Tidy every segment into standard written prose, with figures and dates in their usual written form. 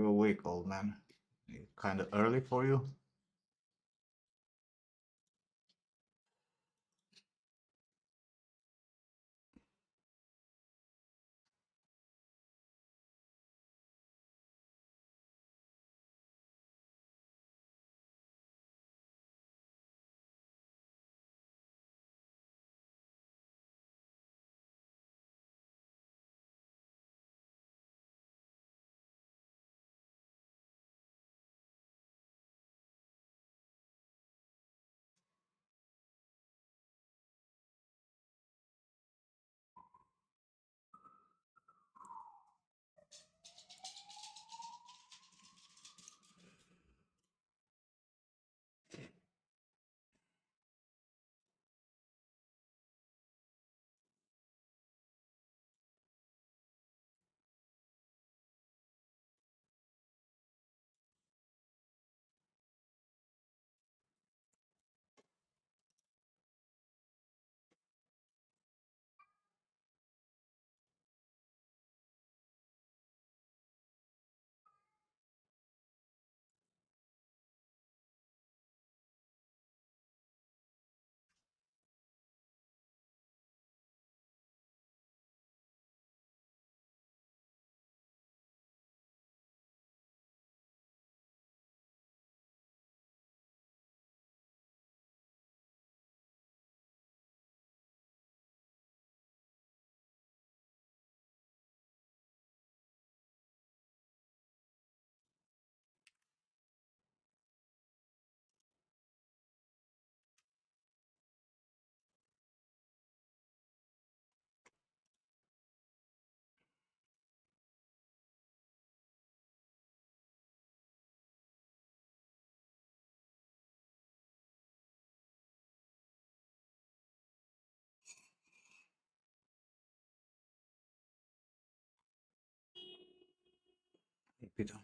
You're awake, old man. Kind of early for you. Hey, Peter.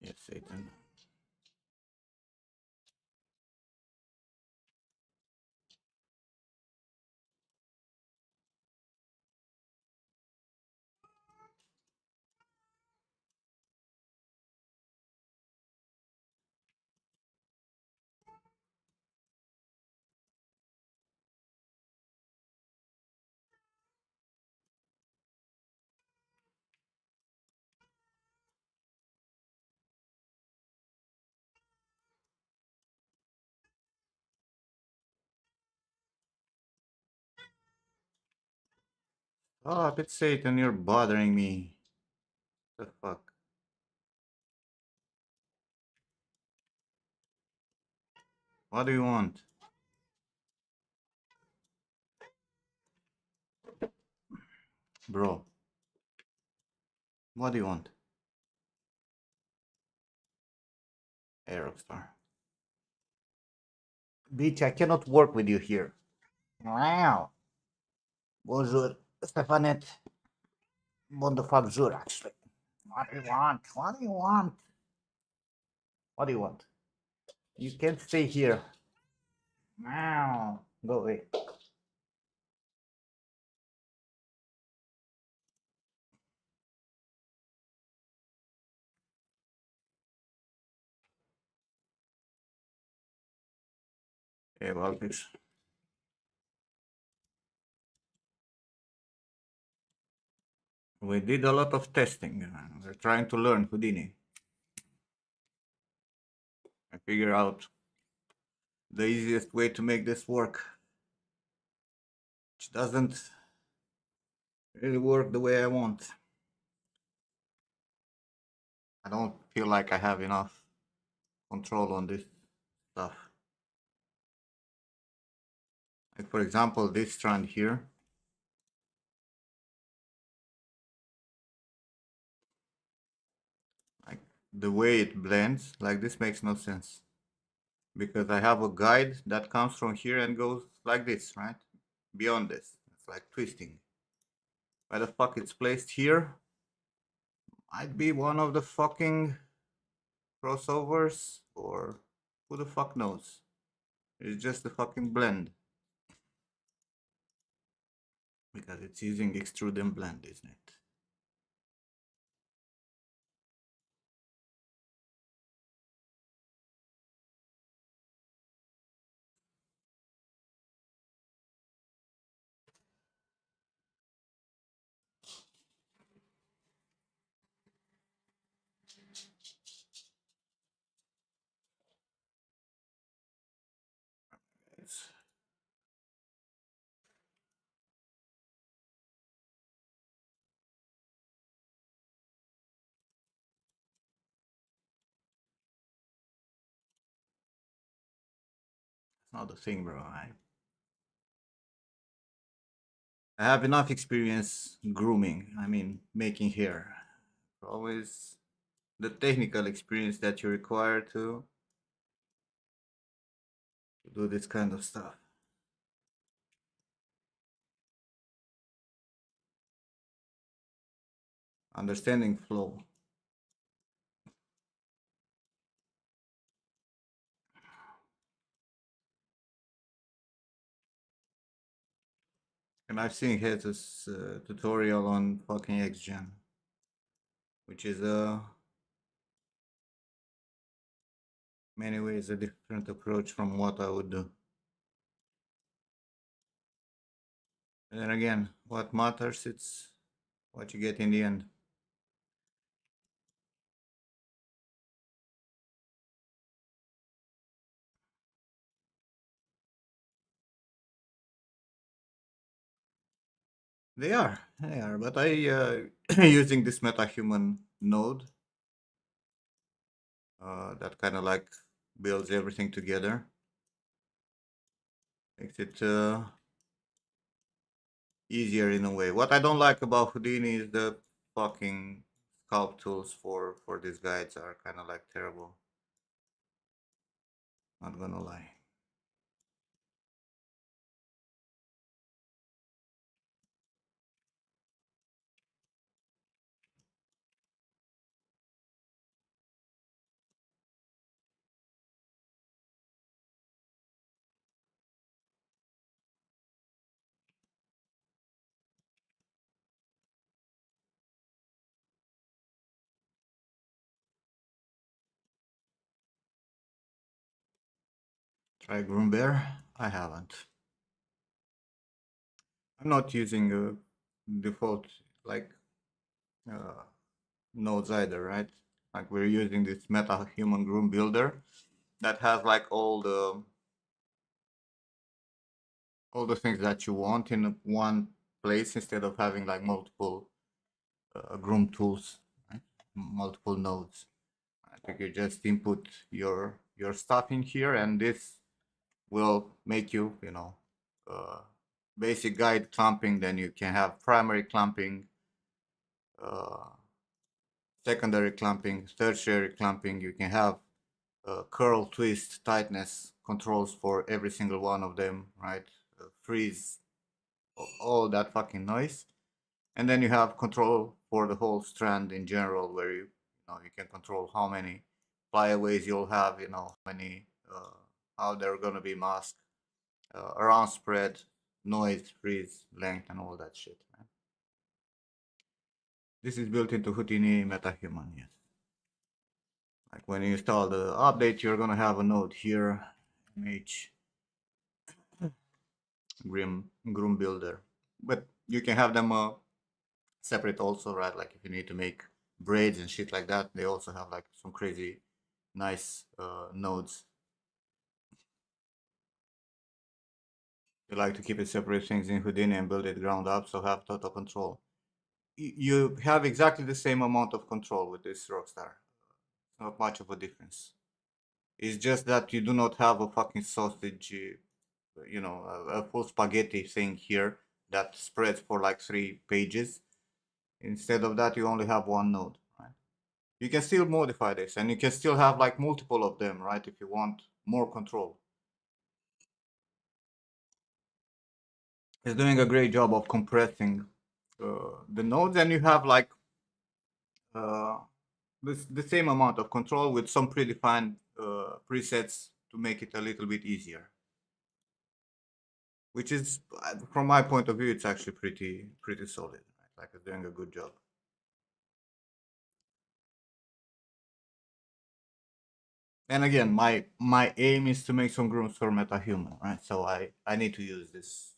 Yes, Satan. Oh, it's Satan, you're bothering me. The fuck? What do you want? Bro, what do you want? Hey, Rockstar. Bitch, I cannot work with you here. Wow. Bonjour, Stefanette. What the fuck, Jour, actually? What do you want? What do you want? What do you want? You can't stay here. Wow. Go away. Hey, Valpix. We did a lot of testing. We're trying to learn Houdini. I figure out the easiest way to make this work. Which doesn't really work the way I want. I don't feel like I have enough control on this stuff. Like for example, this strand here. Like the way it blends, like this makes no sense. Because I have a guide that comes from here and goes like this, right? Beyond this. It's like twisting. Why the fuck it's placed here? Might be one of the fucking crossovers, or who the fuck knows? It's just a fucking blend. Because it's using extrude and blend, isn't it? It's not the thing, bro. I have enough experience grooming, I mean, making hair. Always the technical experience that you require to do this kind of stuff. Understanding flow. And I've seen his tutorial on fucking XGen, which is many ways a different approach from what I would do. And then again, what matters, it's what you get in the end. They are, but I using this metahuman node that kind of like builds everything together, makes it easier in a way. What I don't like about Houdini is the fucking sculpt tools for these guides are kind of like terrible. Not gonna lie. Try Groombear? I haven't. I'm not using a default like uh, nodes either, right? Like we're using this meta human groom builder that has like all the things that you want in one place instead of having like multiple groom tools, right? Multiple nodes. I think you just input your stuff in here, and this will make you, uh, basic guide clamping. Then you can have primary clamping, uh, secondary clamping, tertiary clamping. You can have curl, twist, tightness controls for every single one of them, right? Freeze, all that fucking noise. And then you have control for the whole strand in general, where you can control how many flyaways you'll have, many, how they're gonna be masked, around spread, noise, freeze, length, and all that shit. Right? This is built into Houdini MetaHuman, yes. Like when you install the update, you're gonna have a node here, image groom builder, but you can have them separate also, right? Like if you need to make braids and shit like that, they also have like some crazy nice nodes. They like to keep it separate things in Houdini and build it ground up, so have total control. You have exactly the same amount of control with this Rockstar. Not much of a difference. It's just that you do not have a fucking sausage, a full spaghetti thing here that spreads for like 3 pages. Instead of that, you only have one node, right? You can still modify this, and you can still have like multiple of them, right? If you want more control. It's doing a great job of compressing the nodes, and you have like uh, the same amount of control with some predefined presets to make it a little bit easier. Which is, from my point of view, it's actually pretty solid. Right? Like it's doing a good job. And again, my aim is to make some grooms for MetaHuman, right? So I need to use this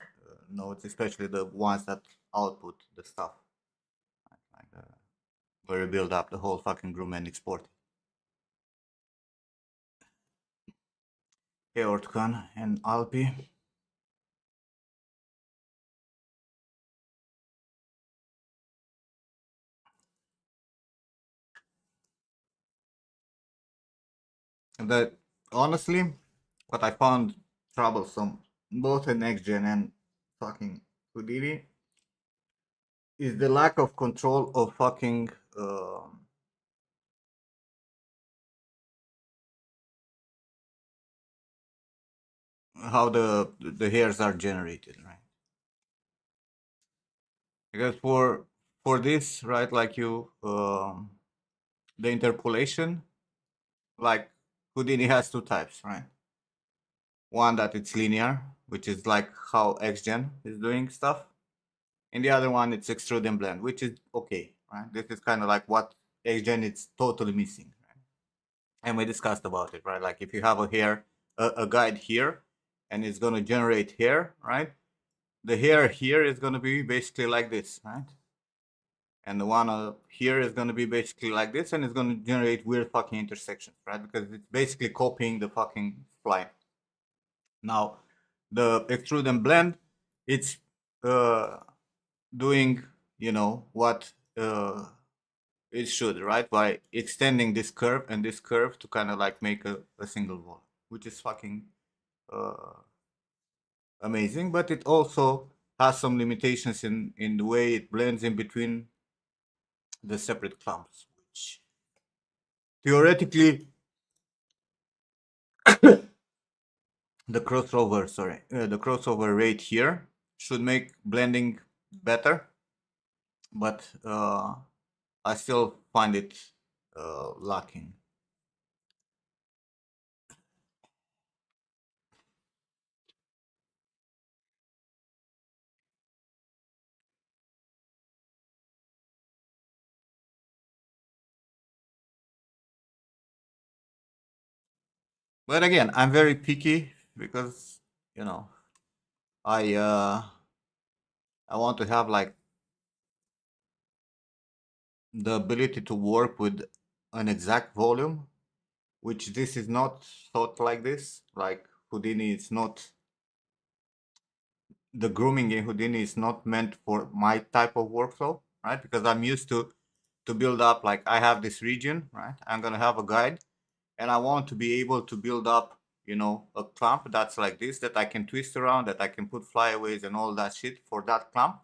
nodes, especially the ones that output the stuff, right? Like where you build up the whole fucking groom and export it. Eortkan and Alpi. And that honestly, what I found troublesome, both in next gen and fucking Houdini, is the lack of control of fucking how the hairs are generated, right? Because for this, right, like the interpolation, like Houdini has two types, right? One that it's linear, which is like how XGen is doing stuff, and the other one it's extrude and blend, which is okay, right? This is kind of like what XGen is totally missing, right? And we discussed about it, right? Like if you have a hair, a guide here, and it's gonna generate hair, right? The hair here is gonna be basically like this, right? And the one here is going to be basically like this, and it's going to generate weird fucking intersections, right? Because it's basically copying the fucking spline. Now, the extrude and blend, it's uh, doing, you know, what it should, right? By extending this curve and this curve to kind of like make a single wall, which is fucking uh, amazing. But it also has some limitations in the way it blends in between the separate clumps, which theoretically the crossover rate here should make blending better, but I still find it lacking. But again, I'm very picky because you know I uh, I want to have like the ability to work with an exact volume, which this is not thought like this. Like Houdini is not the grooming in Houdini is not meant for my type of workflow, right? Because I'm used to build up like I have this region, right? I'm gonna have a guide, and I want to be able to build up, you know, a clamp that's like this that I can twist around, that I can put flyaways and all that shit for that clamp,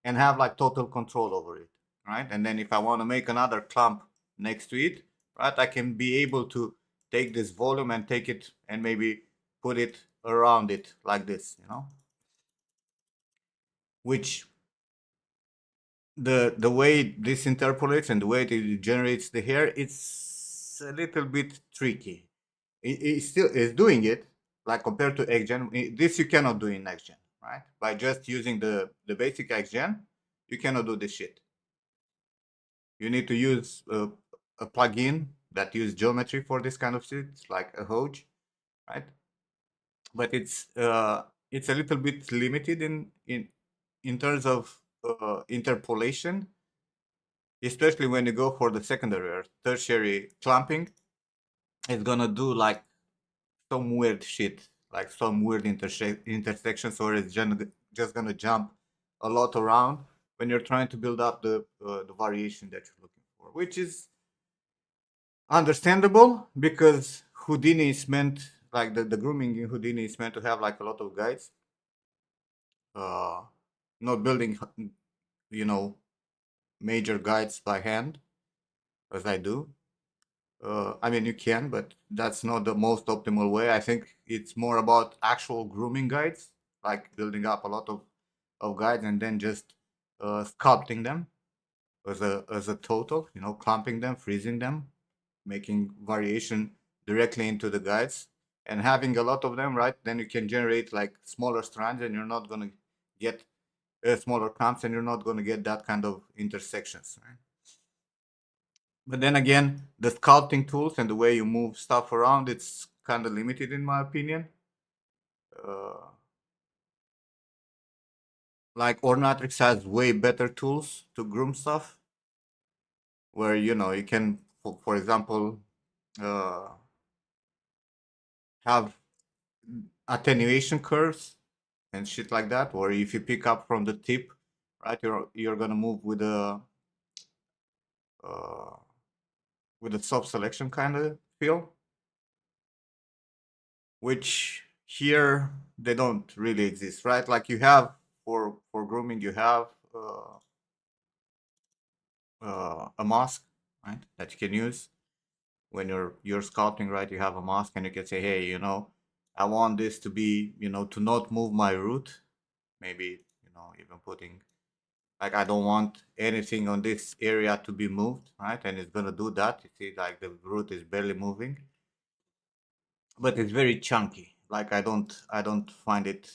and have like total control over it, right? And then if I want to make another clamp next to it, right, I can be able to take this volume and take it and maybe put it around it like this, you know, which the way this interpolates and the way it generates the hair, it's a little bit tricky. It still is doing it, like compared to XGen. This you cannot do in NextGen, right? By just using the basic XGen, you cannot do this shit. You need to use a plugin that use geometry for this kind of shit, like a Hoj, right? But it's a little bit limited in terms of interpolation, especially when you go for the secondary or tertiary clamping. It's gonna do like some weird shit, like some weird intersections, or it's just gonna jump a lot around when you're trying to build up the variation that you're looking for, which is understandable because Houdini is meant, like the grooming in Houdini is meant to have like a lot of guides, uh, not building, you know, major guides by hand as I do. I mean, you can, but that's not the most optimal way. I think it's more about actual grooming guides, like building up a lot of guides and then just sculpting them as a total. You know, clamping them, freezing them, making variation directly into the guides, and having a lot of them. Right, then you can generate like smaller strands, and you're not gonna get smaller clamps, and you're not gonna get that kind of intersections. Right? But then again, the sculpting tools and the way you move stuff around, it's kind of limited in my opinion. Uh, like Ornatrix has way better tools to groom stuff, where you know you can, for example, uh, have attenuation curves and shit like that. Or if you pick up from the tip, right, you're gonna move uh, with a soft selection kind of feel, which here they don't really exist, right? Like you have for grooming, you have a mask, right, that you can use when you're sculpting, right? You have a mask, and you can say, hey, you know, I want this to be, you know, to not move my root. Maybe, you know, even putting like I don't want anything on this area to be moved, right? And it's gonna do that. You see, like the root is barely moving, but it's very chunky. Like I don't find it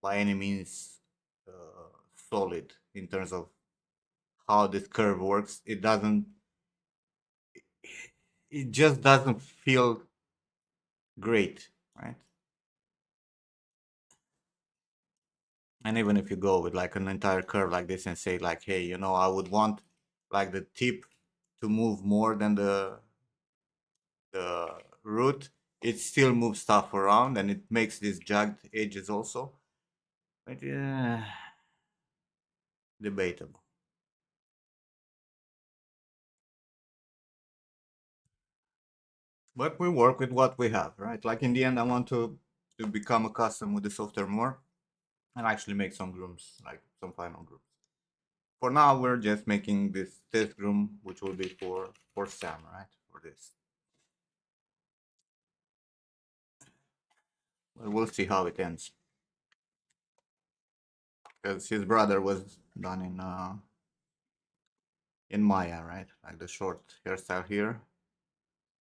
by any means solid in terms of how this curve works. It just doesn't feel great, right? And even if you go with like an entire curve like this and say like, hey, you know, I would want like the tip to move more than the root, it still moves stuff around and it makes these jagged edges also. But yeah, debatable. But we work with what we have, right? Like in the end, I want to become accustomed with the software more and actually make some grooms, like some final grooms. For now, we're just making this test groom, which will be for Sam, right? For this. But we'll see how it ends. Because his brother was done in Maya, right? Like the short hairstyle here.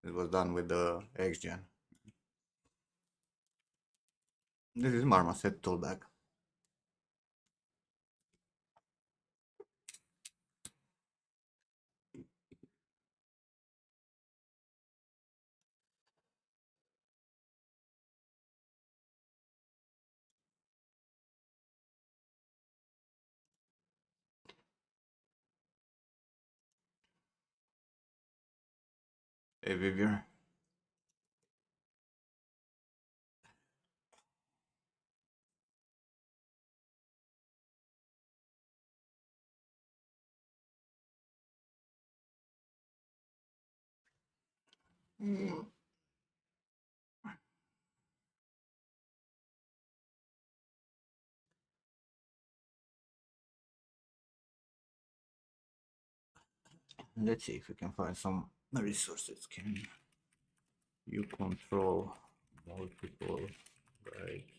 It was done with the XGen. This is Marmoset toolbag. Hey, Vivier. Mm. Let's see if we can find some resources. Can you control multiple guides?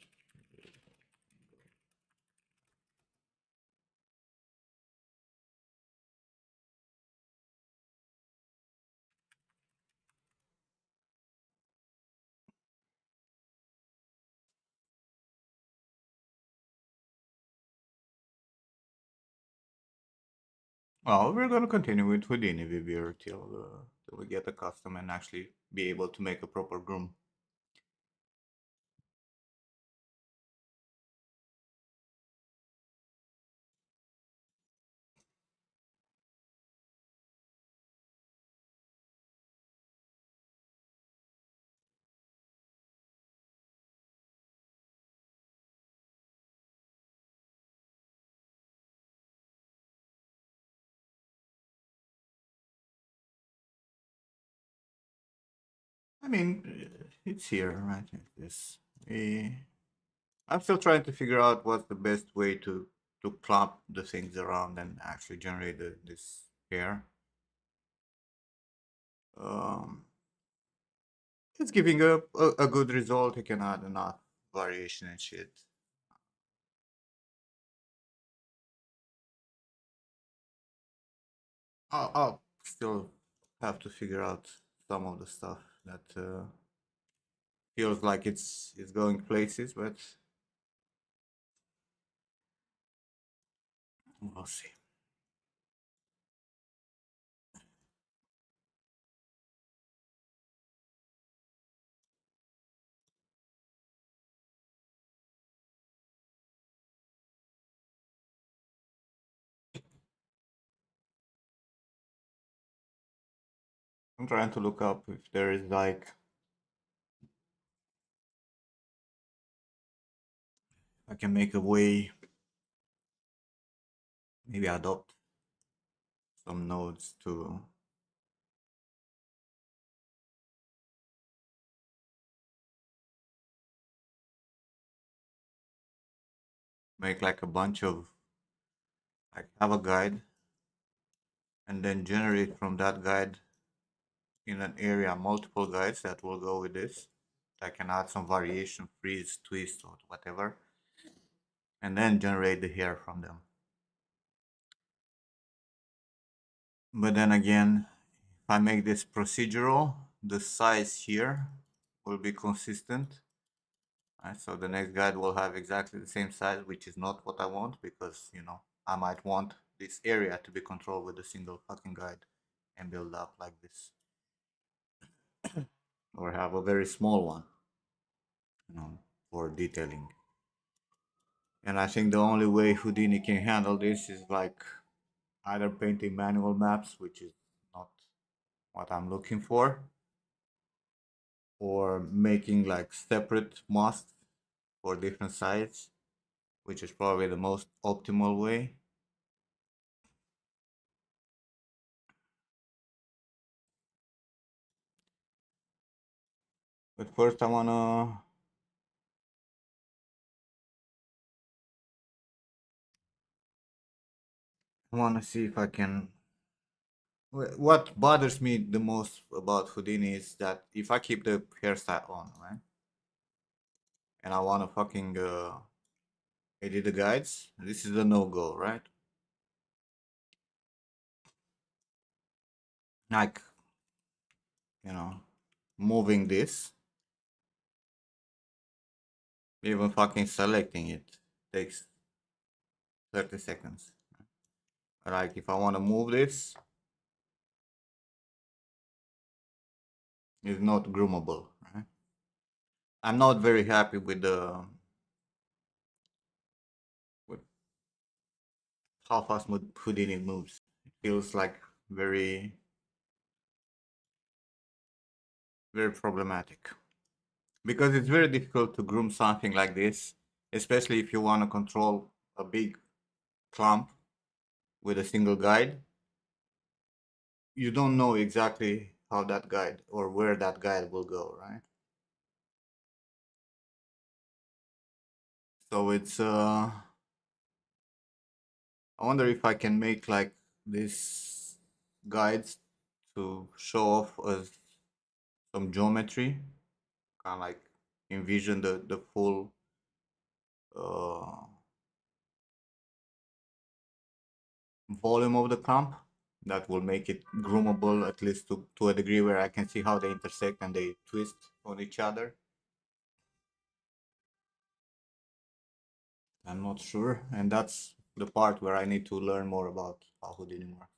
Well, we're going to continue with Houdini Vivier till we get accustomed and actually be able to make a proper groom. I mean, it's here, right? This. I'm still trying to figure out what's the best way to clump the things around and actually generate this hair. Um, it's giving a good result. You can add enough variation and shit. I'll still have to figure out some of the stuff that feels like it's going places, but we'll see. I'm trying to look up if there is like I can make a way, maybe adopt some nodes to make like a bunch of like have a guide and then generate from that guide in an area multiple guides that will go with this. I can add some variation, freeze, twist, or whatever, and then generate the hair from them. But then again, if I make this procedural, the size here will be consistent. Right, so the next guide will have exactly the same size, which is not what I want because, you know, I might want this area to be controlled with a single fucking guide and build up like this. Or have a very small one, you know, for detailing. And I think the only way Houdini can handle this is like either painting manual maps, which is not what I'm looking for, or making like separate masks for different sites, which is probably the most optimal way. But first I wanna see if I can. What bothers me the most about Houdini is that if I keep the hairstyle on, right, and I wanna fucking edit the guides, this is a no-go, right? Like, you know, moving this, even fucking selecting it takes 30 seconds. Like if I wanna move this, it's not groomable, right? I'm not very happy with how fast Houdini moves. It feels like very very problematic because it's very difficult to groom something like this, especially if you want to control a big clump with a single guide. You don't know exactly how that guide or where that guide will go, right? So it's I wonder if I can make like these guides to show off as some geometry, kind of like envision the full uh, volume of the clump. That will make it groomable at least to a degree where I can see how they intersect and they twist on each other. I'm not sure, and that's the part where I need to learn more about how Houdini works.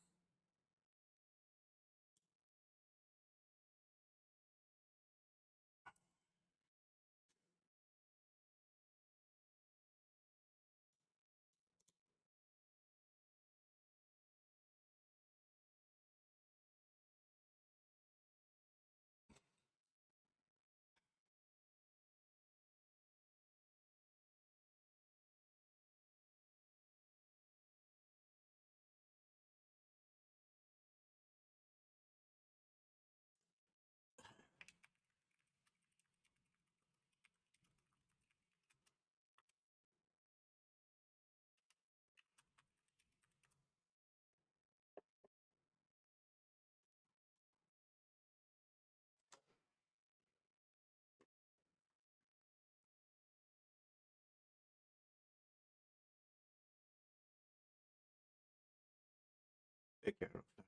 Take care of them.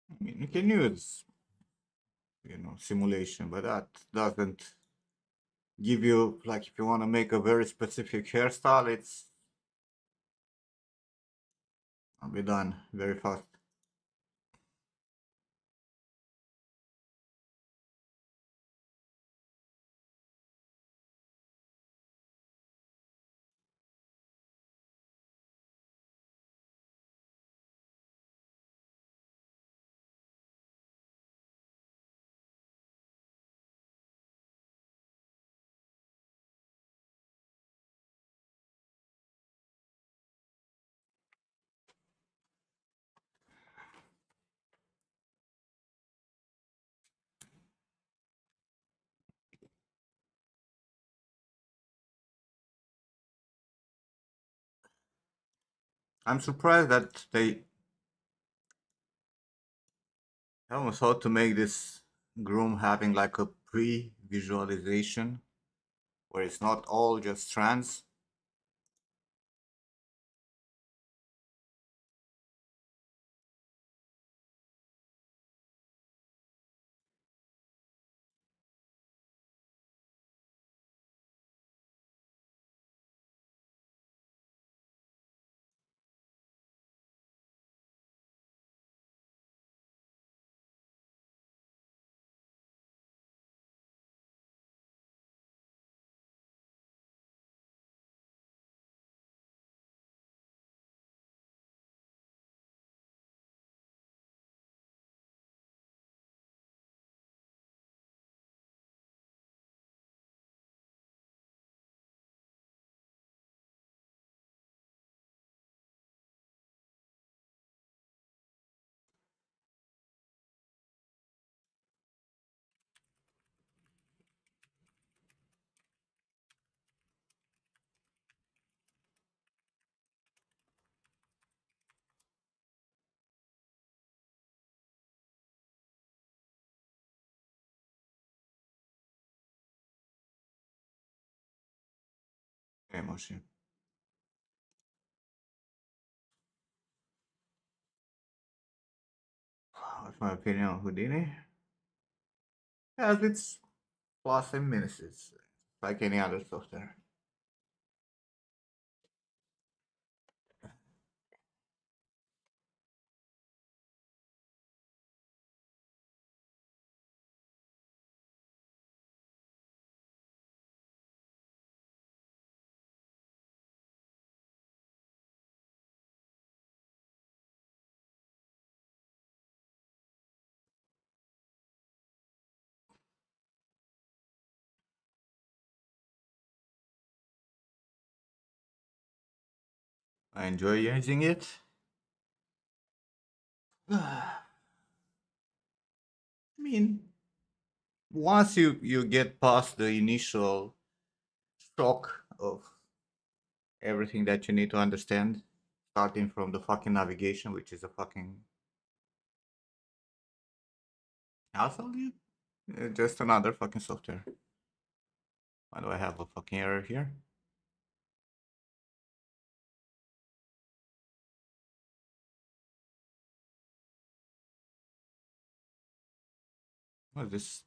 I mean, you can use simulation, but that doesn't give you like if you want to make a very specific hairstyle, it'll be done very fast. I'm surprised that they haven't thought to make this groom having like a pre visualization where it's not all just strands. Emotion. What's my opinion on Houdini? Has its plus and minuses, like any other software. I enjoy using it. I mean, once you get past the initial shock of everything that you need to understand, starting from the fucking navigation, which is a fucking hassle, dude. Just another fucking software. Why do I have a fucking error here? What is this?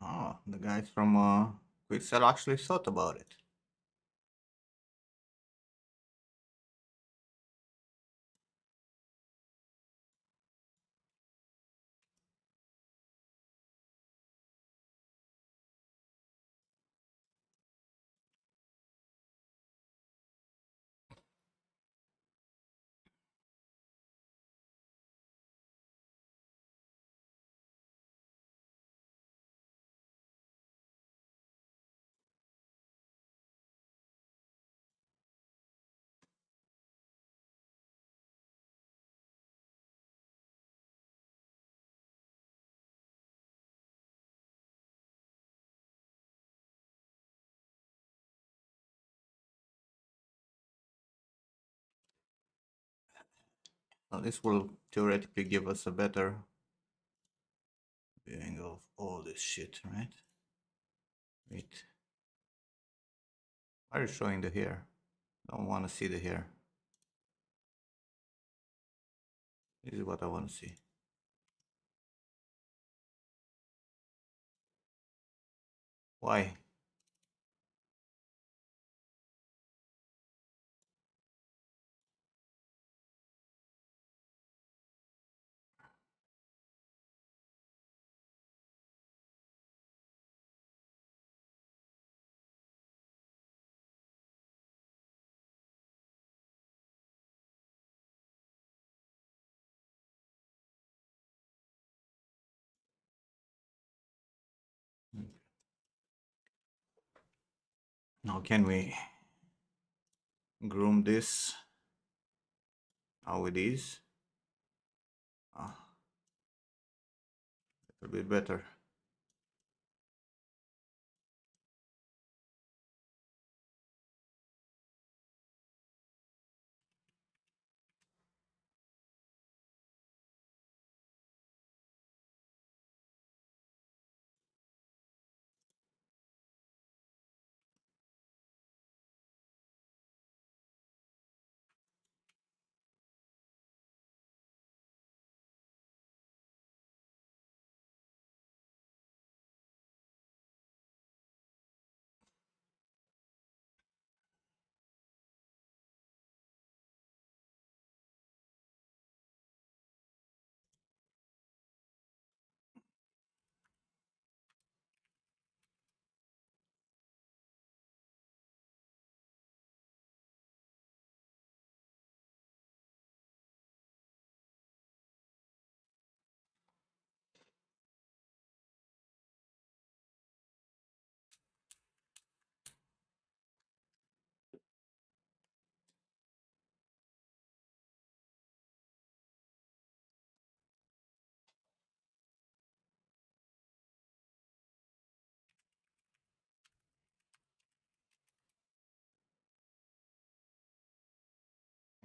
Oh, the guys from Quixel actually thought about it. Now this will theoretically give us a better viewing of all this shit, right? Wait. Why are you showing the hair? I don't want to see the hair. This is what I want to see. Why? Now can we groom this? How it is? Ah, a bit better.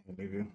I believe you.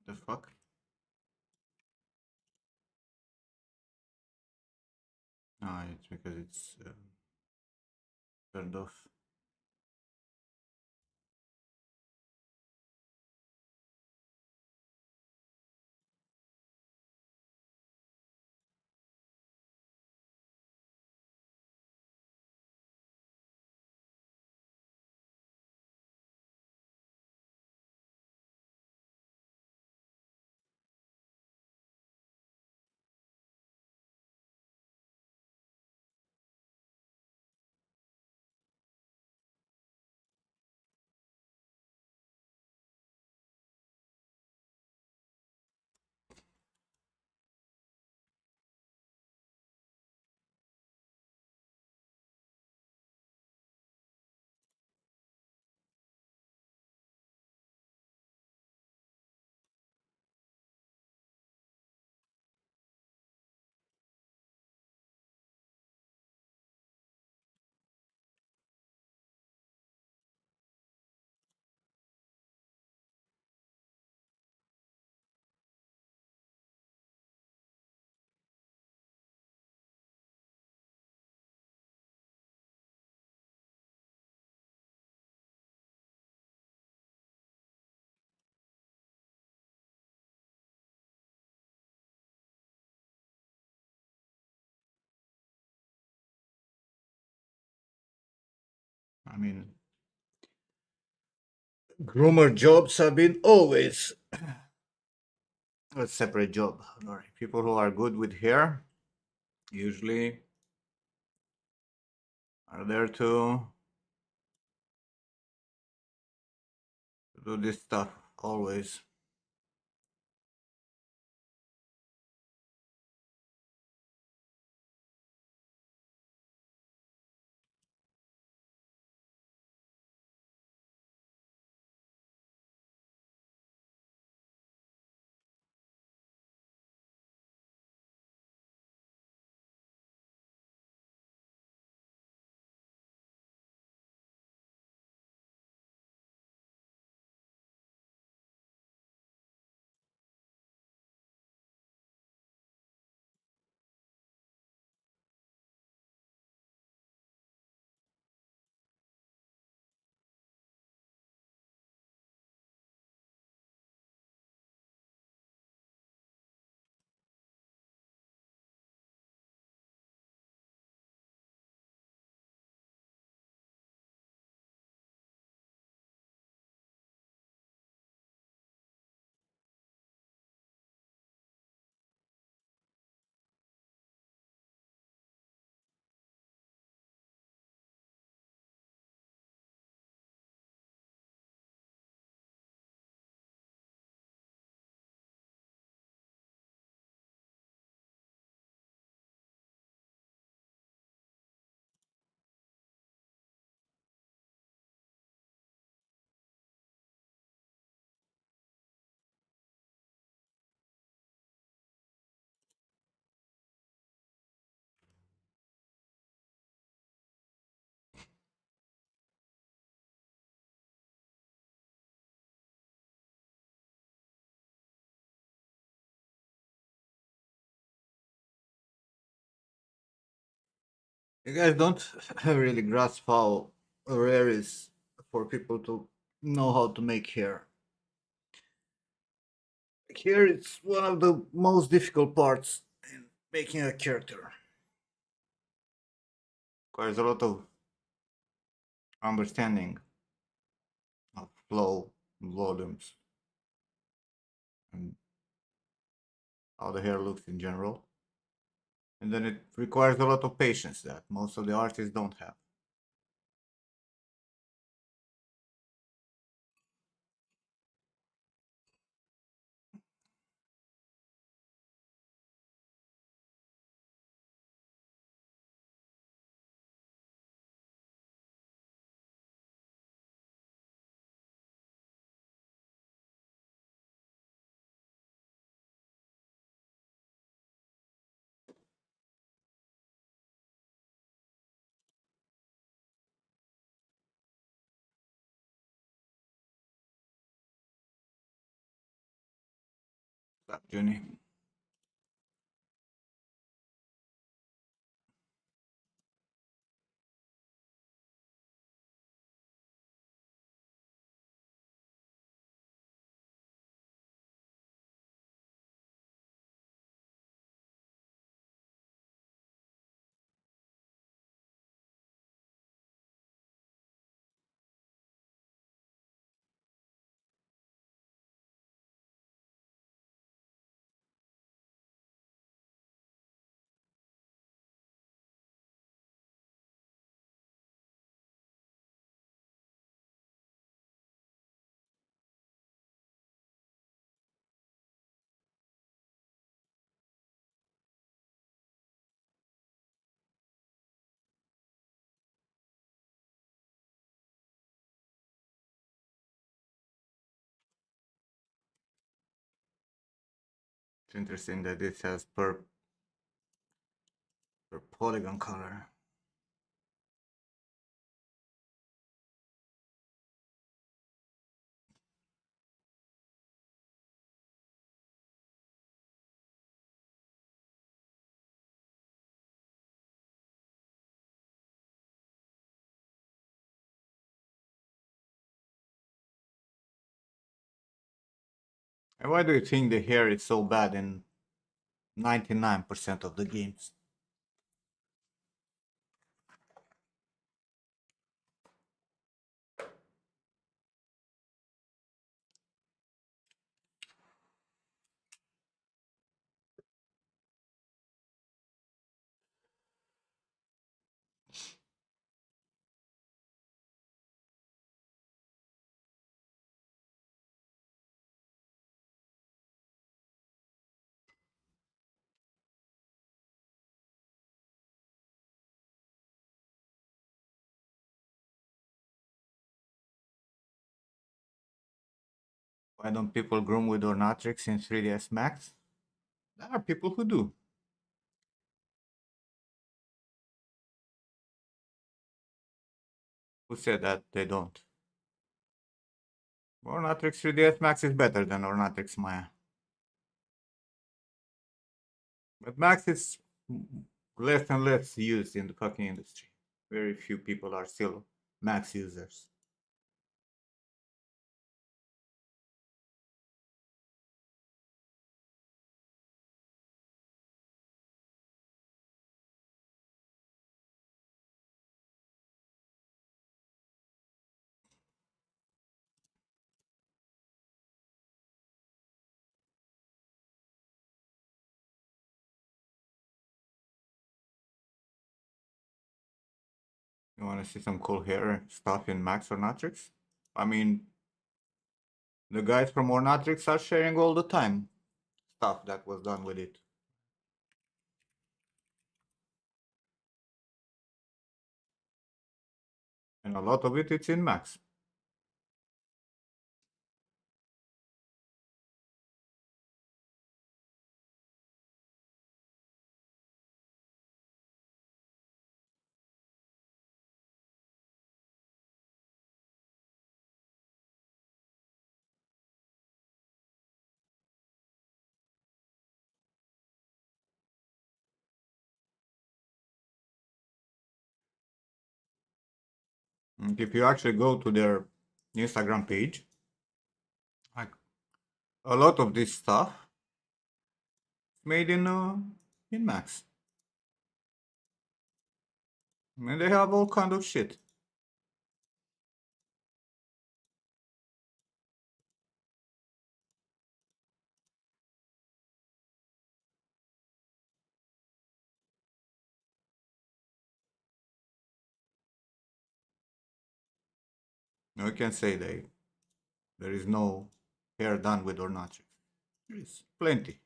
The fuck? Ah, it's because it's turned off. I mean, groomer jobs have been always a separate job. Sorry. People who are good with hair usually are there to do this stuff always. You guys don't really grasp how rare is for people to know how to make hair. Hair is one of the most difficult parts in making a character. Requires a lot of understanding of flow, volumes, and how the hair looks in general. And then it requires a lot of patience that most of the artists don't have. That journey. It's interesting that this has per polygon color. And why do you think the hair is so bad in 99% of the games? Why don't people groom with Ornatrix in 3ds Max? There are people who do. Who said that they don't? Ornatrix 3ds Max is better than Ornatrix Maya. But Max is less and less used in the fucking industry. Very few people are still Max users. You want to see some cool hair stuff in Max Ornatrix? I mean, the guys from Ornatrix are sharing all the time stuff that was done with it. And a lot of it's in Max. And if you actually go to their Instagram page, like a lot of this stuff is made in Max. And they have all kind of shit. You can say there is no hair done with Ornatrix. There is plenty.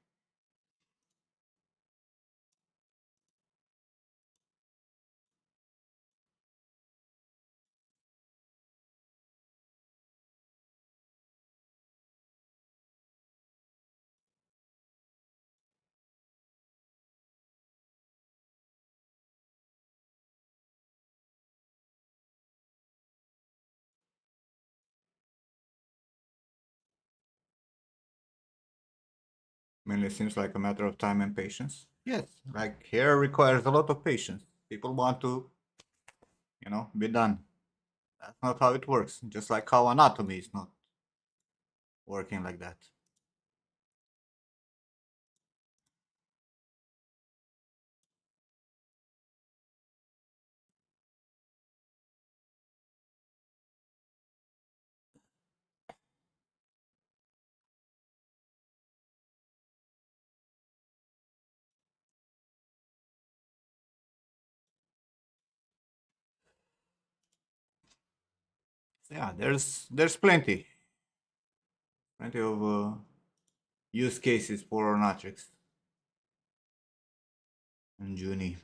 Mainly seems like a matter of time and patience. Yes, like hair requires a lot of patience. People want to, be done. That's not how it works. Just like how anatomy is not working like that. Yeah, there's plenty of use cases for Ornatrix and Juni.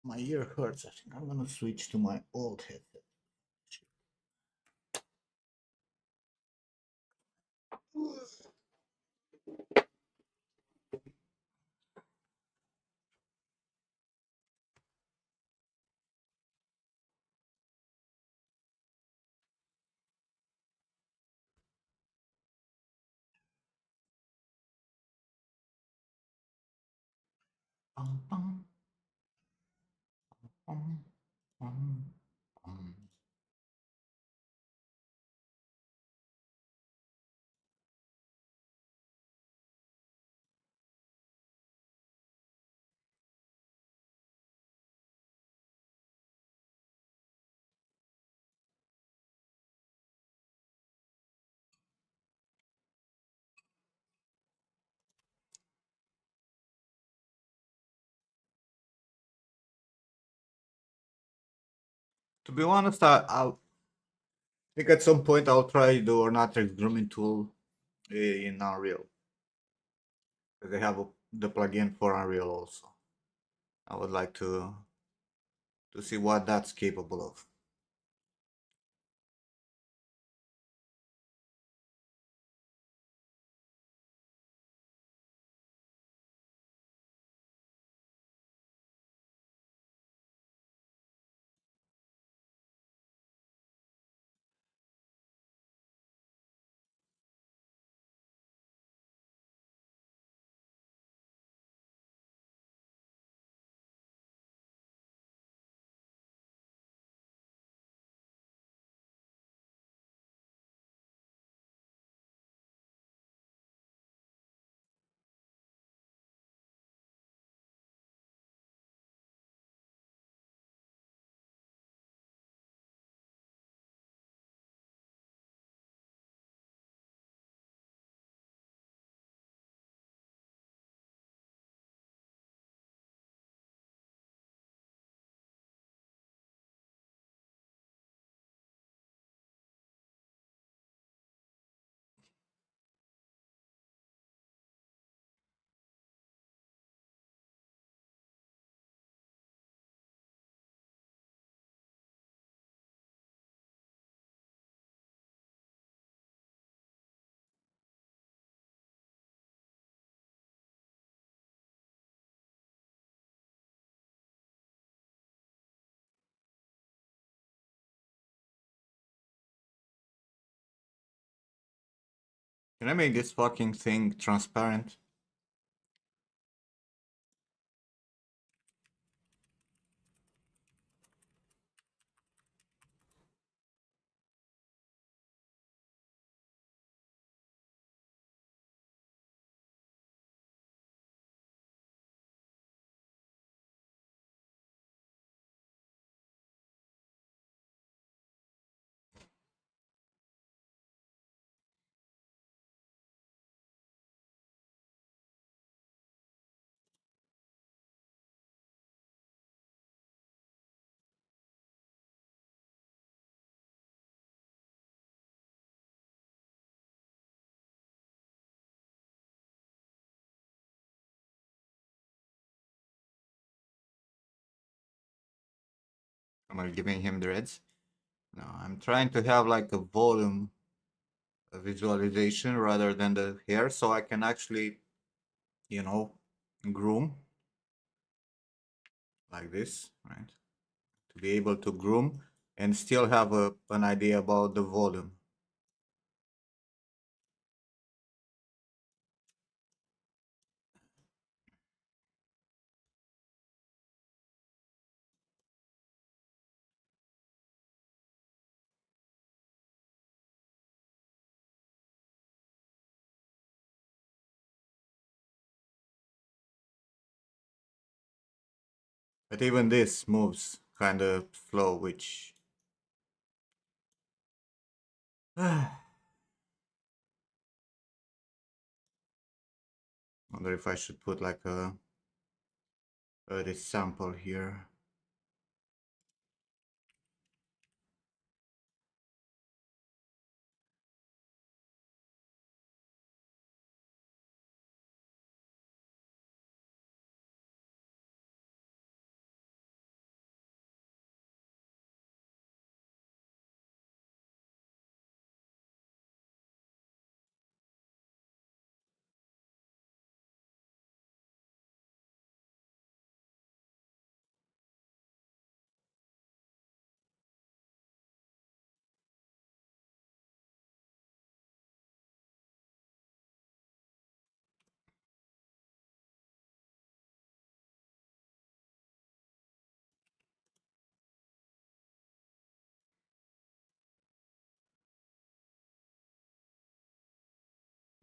My ear hurts. I think I'm gonna switch to my old headset. Bum, bum, bum, bum, bum. To be honest, I think at some point I'll try the Ornatrix grooming tool in Unreal. Because they have the plugin for Unreal also. I would like to see what that's capable of. Can I make this fucking thing transparent? Am I giving him dreads? No, I'm trying to have like a volume visualization rather than the hair so I can actually, you know, groom like this, right? To be able to groom and still have an idea about the volume. But even this moves kind of slow, which wonder if I should put like this sample here.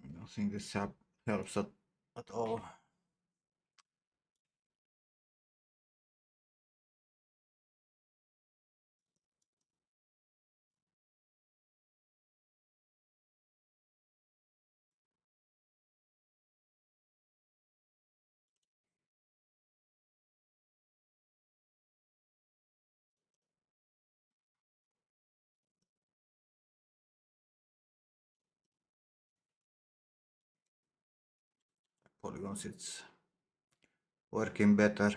I don't think this helps at all. polygons, it's working better.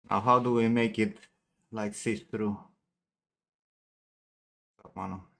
Now how do we make it like see-through? Mano.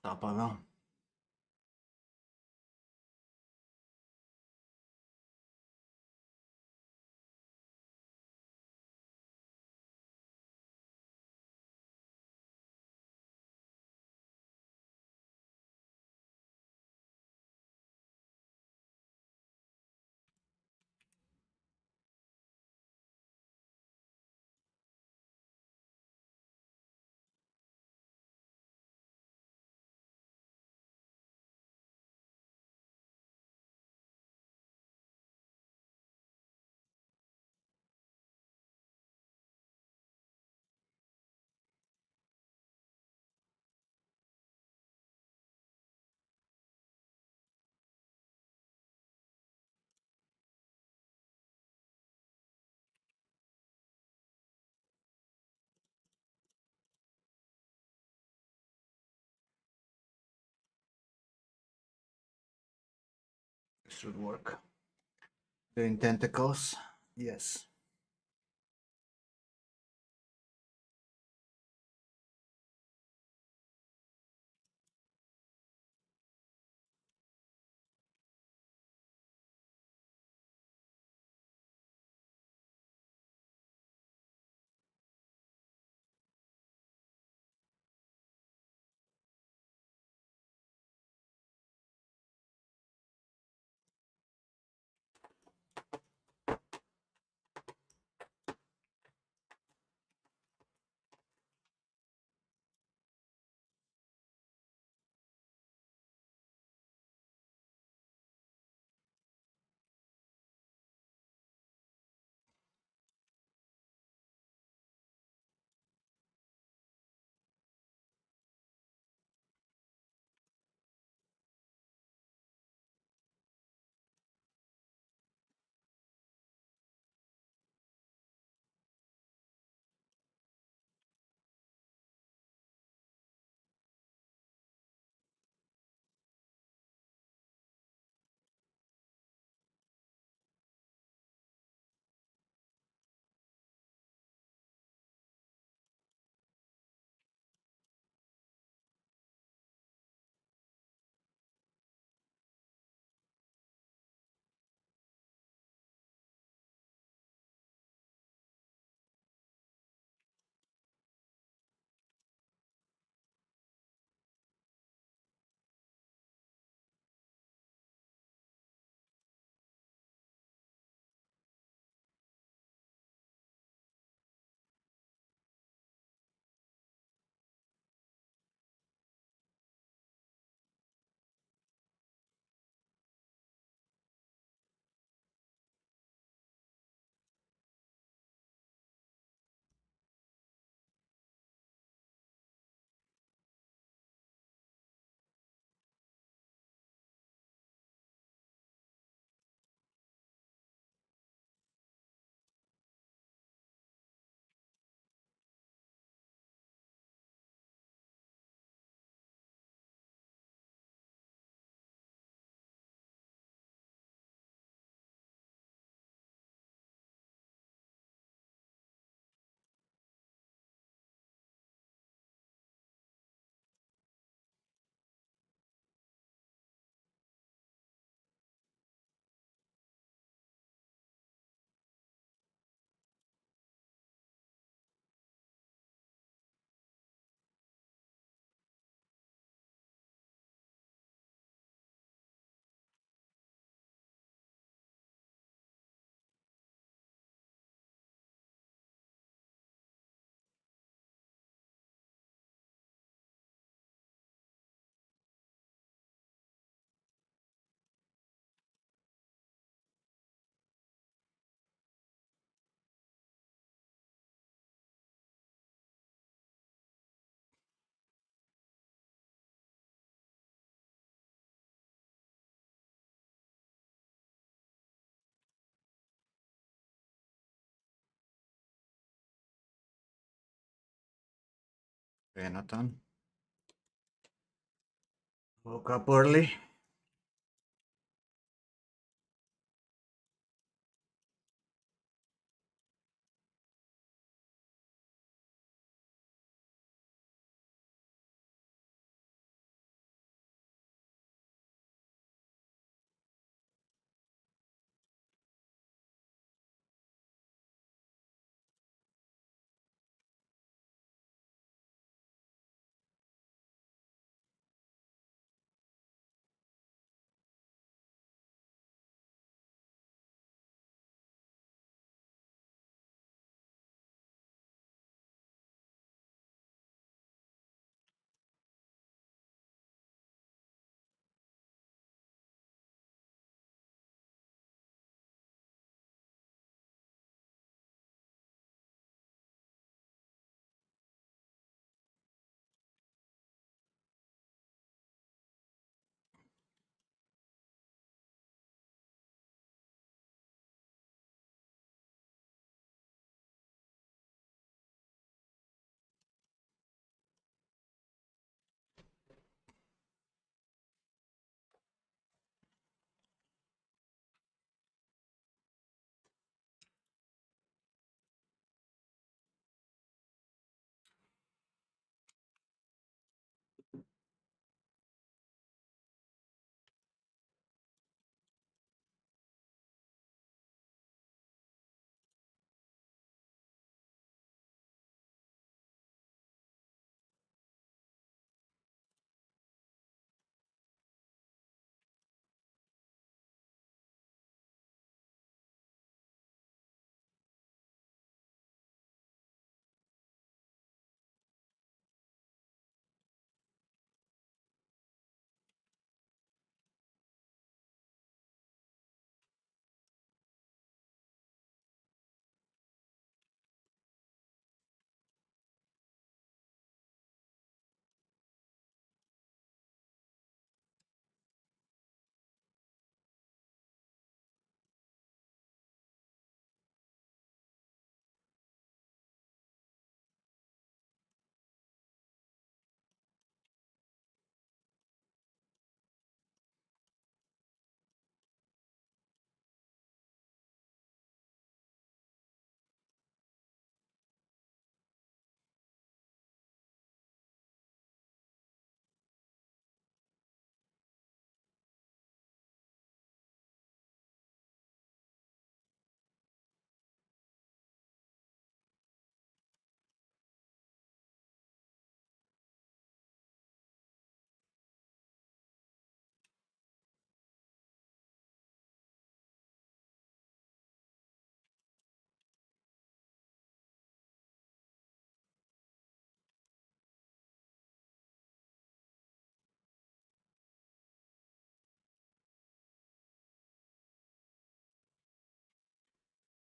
Tapavamo. This should work. Doing tentacles. Yes. Jonathan woke up early.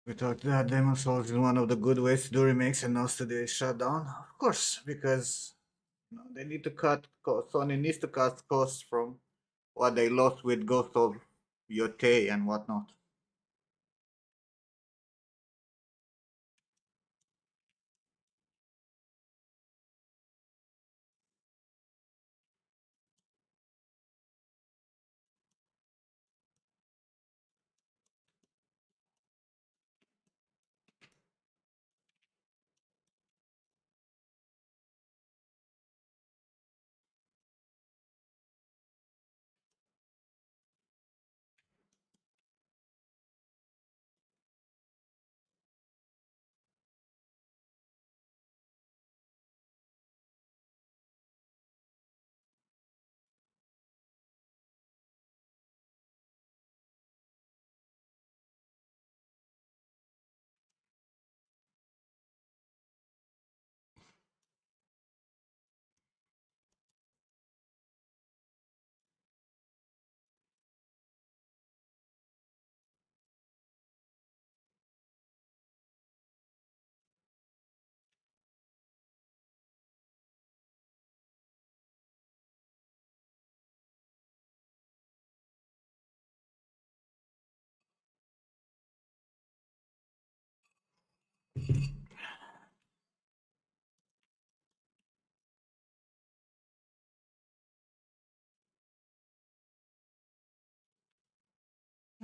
We thought that Demon Souls is one of the good ways to do remakes and now studio is shut down. Of course, because they need to cut costs. Sony needs to cut costs from what they lost with Ghost of Yotei and whatnot.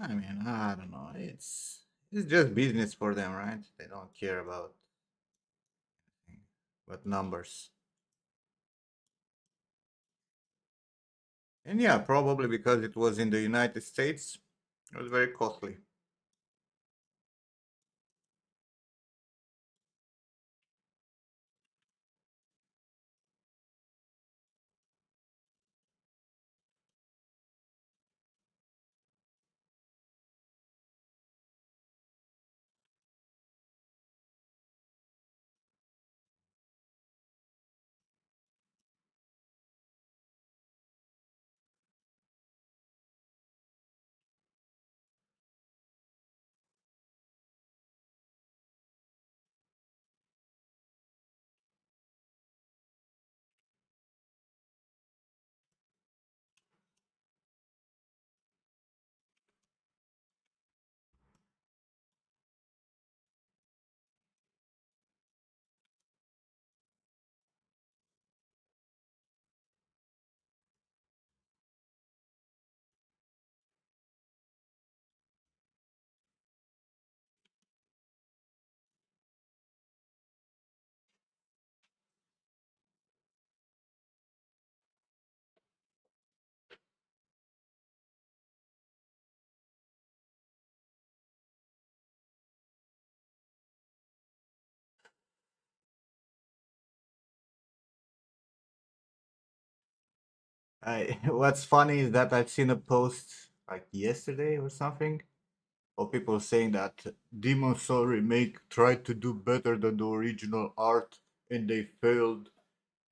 I mean, I don't know. It's just business for them, right? They don't care about numbers. And yeah, probably because it was in the United States, it was very costly. I what's funny is that I've seen a post like yesterday or something of people saying that Demon Soul remake tried to do better than the original art and they failed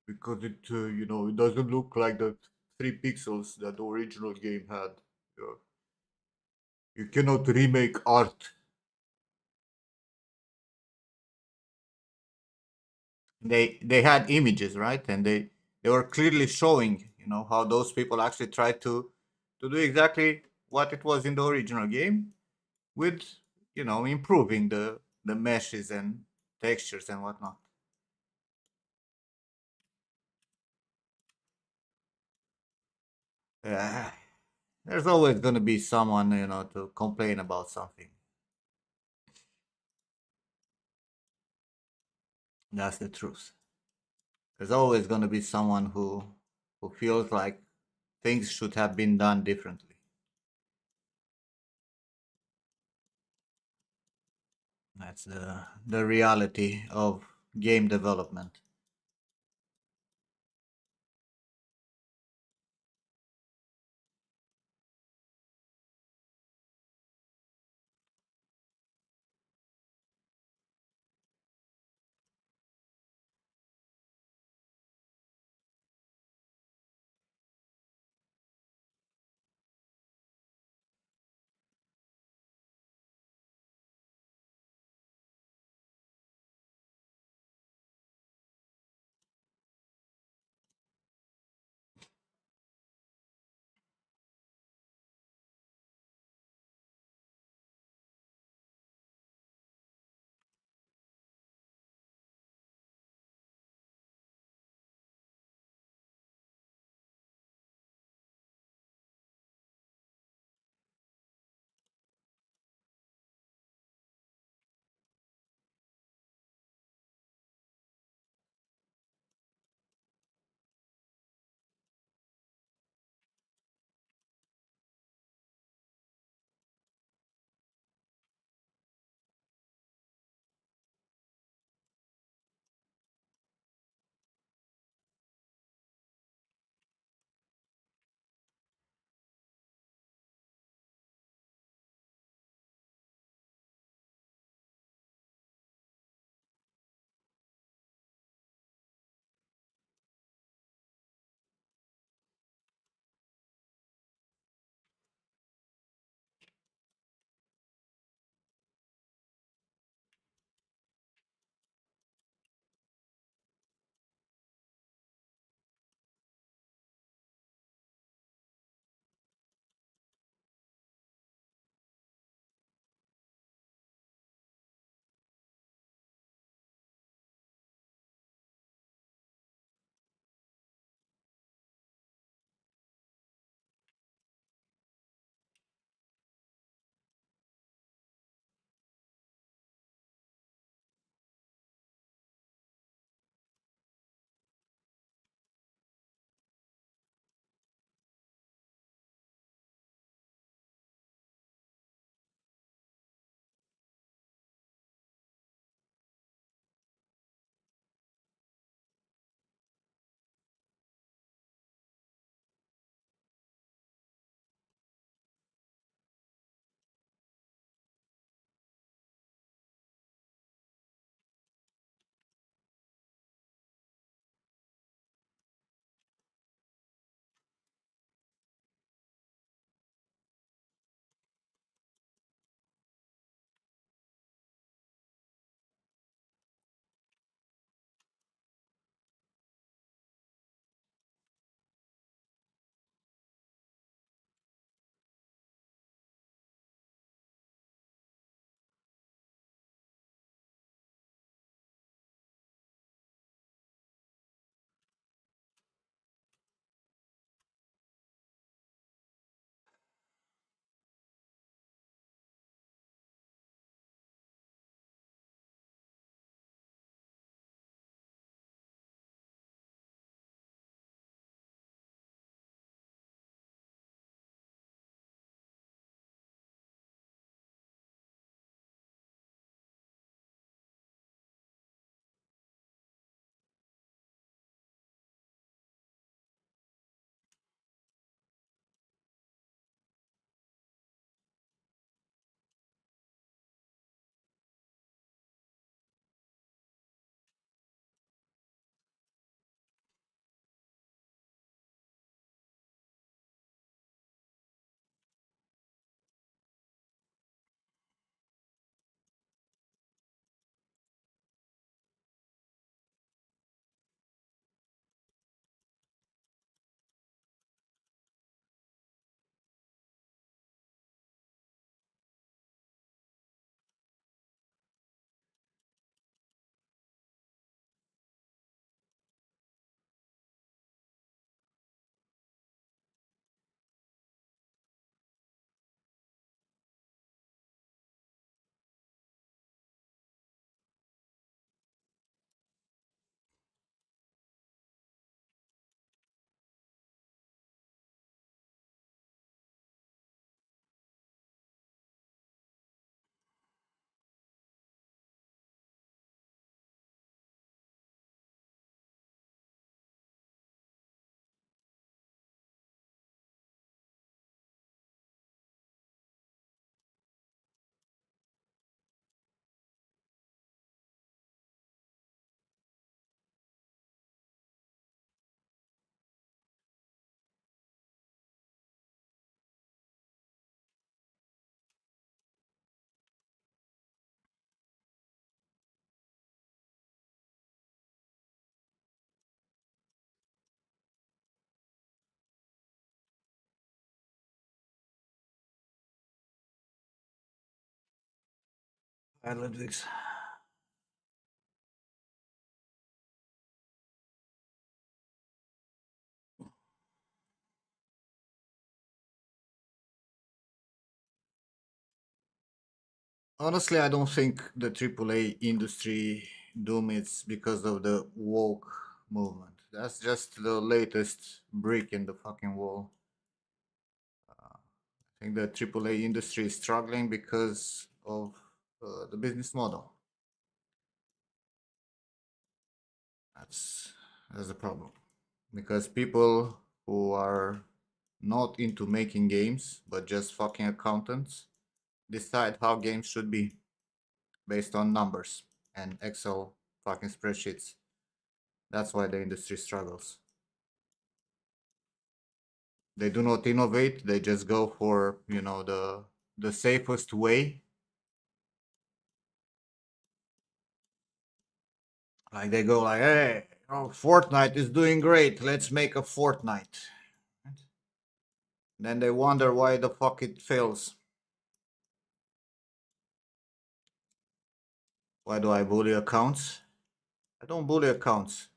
because it doesn't look like the 3 pixels that the original game had. You, you cannot remake art. They had images, right? And they were clearly showing, how those people actually tried to do exactly what it was in the original game with, improving the meshes and textures and whatnot. Uh, there's always going to be someone, to complain about something. That's the truth. There's always going to be someone who feels like things should have been done differently. That's the reality of game development. Ludwig's. Honestly, I don't think the AAA industry doom is because of the woke movement. That's just the latest brick in the fucking wall. I think the AAA industry is struggling because of the business model. That's that's the problem. Because people who are not into making games but just fucking accountants decide how games should be based on numbers and Excel fucking spreadsheets. That's why the industry struggles. They do not innovate. They just go for the safest way. Like they go like, hey, Fortnite is doing great. Let's make a Fortnite. Then they wonder why the fuck it fails. Why do I bully accounts? I don't bully accounts.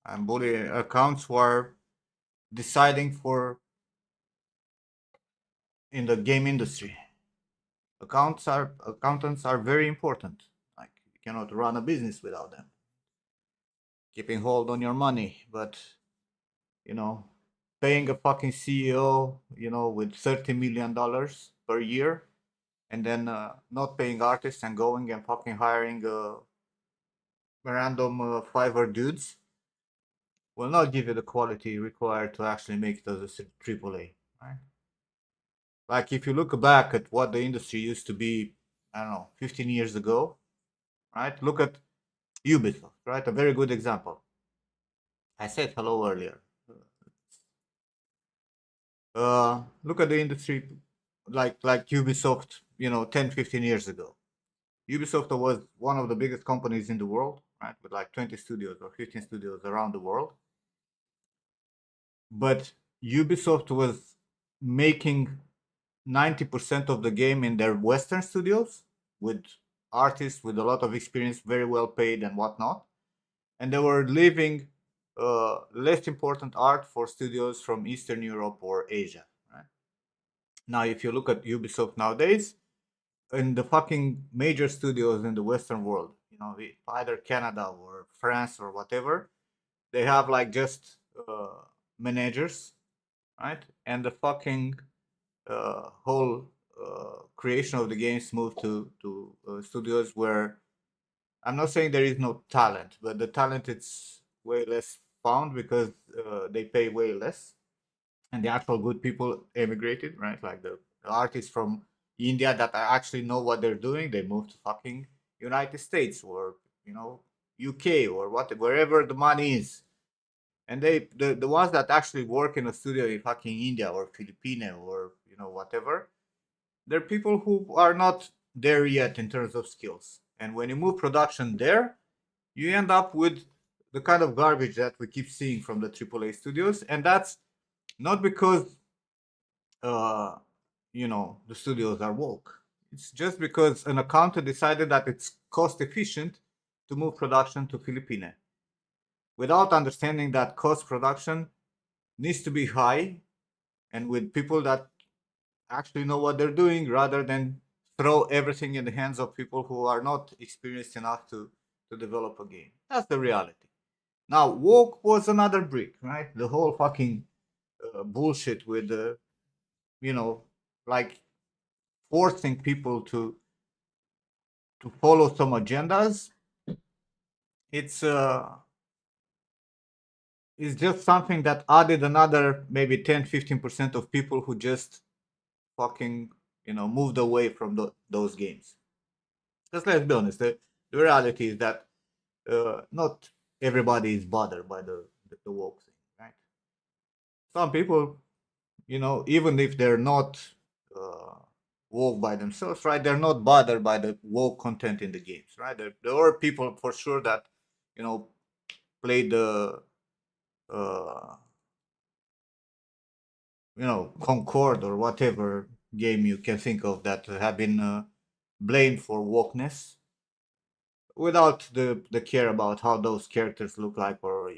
I'm bullying accounts who are deciding for in the game industry. Accountants are very important. Like you cannot run a business without them. Keeping hold on your money, but you know, paying a fucking CEO, with $30 million per year, and then not paying artists and going and fucking hiring random Fiverr dudes will not give you the quality required to actually make it as a AAA, right? Like if you look back at what the industry used to be, I don't know, 15 years ago, right? Look at Ubisoft, right? A very good example. I said hello earlier. Look at the industry like Ubisoft, 10, 15 years ago. Ubisoft was one of the biggest companies in the world, right? With like 20 studios or 15 studios around the world. But Ubisoft was making 90% of the game in their Western studios with artists with a lot of experience, very well paid and whatnot. And they were leaving less important art for studios from Eastern Europe or Asia, right? Now, if you look at Ubisoft nowadays, in the fucking major studios in the Western world, either Canada or France or whatever, they have like just managers, right? And the fucking whole creation of the games moved to studios where I'm not saying there is no talent, but the talent it's way less found because they pay way less, and the actual good people emigrated, right? Like the artists from India that actually know what they're doing, they moved to fucking United States or UK or wherever the money is. And the ones that actually work in a studio in fucking India or Filipino or whatever, they're people who are not there yet in terms of skills. And when you move production there, you end up with the kind of garbage that we keep seeing from the AAA studios, and that's not because uh, the studios are woke. It's just because an accountant decided that it's cost efficient to move production to Philippines without understanding that cost production needs to be high and with people that actually know what they're doing rather than throw everything in the hands of people who are not experienced enough to develop a game. That's the reality. Now, woke was another brick, right? The whole fucking bullshit with the, like forcing people to follow some agendas. It's uh, it's just something that added another maybe 10, 15% of people who just fucking moved away from those games. Just let's be honest. The reality is that not everybody is bothered by the woke thing, right? Some people, even if they're not uh, woke by themselves, right? They're not bothered by the woke content in the games, right? There are people for sure that you know play the uh, Concord or whatever game you can think of that have been blamed for wokeness. without the care about how those characters look like, or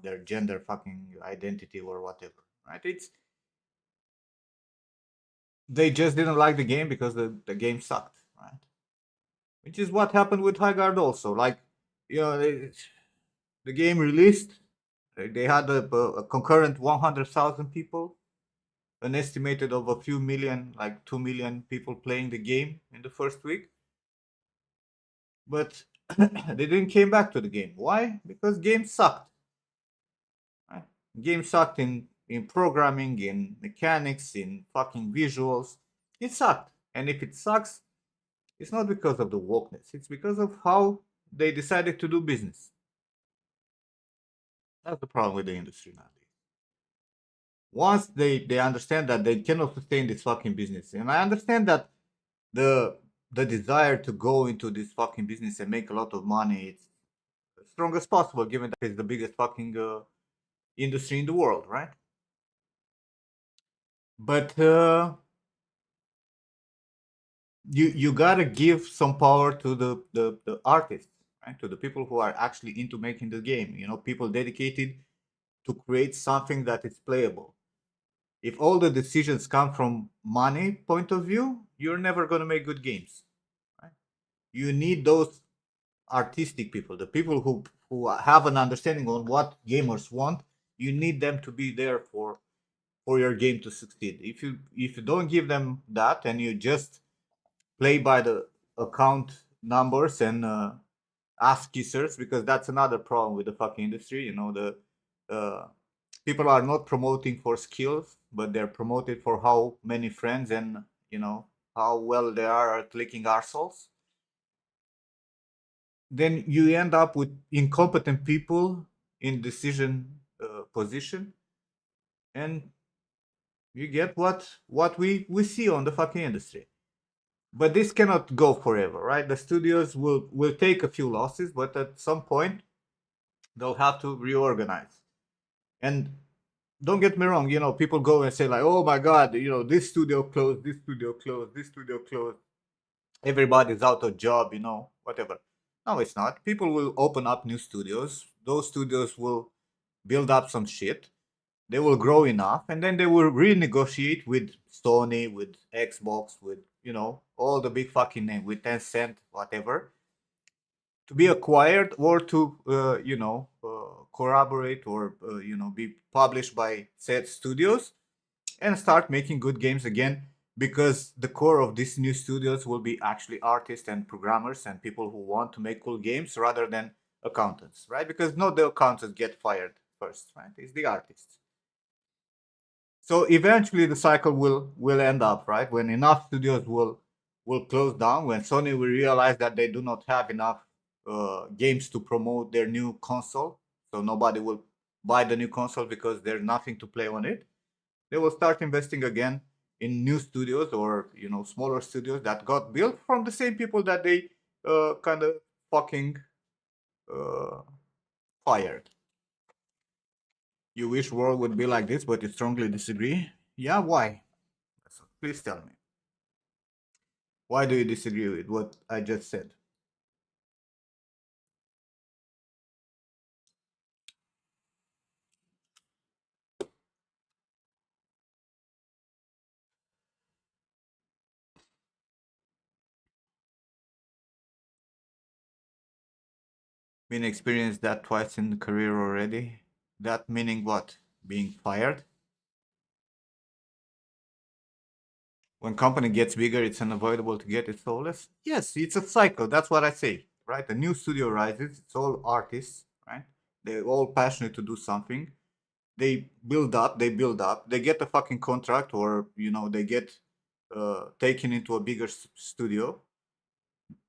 their gender fucking identity or whatever, right? It's They just didn't like the game because the game sucked, right? Which is what happened with Highguard also. Like, the game released, they had a concurrent 100,000 people, an estimated of a few million, like 2 million people playing the game in the first week. But they didn't came back to the game. Why? Because game sucked. Right? Game sucked in programming, in mechanics, in fucking visuals. It sucked. And if it sucks, it's not because of the wokeness. It's because of how they decided to do business. That's the problem with the industry nowadays. Once they understand that they cannot sustain this fucking business, and I understand that the the desire to go into this fucking business and make a lot of money, it's as strong as possible, given that it's the biggest fucking industry in the world, right? But you gotta give some power to the artists, right? To the people who are actually into making the game. People dedicated to create something that is playable. If all the decisions come from money point of view, you're never gonna make good games, right? You need those artistic people, the people who have an understanding on what gamers want. You need them to be there for your game to succeed. If you don't give them that, and you just play by the account numbers and ass kissers, because that's another problem with the fucking industry. The people are not promoting for skills, but they're promoted for how many friends and how well they are at licking arseholes. Then you end up with incompetent people in decision position, and you get what we see on the fucking industry. But this cannot go forever, right? The studios will take a few losses, but at some point they'll have to reorganize. And don't get me wrong, people go and say like, oh my god, this studio closed, this studio closed, this studio closed, everybody's out of job, whatever. No, it's not. People will open up new studios. Those studios will build up some shit. They will grow enough, and then they will renegotiate with Sony, with Xbox, with all the big fucking name, with Tencent, whatever, to be acquired, or to corroborate, or be published by said studios, and start making good games again, because the core of these new studios will be actually artists and programmers and people who want to make cool games, rather than accountants, right? Because not the accountants get fired first, right? It's the artists. So eventually the cycle will end up, right, when enough studios will close down, when Sony will realize that they do not have enough games to promote their new console, so nobody will buy the new console because there's nothing to play on it. They will start investing again in new studios, or smaller studios that got built from the same people that they kind of fucking uh, fired. You wish world would be like this, but you strongly disagree. Yeah, why? So please tell me. Why do you disagree with what I just said? Been experienced that twice in the career already. That meaning what? Being fired? When company gets bigger, it's unavoidable to get it soulless? Yes, it's a cycle. That's what I say, right? A new studio rises. It's all artists, right? They're all passionate to do something. They build up. They build up. They get a fucking contract, or they get taken into a bigger studio.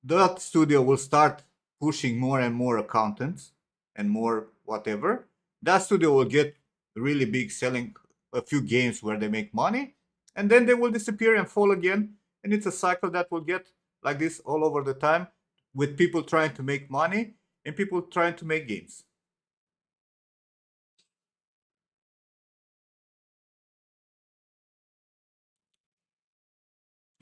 That studio will start pushing more and more accountants and more whatever. That studio will get really big, selling a few games where they make money, and then they will disappear and fall again. And it's a cycle that will get like this all over the time, with people trying to make money and people trying to make games.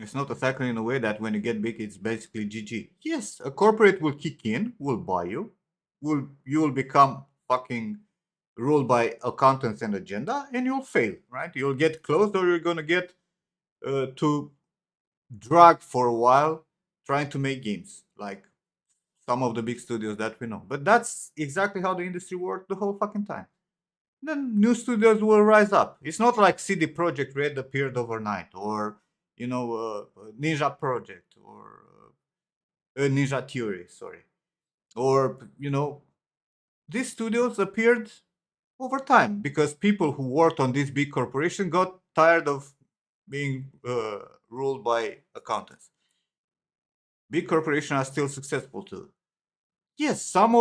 It's not a cycle in a way that when you get big, it's basically GG. Yes, a corporate will kick in, will buy you, will you will become fucking ruled by accountants and agenda, and you'll fail, right? You'll get closed, or you're gonna get to drag for a while trying to make games, like some of the big studios that we know. But that's exactly how the industry worked the whole fucking time. Then new studios will rise up. It's not like CD Projekt Red appeared overnight, or Ninja Project, or Ninja Theory, sorry, or these studios appeared over time because people who worked on this big corporation got tired of being ruled by accountants. Big corporations are still successful too. Yes, some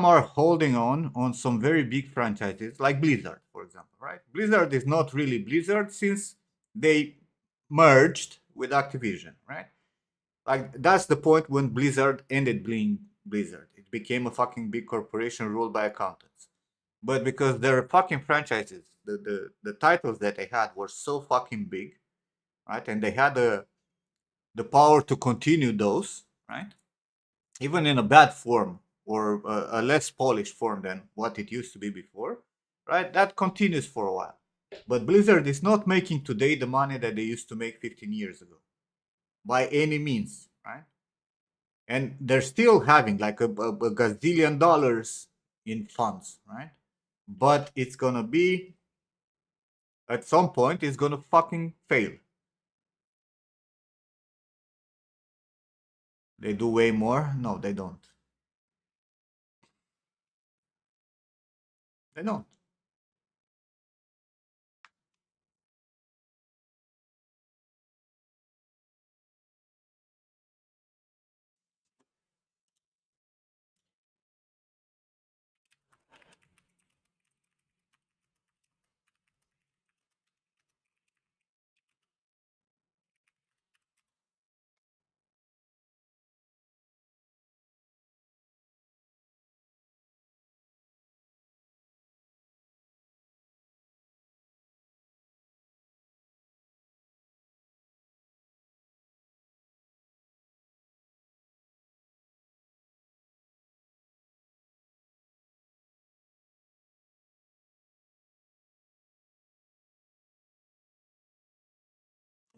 are holding on some very big franchises like Blizzard, for example, right? Blizzard is not really Blizzard since they merged with Activision, right? Like that's the point when Blizzard ended being Blizzard. It became a fucking big corporation ruled by accountants. But because their fucking franchises, the titles that they had were so fucking big, right? And they had the power to continue those, right? Even in a bad form or a less polished form than what it used to be before, right? That continues for a while. But Blizzard is not making today the money that they used to make 15 years ago by any means, right? And they're still having like a gazillion dollars in funds, right? But it's gonna be at some point it's gonna fucking fail. They do way more? No, they don't. They don't.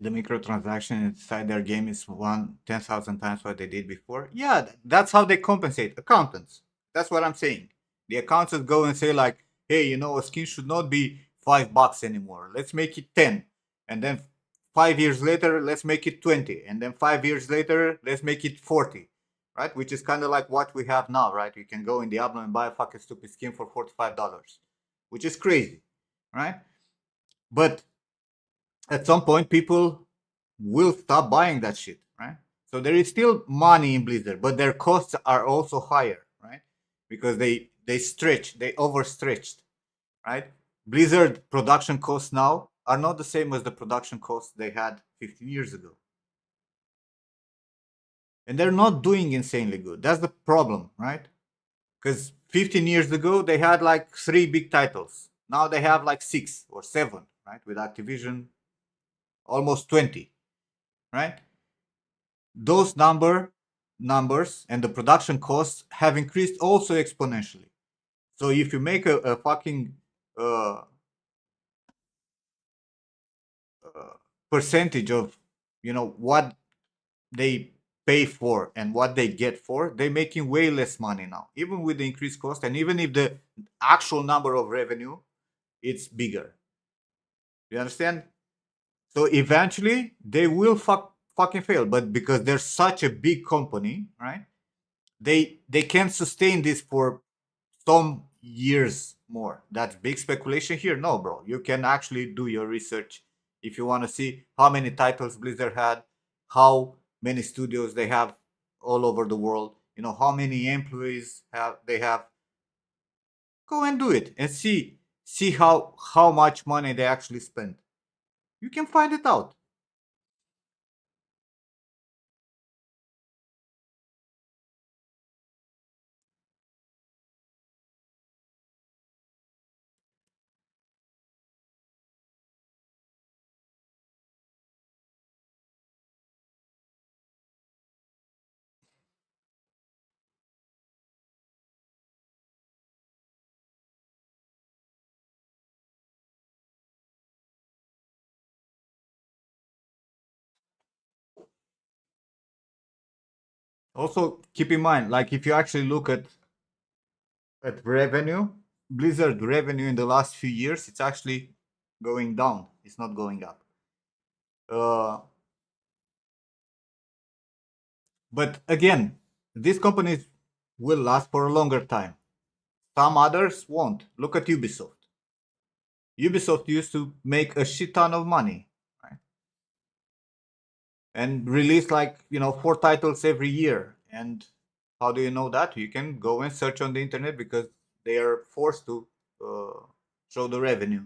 The microtransaction inside their game is 10,000 times what they did before. Yeah, that's how they compensate accountants. That's what I'm saying. The accountants go and say like, hey, a skin should not be $5 anymore. Let's make it 10, and then 5 years later, let's make it 20, and then 5 years later, let's make it 40, right? Which is kind of like what we have now, right? You can go in Diablo and buy a fucking stupid skin for $45, which is crazy, right? But at some point people will stop buying that shit, right? So there is still money in Blizzard, but their costs are also higher, right? Because they overstretched, right? Blizzard production costs now are not the same as the production costs they had 15 years ago. And they're not doing insanely good. That's the problem, right? Because 15 years ago they had like 3 big titles. Now they have like 6 or 7, right? With Activision, almost 20, right? Those numbers and the production costs have increased also exponentially. So if you make a fucking uh, percentage of what they pay for and what they get for, they're making way less money now, even with the increased cost, and even if the actual number of revenue it's bigger. You understand? So eventually they will fucking fail, but because they're such a big company, right? They can sustain this for some years more. That's big speculation here. No, bro. You can actually do your research if you want to see how many titles Blizzard had, how many studios they have all over the world, how many employees they have. Go and do it and see how much money they actually spend. You can find it out. Also, keep in mind, like if you actually look at revenue, Blizzard revenue in the last few years, it's actually going down. It's not going up. Uh, but again, these companies will last for a longer time. Some others won't. Look at Ubisoft. Ubisoft used to make a shit ton of money, right? And release like 4 titles every year. And how do you know that? You can go and search on the internet because they are forced to show the revenue.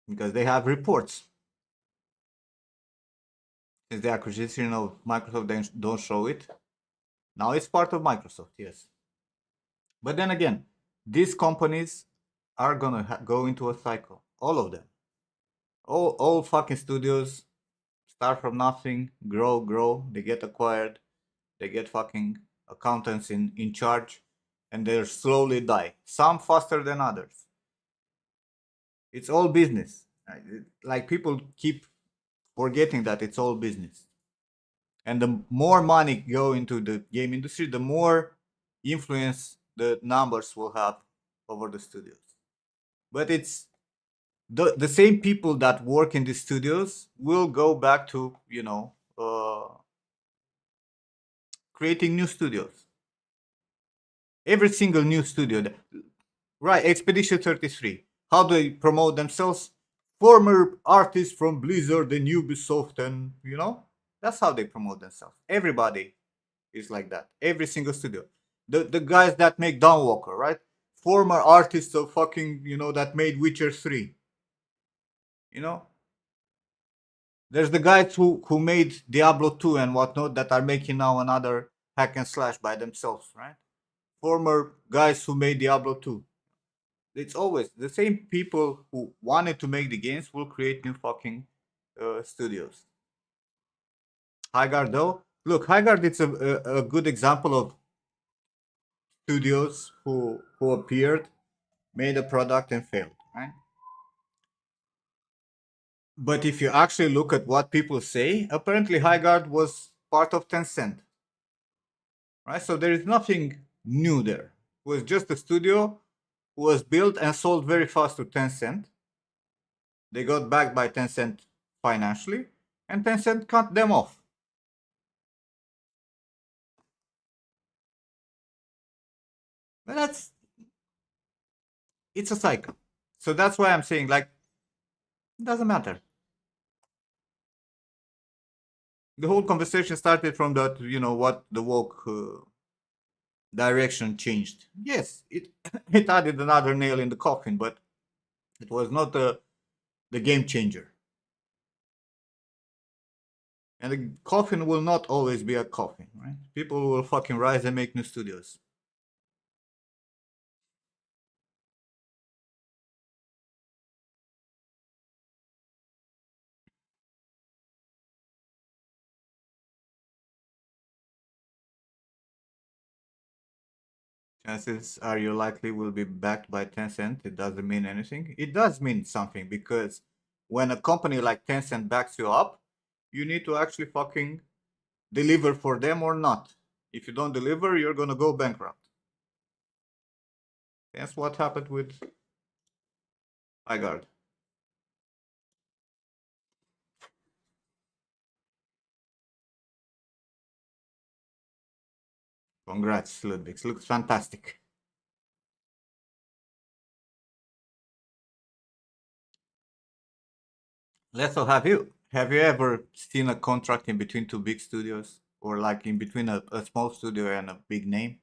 Because they have reports. Since the acquisition of Microsoft, they don't show it. Now it's part of Microsoft, yes. But then again, these companies are gonna go into a cycle. All of them. All fucking studios start from nothing, grow. They get acquired. They get fucking accountants in charge, and they slowly die. Some faster than others. It's all business. Like people keep forgetting that it's all business. And the more money go into the game industry, the more influence the numbers will have over the studios. But it's the same people that work in the studios will go back to creating new studios. Every single new studio, right? Expedition 33. How do they promote themselves? Former artists from Blizzard and Ubisoft, and that's how they promote themselves. Everybody is like that. Every single studio. The guys that make Dawnwalker, right? Former artists of fucking that made Witcher 3. You know, there's the guys who made Diablo 2 and whatnot that are making now another hack and slash by themselves, right? Former guys who made Diablo 2. It's always the same people who wanted to make the games will create new fucking studios. Highguard though, look, Highguard it's a good example of studios who appeared, made a product and failed, right? But if you actually look at what people say, apparently Highguard was part of Tencent, right? So there is nothing new there. It was just a studio who was built and sold very fast to Tencent. They got backed by Tencent financially, and Tencent cut them off. But it's a cycle. So that's why I'm saying, like, it doesn't matter. The whole conversation started from that, what the woke direction changed. Yes, it it added another nail in the coffin, but it was not the game changer. And the coffin will not always be a coffin, right? People will fucking rise and make new studios. Chances are you likely will be backed by Tencent. It doesn't mean anything. It does mean something because when a company like Tencent backs you up, you need to actually fucking deliver for them or not. If you don't deliver, you're gonna go bankrupt. That's what happened with iGuard. Congrats, Ludwig. Looks fantastic. Let's all have you ever seen a contract in between two big studios? Or like in between a small studio and a big name?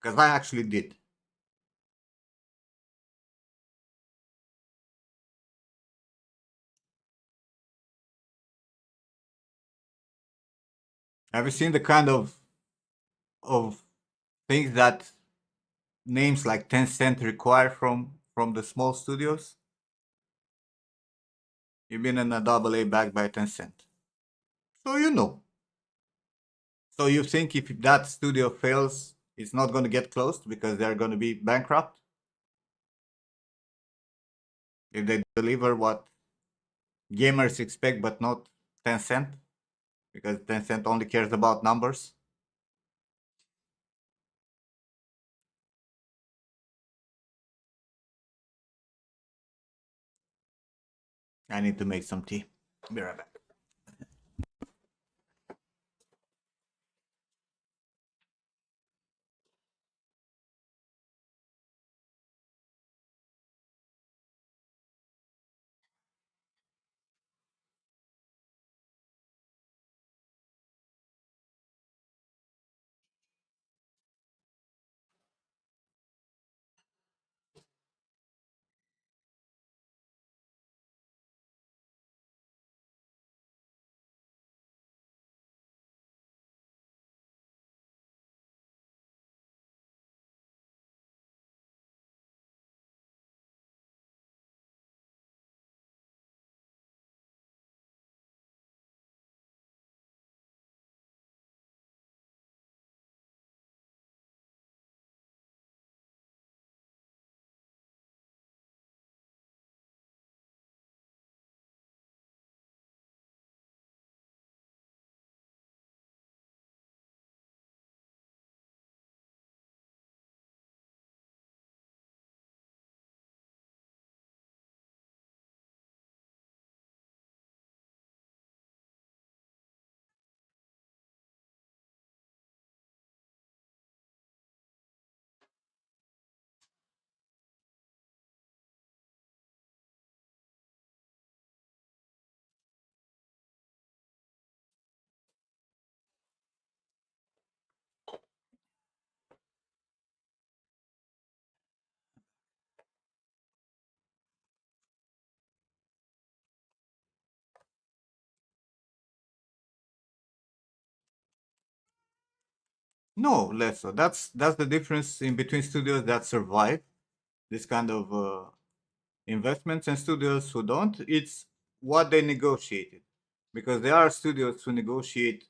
Because I actually did. Have you seen the kind of things that names like Tencent require from the small studios? You've been in a double A backed by Tencent. So you know. So you think if that studio fails, it's not going to get closed because they're going to be bankrupt? If they deliver what gamers expect, but not Tencent, because Tencent only cares about numbers. I need to make some tea. Be right back. No, less so. That's the difference in between studios that survive this kind of investments and studios who don't. It's what they negotiated, because there are studios who negotiate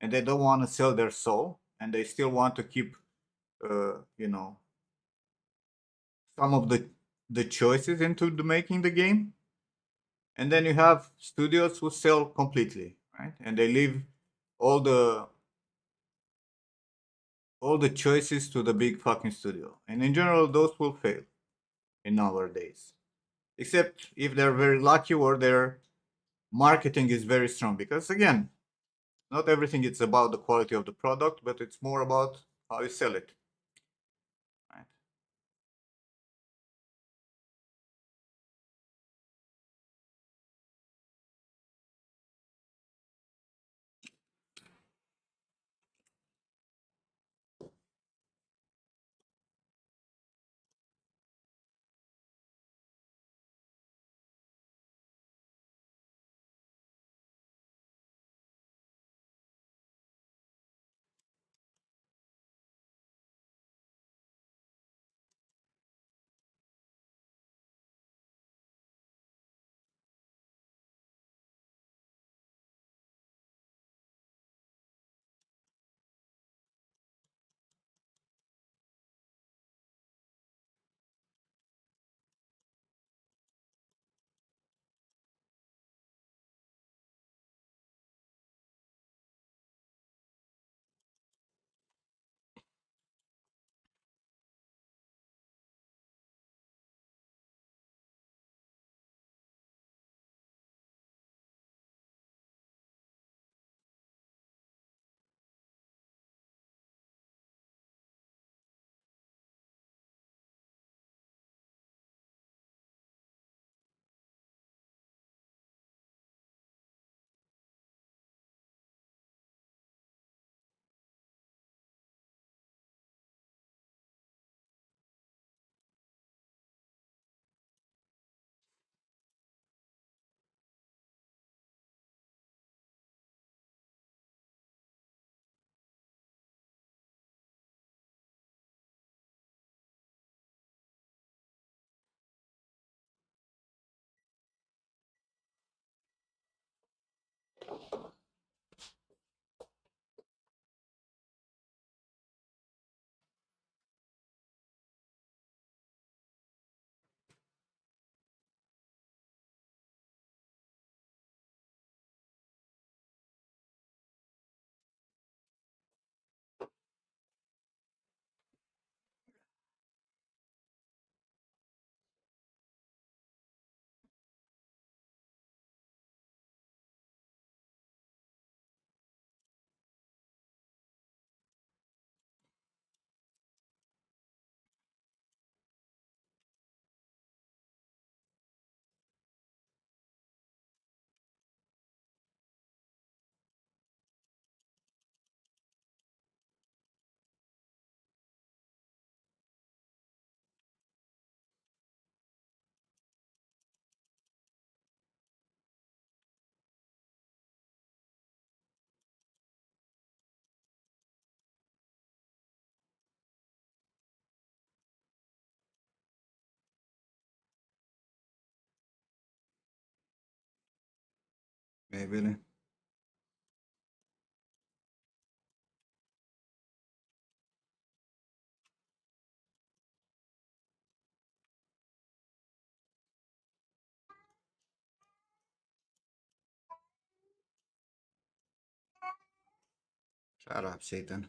and they don't want to sell their soul, and they still want to keep, you know, some of the choices into the making the game. And then you have studios who sell completely, right? And they leave all the choices to the big fucking studio. And in general, those will fail in nowadays. Except if they're very lucky or their marketing is very strong. Because again, not everything is about the quality of the product, but it's more about how you sell it. Right? Okay, Billy. Shut up, Satan.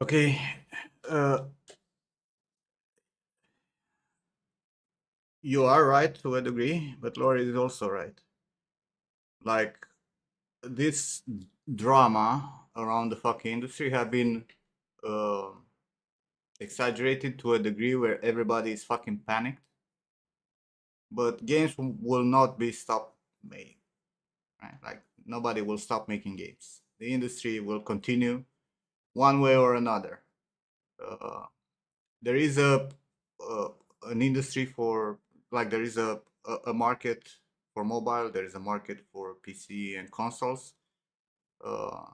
Okay, uh, you are right to a degree, but Lori is also right. Like this drama around the fucking industry have been uh, exaggerated to a degree where everybody is fucking panicked. But games will not be stopped making, right? Like nobody will stop making games. The industry will continue one way or another. Uh, there is uh, an industry for like there is a market for mobile. There is a market for PC and consoles. Uh,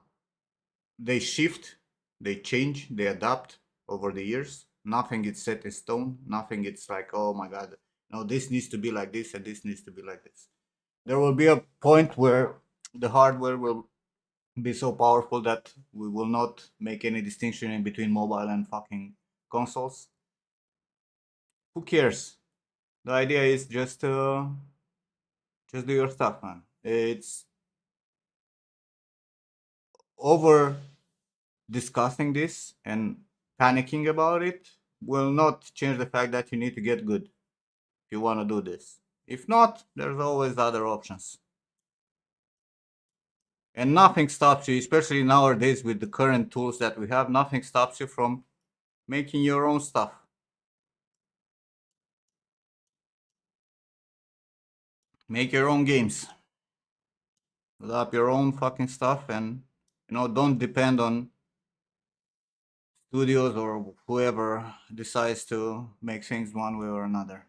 they shift, they change, they adapt over the years. Nothing is set in stone. Nothing it's like, oh my god, no, this needs to be like this and this needs to be like this. There will be a point where the hardware will be so powerful that we will not make any distinction in between mobile and fucking consoles. Who cares? The idea is just do your stuff, man. It's over discussing this and panicking about it will not change the fact that you need to get good if you want to do this. If not, there's always other options. And nothing stops you, especially nowadays with the current tools that we have, nothing stops you from making your own stuff. Make your own games. Develop your own fucking stuff and don't depend on studios or whoever decides to make things one way or another.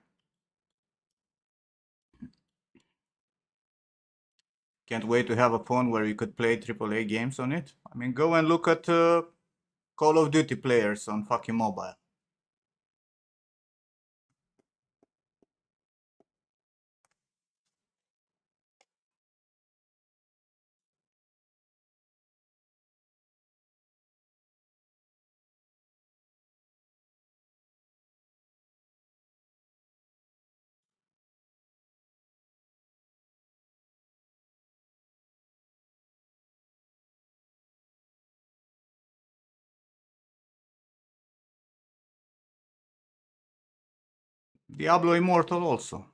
Can't wait to have a phone where you could play AAA games on it. I mean, go and look at Call of Duty players on fucking mobile. Diablo Immortal also.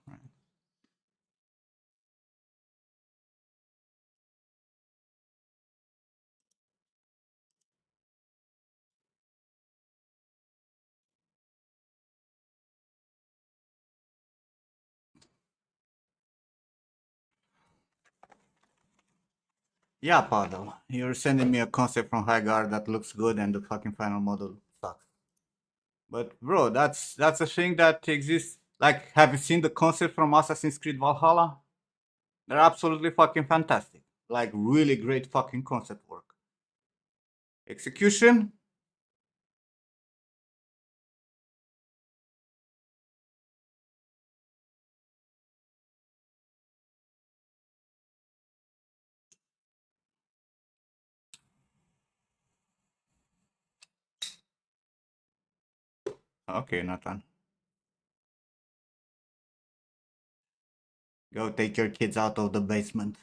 Yeah, Paddle. You're sending me a concept from Highguard that looks good and the fucking final model sucks. But bro, that's a thing that exists. Like, have you seen the concept from Assassin's Creed Valhalla? They're absolutely fucking fantastic. Like, really great fucking concept work. Execution? Okay, Nathan. Go take your kids out of the basement.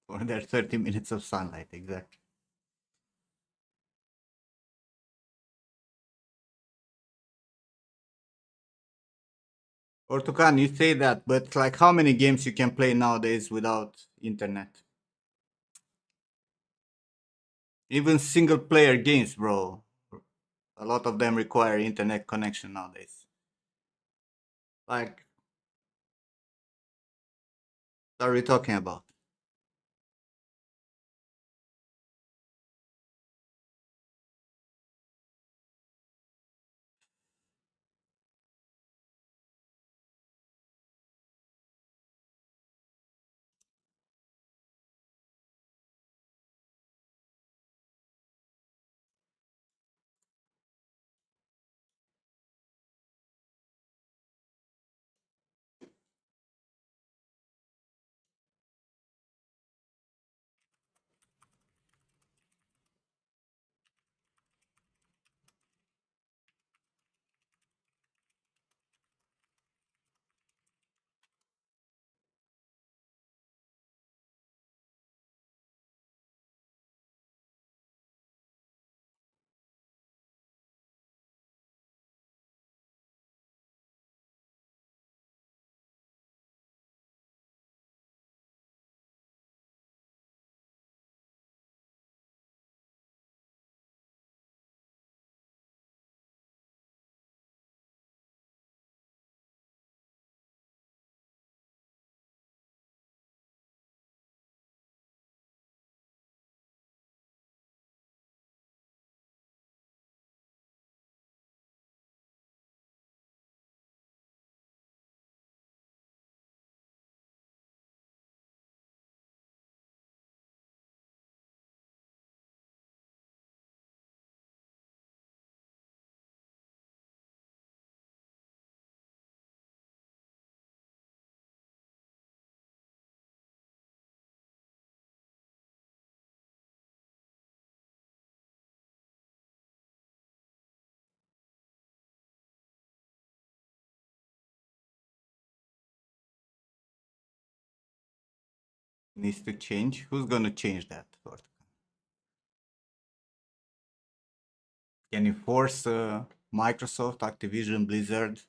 For their 30 minutes of sunlight, exactly. Or Tukan, you say that, but like how many games you can play nowadays without internet? Even single player games, bro. A lot of them require internet connection nowadays. Like, what are we talking about? needs to change. Who's gonna change that? Can you force Microsoft, Activision, Blizzard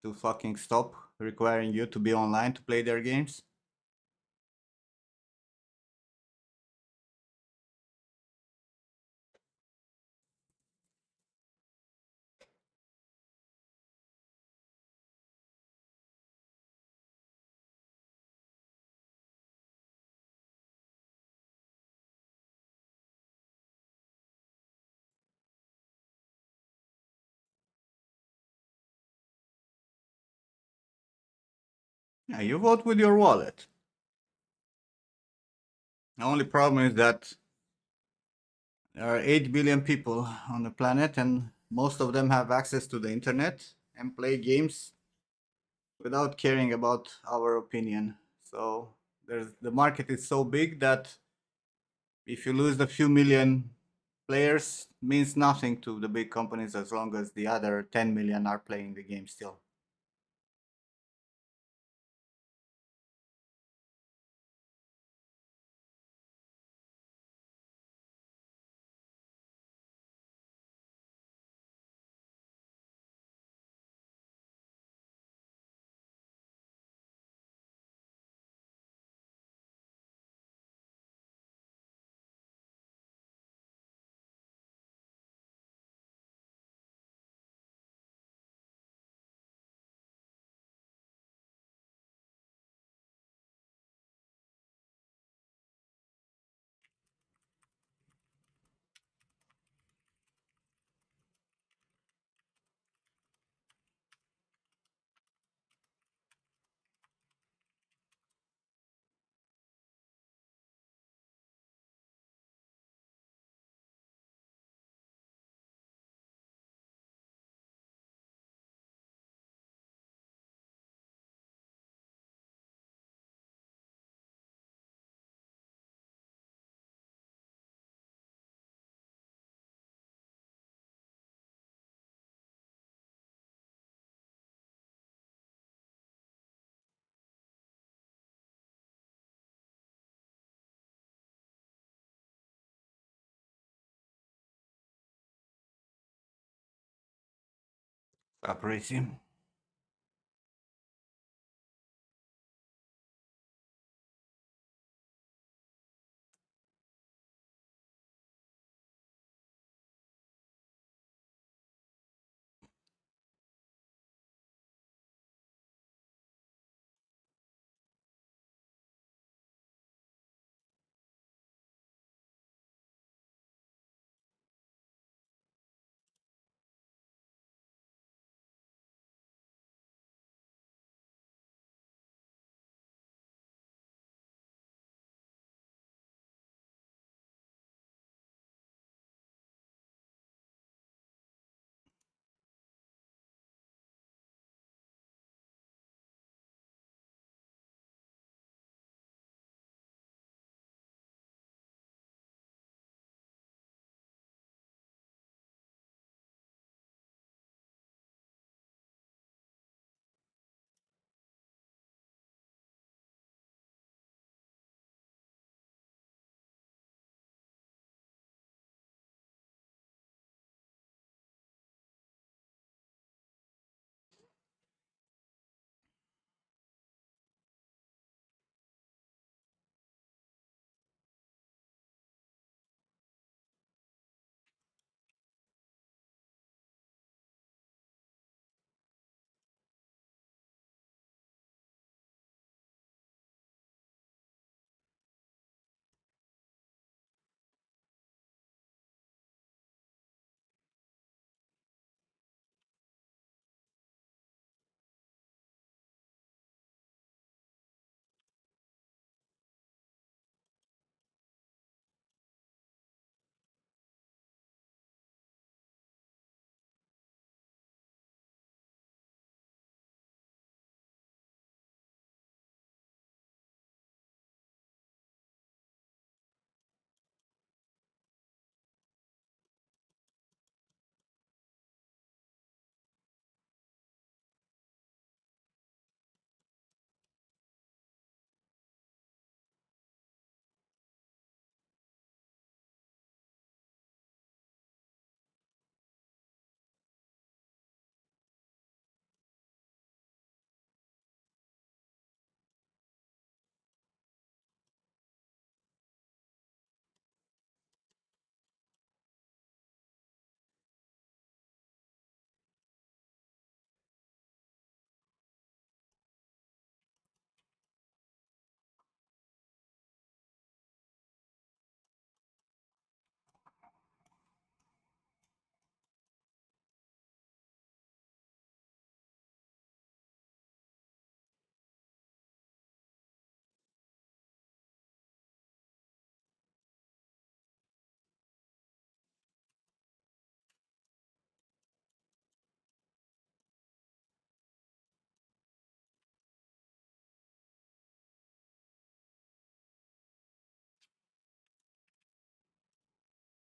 to fucking stop requiring you to be online to play their games? Yeah, you vote with your wallet. The only problem is that there are 8 billion people on the planet, and most of them have access to the internet and play games without caring about our opinion. So the market is so big that if you lose a few million players, means nothing to the big companies as long as the other 10 million are playing the game still. Stop racing.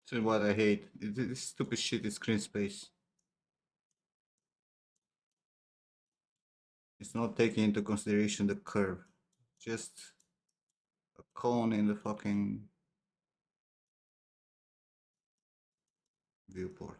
This is what I hate. This stupid shit is screen space. It's not taking into consideration the curve. Just a cone in the fucking viewport.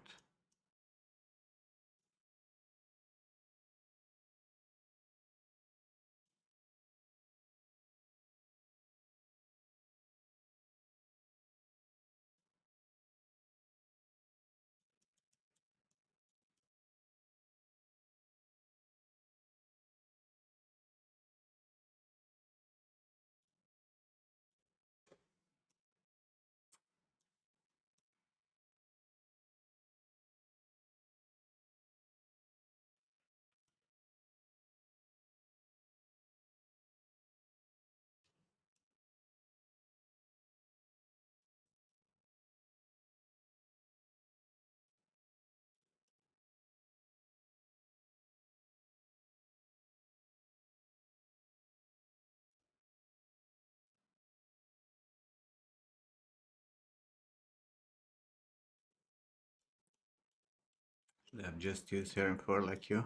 I've just used here for like you.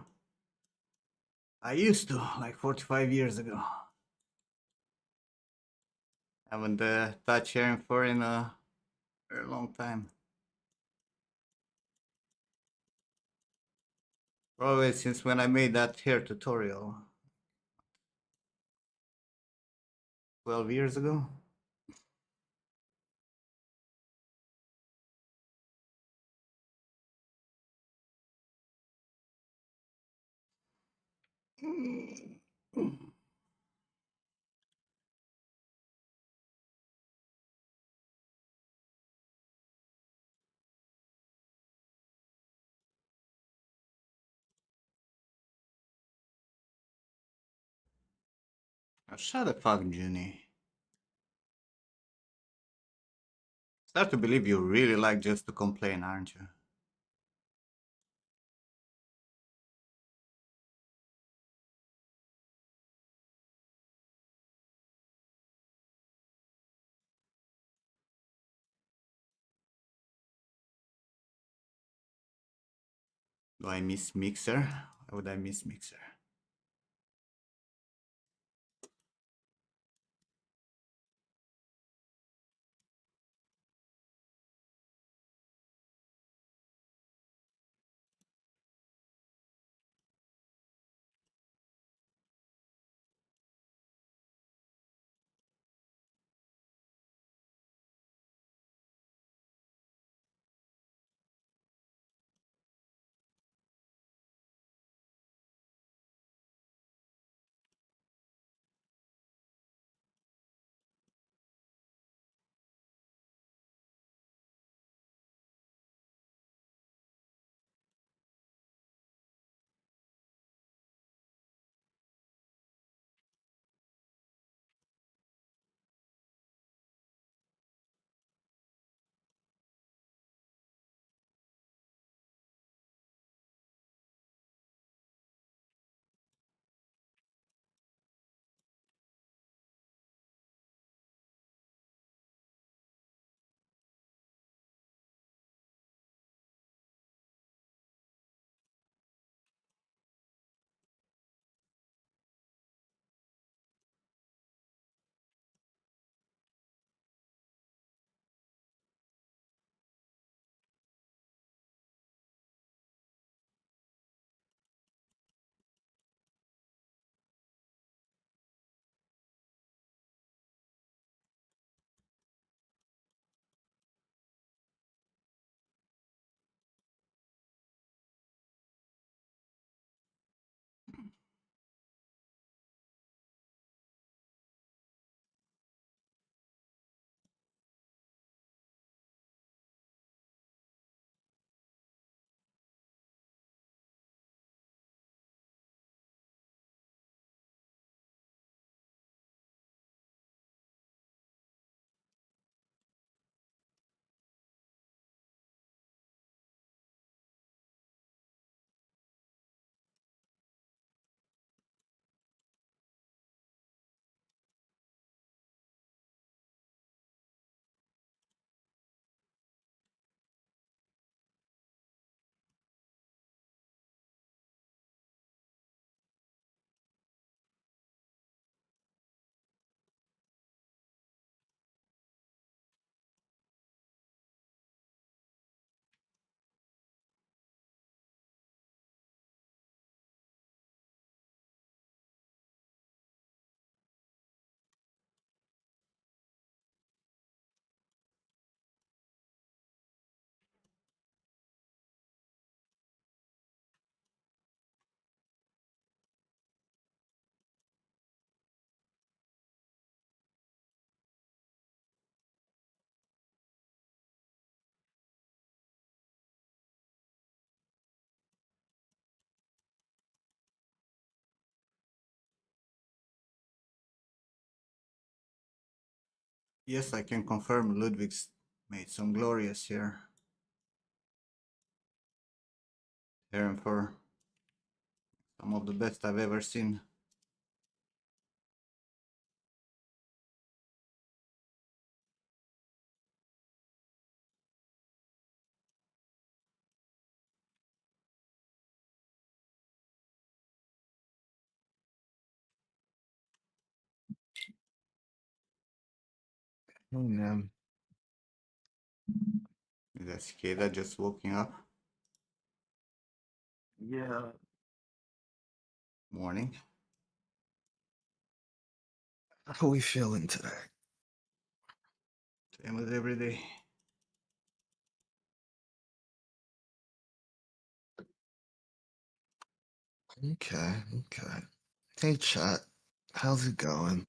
I used to, like 45 years ago. Haven't touched hearing for in a very long time. Probably since when I made that hair tutorial 12 years ago. Oh, shut the fuck, Junie. Start to believe you really like just to complain, aren't you? Do I miss Mixer? Why would I miss Mixer? Yes, I can confirm Ludwig's made some glorious here. Here and for some of the best I've ever seen. Oh, man. Is that cicada just waking up? Yeah. Morning. How are we feeling today? Same as every day. Okay, okay. Hey, chat. How's it going?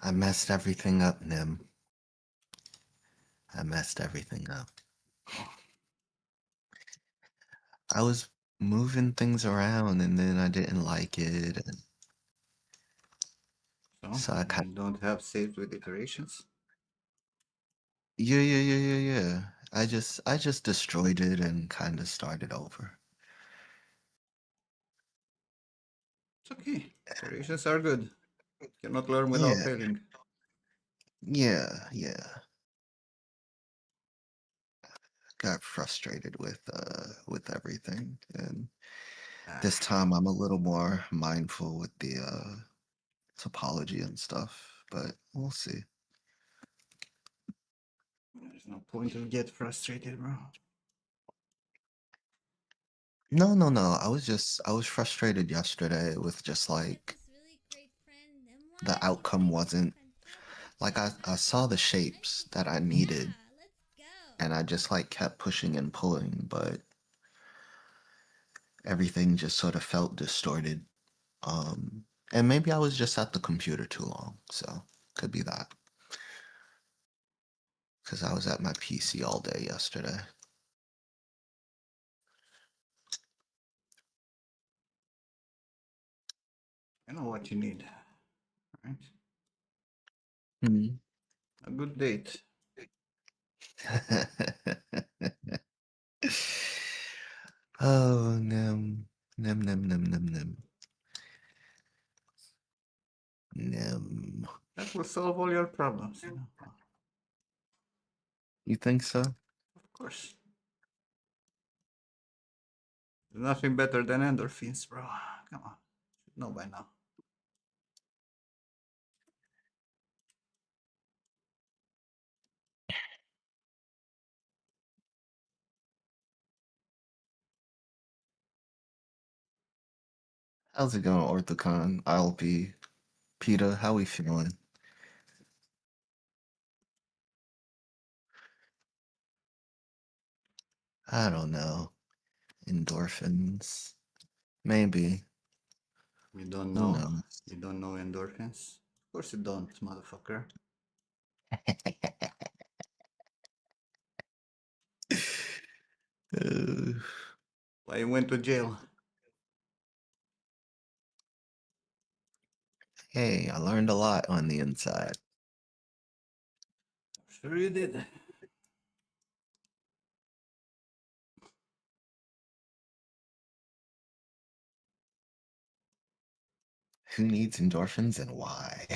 I messed everything up, Nim. I messed everything up. I was moving things around and then I didn't like it. And So so I kind you don't have saved with iterations? yeah. I just destroyed it and kind of started over. It's okay. Iterations are good. Cannot learn without Yeah, failing. yeah. Got frustrated with everything. And Ah, this time I'm a little more mindful with the topology and stuff, but we'll see. there's no point to get frustrated, bro. No. I was frustrated yesterday with just like the outcome wasn't like I saw the shapes that I needed and I just like kept pushing and pulling, but everything just sort of felt distorted. And maybe I was just at the computer too long, so could be that. Because I was at my PC all day yesterday. I know what you need, right? Hmm. A good date. Oh, nem. Nem. That will solve all your problems, you know. You think so? Of course. There's nothing better than endorphins, bro. Come on. Should know by now. How's it going, Orthocon? ILP. Peter, how we feeling? I don't know. Endorphins. Maybe. You don't Who know? knows? You don't know endorphins? Of course you don't, motherfucker. Uh, Why you went to jail? hey, I learned a lot on the inside. Sure you did. Who needs endorphins and why?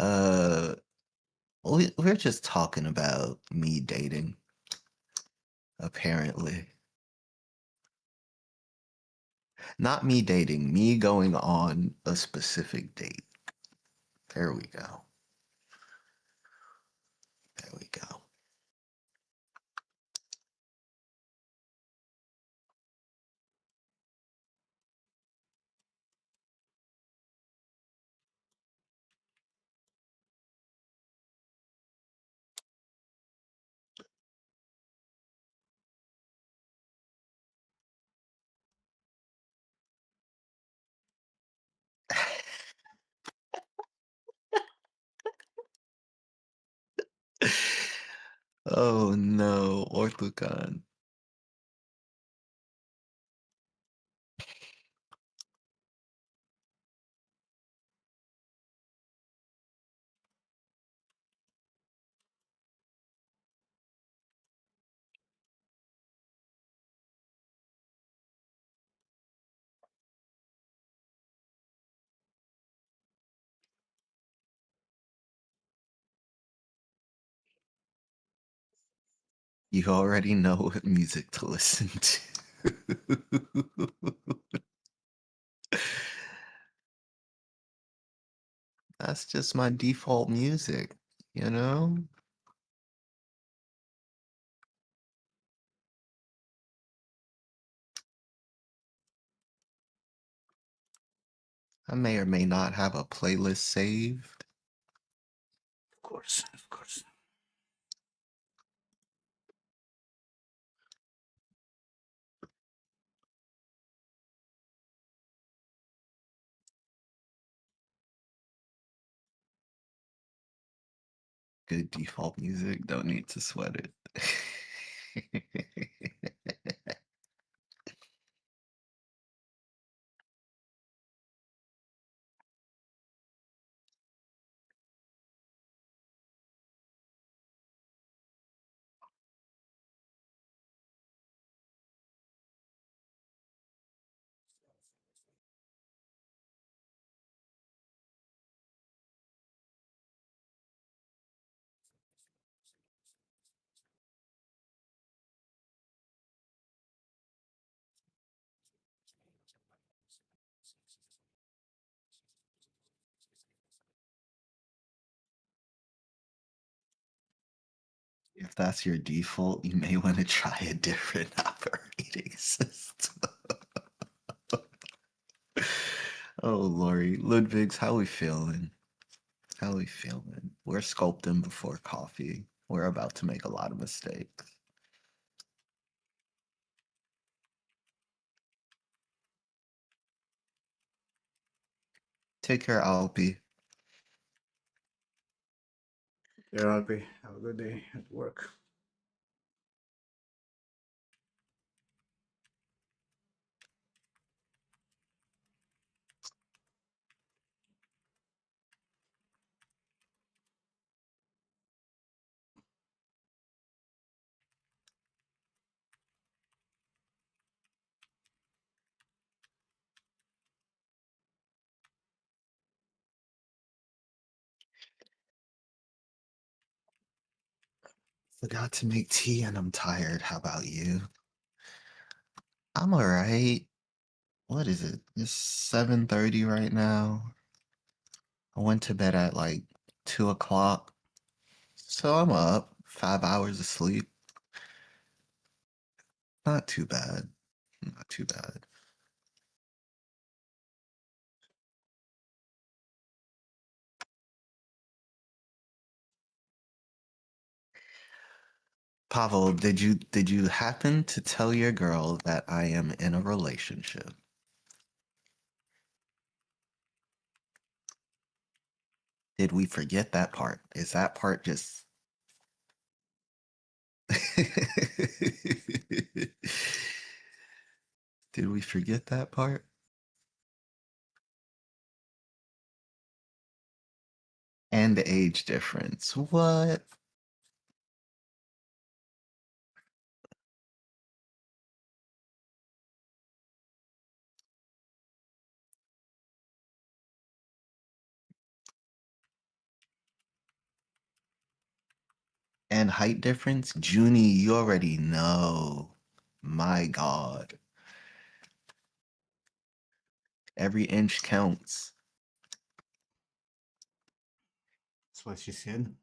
Uh, we're just talking about me dating, apparently. Not me dating, me going on a specific date. There we go. There we go. Oh no, Orthogon. You already know what music to listen to. That's just my default music, you know? I may or may not have a playlist saved. Of course, of course. Good default music, don't need to sweat it. If that's your default, you may want to try a different operating system. Oh, Lori. Ludwig's, how we feeling? How we feeling? We're sculpting before coffee. We're about to make a lot of mistakes. Take care, Alpi. There, Alpi. Have a good day at work. Forgot to make tea and I'm tired. How about you? I'm alright. What is it? It's 7:30 right now. I went to bed at like 2 o'clock. So I'm up. 5 hours of sleep. Not too bad. Not too bad. Pavel, did you happen to tell your girl that I am in a relationship? Did we forget that part? Is that part just Did we forget that part? And the age difference. What? And height difference? Junie, you already know. My God. Every inch counts. That's what she said.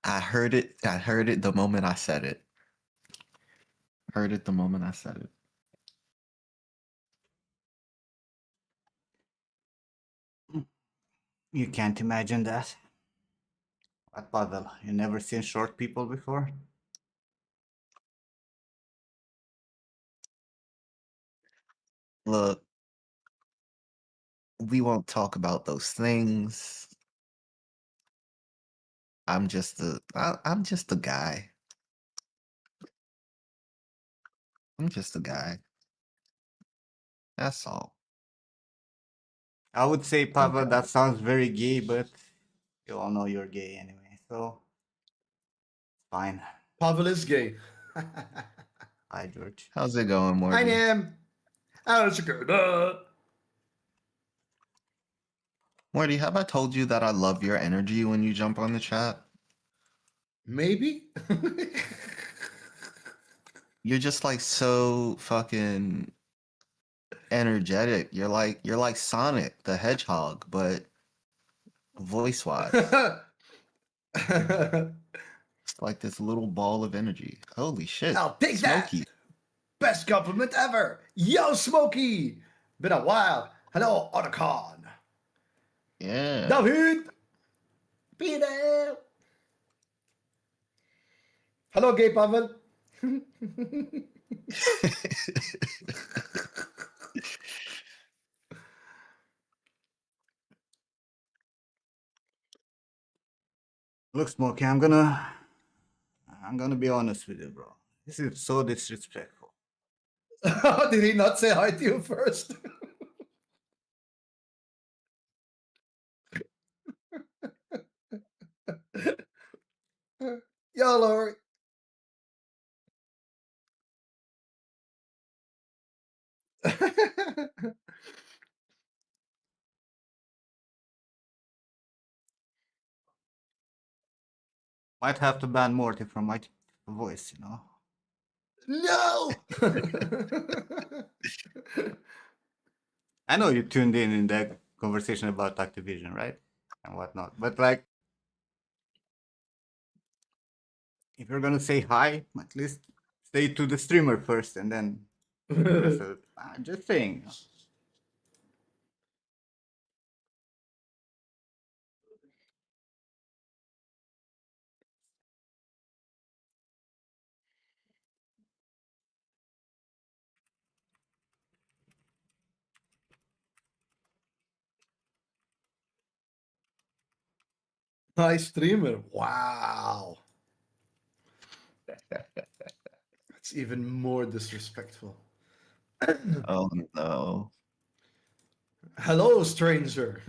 I heard it. I heard it the moment I said it. Heard it the moment I said it. You can't imagine that. What, Pavel? You never seen short people before? Look, we won't talk about those things. I'm just I'm just a guy. I'm just a guy. That's all. I would say, Pavel, Okay. that sounds very gay, but you all know you're gay anyway, so fine. Pavel is gay. Hi, George. How's it going, I Morty? am. How's it going? Morty, have I told you that I love your energy when you jump on the chat? Maybe. You're just like so fucking energetic. You're like Sonic the Hedgehog, but voice wise. It's like this little ball of energy. Holy shit. I'll take Smokey. that. Best compliment ever. Yo, Smokey. Been a while. Hello, Otacon. Yeah. David. Peter. Hello, gay Pavel. Look, Smokey, I'm gonna be honest with you, bro. This is so disrespectful. Did he not say hi to you first? Yo, Lori. Might have to ban Morty from my voice, you know. No. I know you tuned in that conversation about Activision, right? And whatnot. But like, if you're gonna say hi, at least say to the streamer first, and then the rest of it. I'm just saying. Nice streamer. Wow. That's even more disrespectful. Oh no. Hello, stranger.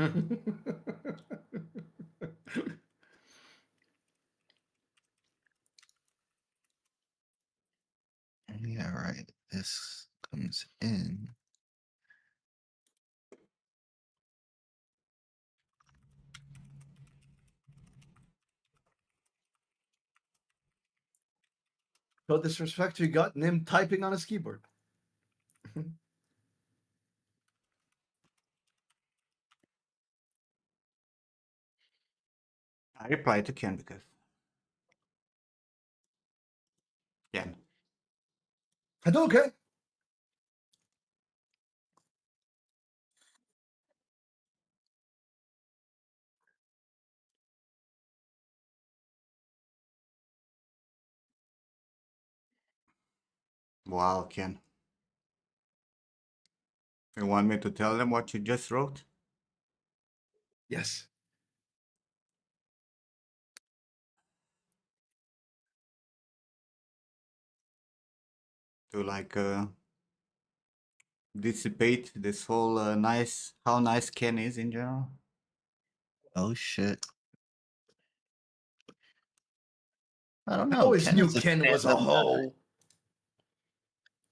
Yeah, right. This comes in. So disrespect you got him typing on his keyboard. I replied to Ken because Ken. Okay. Wow, Ken. You want me to tell them what you just wrote? Yes. To like dissipate this whole how nice Ken is in general? Oh shit. I don't I know. always Ken knew is a Ken was a stand-up guy. hoe.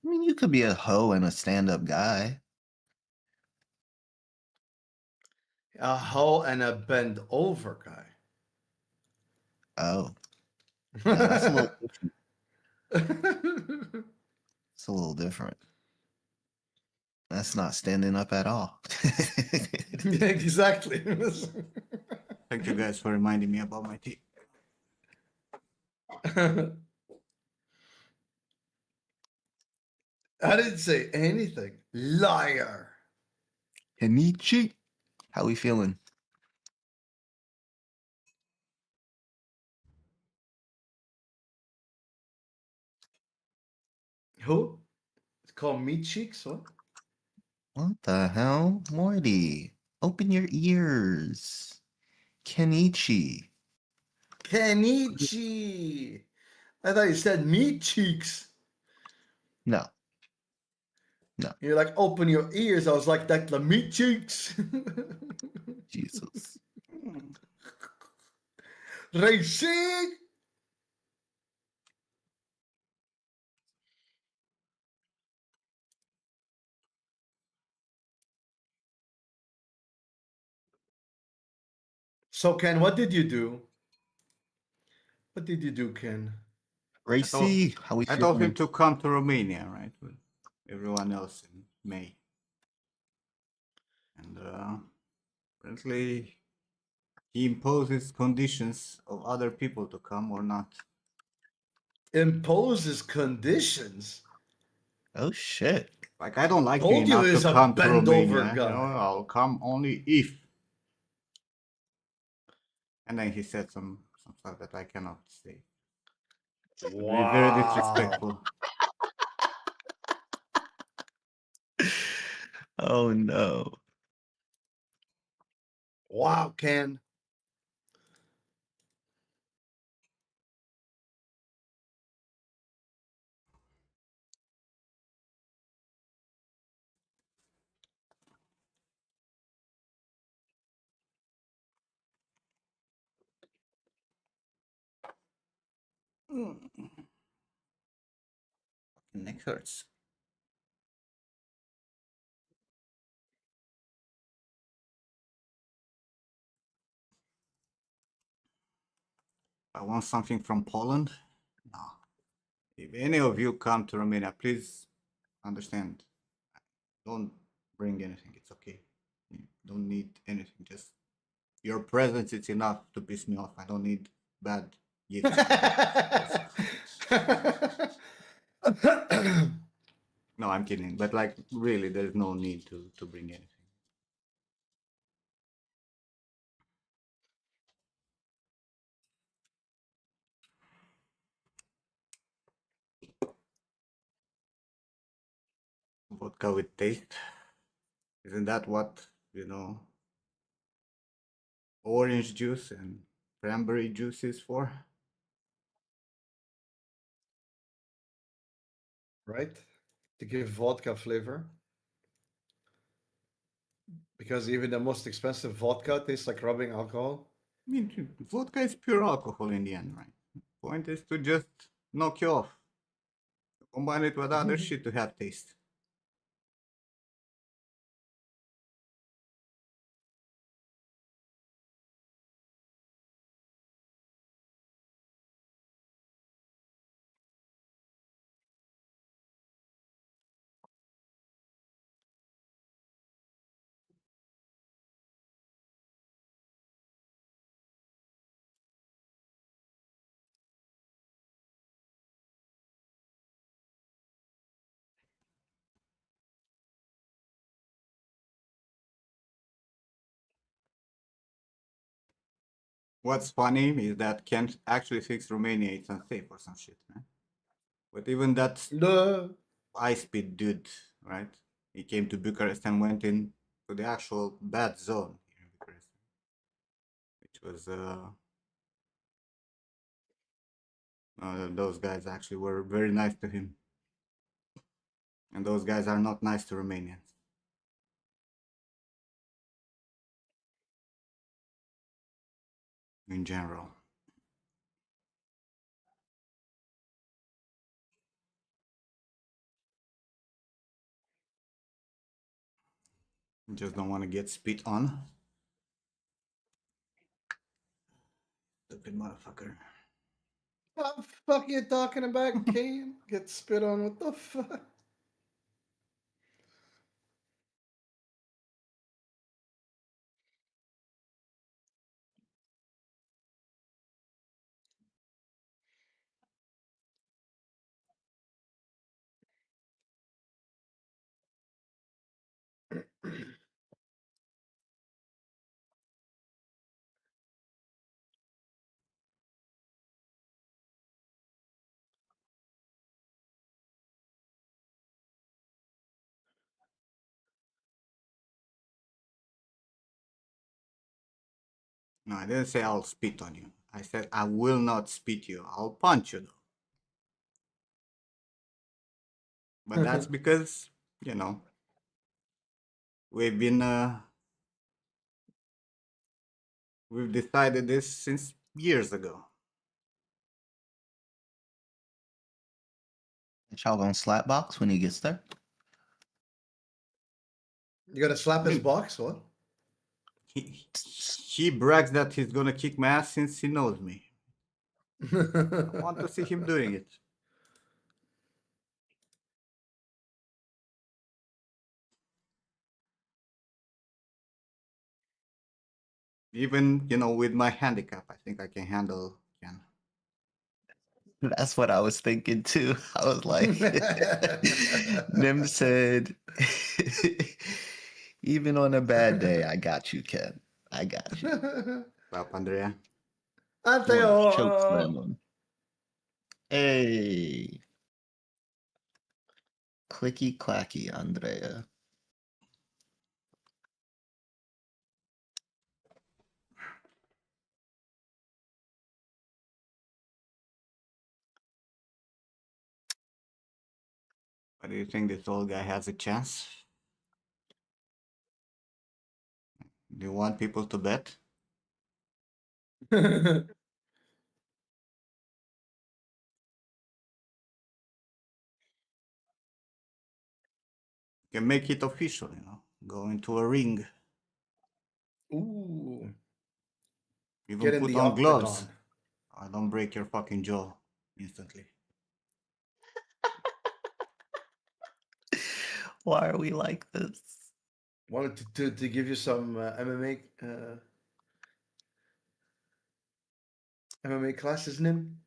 I mean, you could be a hoe and a stand-up guy. A hoe and a bend over guy. Oh, no, that's a little different. It's a little different. That's not standing up at all. Yeah, exactly. Thank you guys for reminding me about my tea. I didn't say anything. Liar. Kenichi, how we feeling? Who? It's called meat cheeks? What? What the hell? Morty, open your ears. Kenichi. Kenichi. I thought you said meat cheeks. No, no, You're like, open your ears. I was like, that the meat cheeks. Jesus. Racing. So, Ken, what did you do? What did you do, Ken? I told Racy, how we I told him feeling? to come to Romania, right, with everyone else in May, and apparently he imposes conditions of other people to come or not. Imposes conditions. Oh shit. Like, I don't like you Told you enough to he's a come to bend over Romania. guy. I'll come only if. And then he said some stuff that I cannot say. It would be very Wow. disrespectful. Oh no. Wow, Ken. Neck hurts. I want something from Poland. No. If any of you come to Romania, please understand. Don't bring anything. It's okay. You don't need anything. Just your presence is enough to piss me off. I don't need bad gifts or gifts. No, I'm kidding. But like, really, there's no need to bring anything. Vodka with taste. Isn't that what, orange juice and cranberry juice is for? Right? To give vodka flavor. Because even the most expensive vodka tastes like rubbing alcohol. I mean, vodka is pure alcohol in the end, right? Point is to just knock you off. Combine it with other shit to have taste. What's funny is that can't actually fix Romania, it's unsafe or some shit, man. But even that The high speed dude, right? He came to Bucharest and went in to the actual bad zone here in Bucharest, which was those guys actually were very nice to him, and those guys are not nice to Romanians in general. Just don't want to get spit on. Stupid motherfucker. What the fuck you talking about, Kane? Get spit on. What the fuck? No, I didn't say I'll spit on you. I said I will not spit you. I'll punch you though. But that's because, you know, we've been we've decided this since years ago. Y'all gonna slap box when he gets there? You gonna slap I his mean, box? What? he brags that he's gonna kick my ass since he knows me. I want to see him doing it. Even, you know, with my handicap, I think I can handle Ken. That's what I was thinking too. I was like, Nim said, even on a bad day, I got you, Ken. I got you. Up, Andrea. One choke Anteo. slam him. Hey, clicky clacky, Andrea. But do you think this old guy has a chance? Do you want people to bet? You can make it official, you know. Go into a ring. Ooh. Even Get in put the on gloves. octagon. I don't break your fucking jaw instantly. Why are we like this? Wanted to give you some MMA classes, Nim.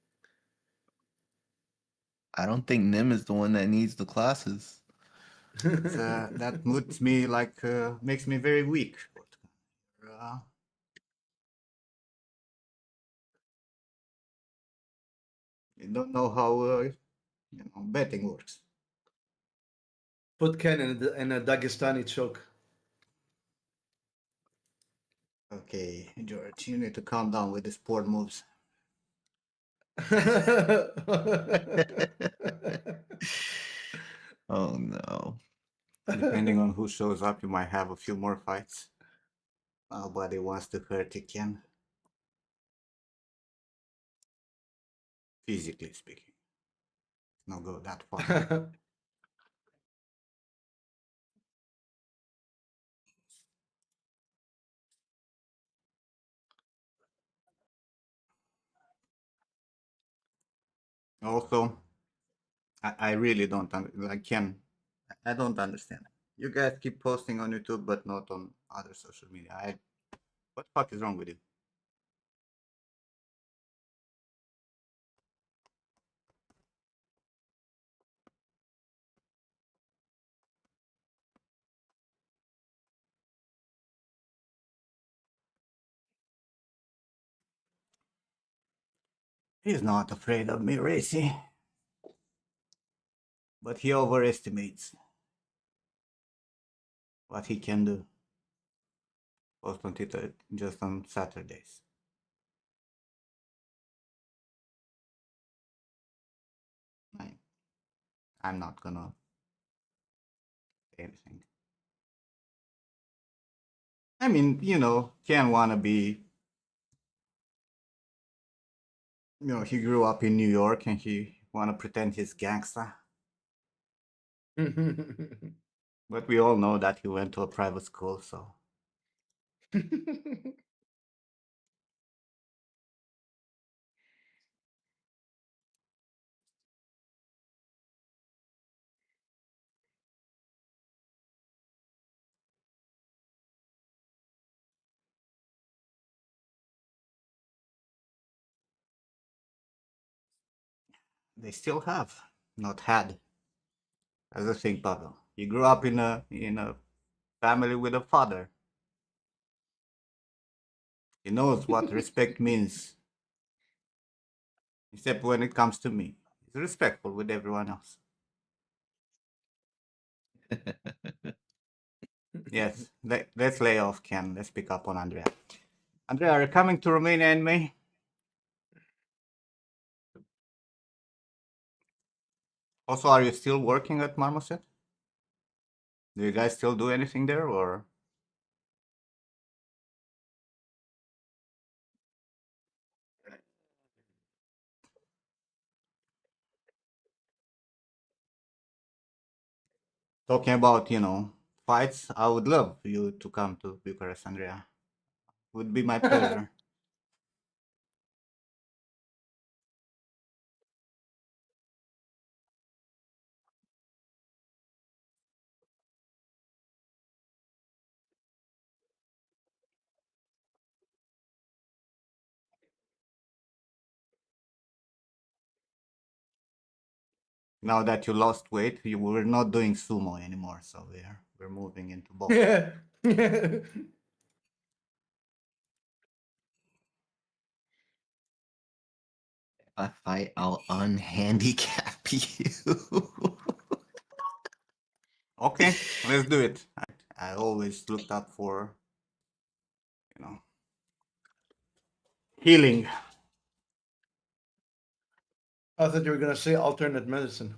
I don't think Nim is the one that needs the classes. That puts me like makes me very weak. Uh, you don't know how you know betting works. Put Ken in a Dagestani choke. Okay, George, you need to calm down with the sport moves. Oh no. Depending on who shows up, you might have a few more fights. Nobody wants to hurt you, Ken. Physically speaking, not go that far. Also, I really don't like Ken. I don't understand. You guys keep posting on YouTube, but not on other social media. What the fuck is wrong with you? He's not afraid of me, Racy, but he overestimates what he can do. Post on Twitter just on Saturdays. I, I'm not gonna say anything. I mean, you know, Ken wanna be. You know, he grew up in New York and he wanna pretend he's gangsta. But we all know that he went to a private school, so They still have, not had. That's the thing, Pavel. You grew up in a family with a father. He knows what respect means, except when it comes to me. He's respectful with everyone else. Yes, let's lay off Ken. Let's pick up on Andrea. Andrea, are you coming to Romania in May? Also, are you still working at Marmoset? Do you guys still do anything there, or talking about fights? I would love you to come to Bucharest, Andrea. Would be my pleasure. Now that you lost weight, you were not doing sumo anymore, so we're moving into boxing. Yeah. If I fight, I'll unhandicap you. Okay, let's do it. I always looked up for you know healing I thought you were gonna say alternate medicine.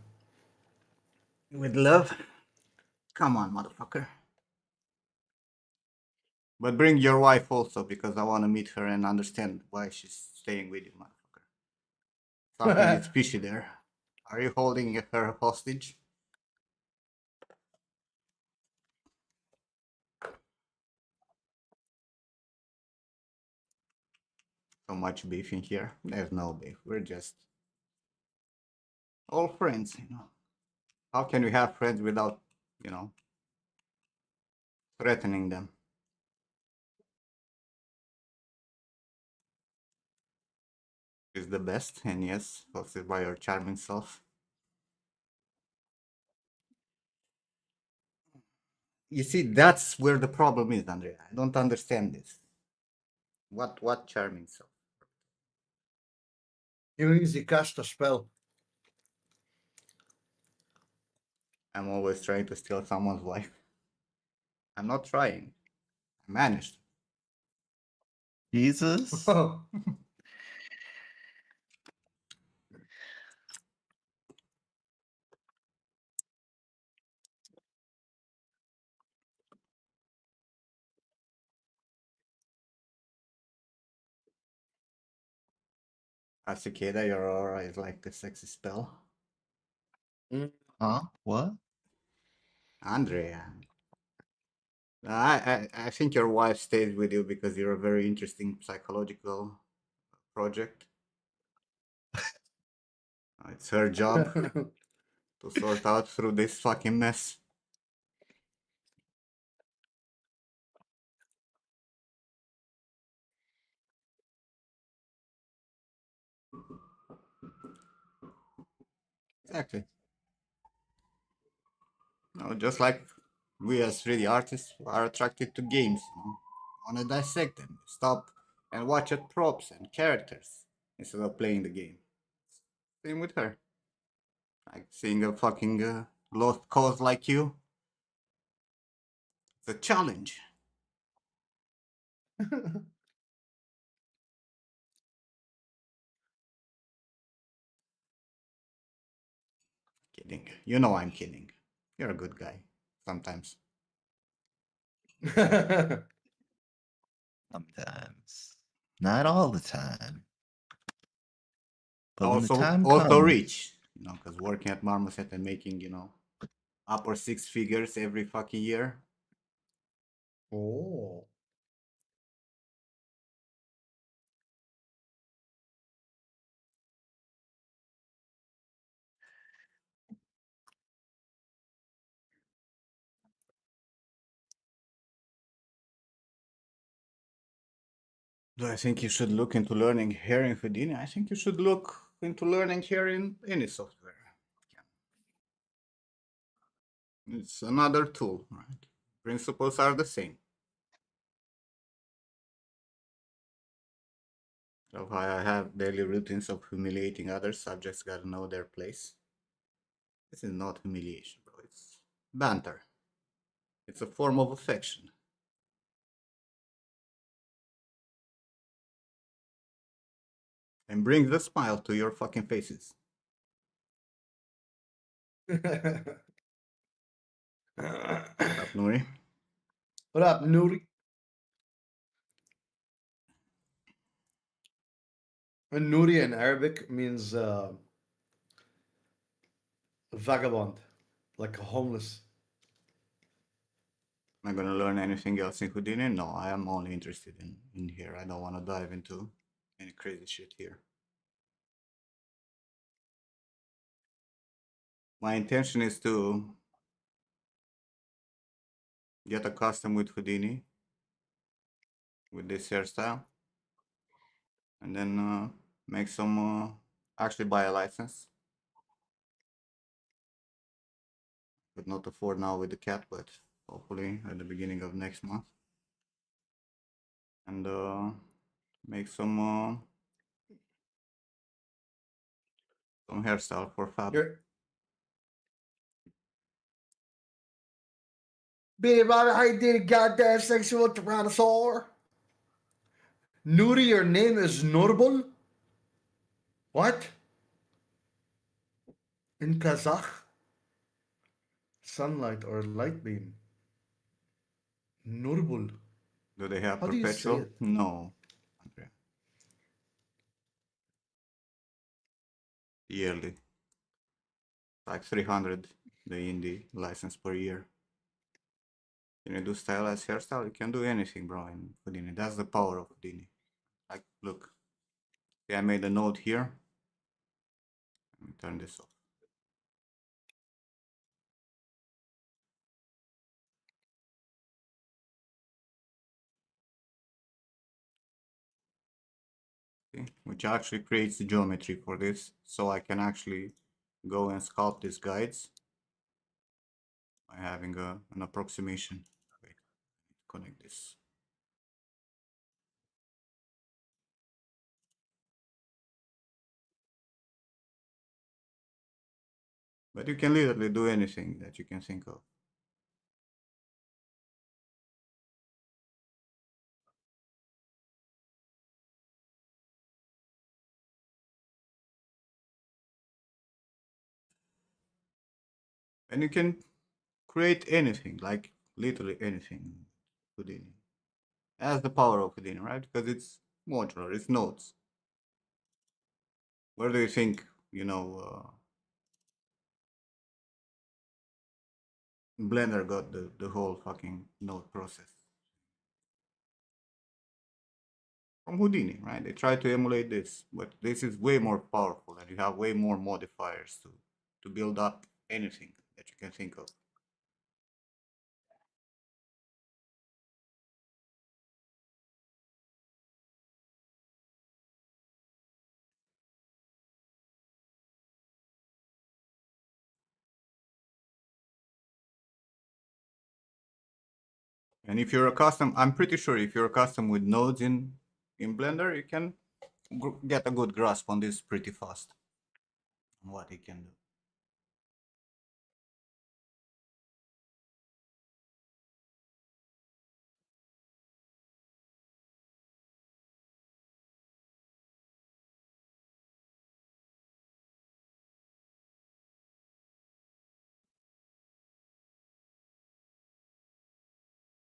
with love. Come on, motherfucker. But bring your wife also, because I want to meet her and understand why she's staying with you, motherfucker. Something is fishy there. Are you holding her hostage? So much beef in here. There's no beef. We're just all friends. How can we have friends without, you know, threatening them? Is the best, and yes, hosted by your charming self. You see, that's where the problem is, Andrea. I don't understand this. What charming self? He means he cast a spell. I'm always trying to steal someone's wife. I'm not trying. I managed. Jesus. A cicada, your aura is like a sexy spell. Huh? What? Andrea, I think your wife stays with you because you're a very interesting psychological project. It's her job to sort out through this fucking mess. Exactly. Just like we as 3D artists are attracted to games. Want to dissect them, stop and watch at props and characters instead of playing the game. Same with her. Like seeing a fucking lost cause like you, it's a challenge. Kidding. You know I'm kidding. You're a good guy. Sometimes. Sometimes. Not all the time. But when the Also, time also comes, rich. Because working at Marmoset and making upper six figures every fucking year. Oh. Do I think you should look into learning hair in Houdini? I think you should look into learning here in any software. It's another tool, right? Principles are the same. So why I have daily routines of humiliating others, subjects gotta know their place. This is not humiliation, bro. It's banter. It's a form of affection. And brings a smile to your fucking faces. What's up, Nuri? What up, Nuri? And Nuri in Arabic means vagabond, like a homeless. Am I gonna learn anything else in Houdini? No, I am only interested in here. I don't want to dive into any crazy shit here. My intention is to get accustomed with Houdini, with this hairstyle, and then make some, actually buy a license, but not afford now with the cat, but hopefully at the beginning of next month. And make some hairstyle for Fab. You're, babe, I did a goddamn sexual tyrannosaur. Nuri, your name is Nurbul? What? In Kazakh? Sunlight or light beam? Nurbul. Do they have How do you say perpetual? it? No. Okay. Yearly. Like 300 the indie license per year. Can you do stylized hairstyle? You can do anything, bro, in Houdini. That's the power of Houdini. Like, look. See, I made a note here. Let me turn this off. See? Which actually creates the geometry for this, so I can actually go and sculpt these guides by having an approximation. Wait, connect this. But you can literally do anything that you can think of. And you can create anything, like literally anything, Houdini. That's the power of Houdini, right? Because it's modular, it's nodes. Where do you think, Blender got the whole fucking node process? From Houdini, right? They try to emulate this, but this is way more powerful and you have way more modifiers to build up anything that you can think of. And if you're accustomed, I'm pretty sure if you're accustomed with nodes in Blender, you can get a good grasp on this pretty fast, on what it can do.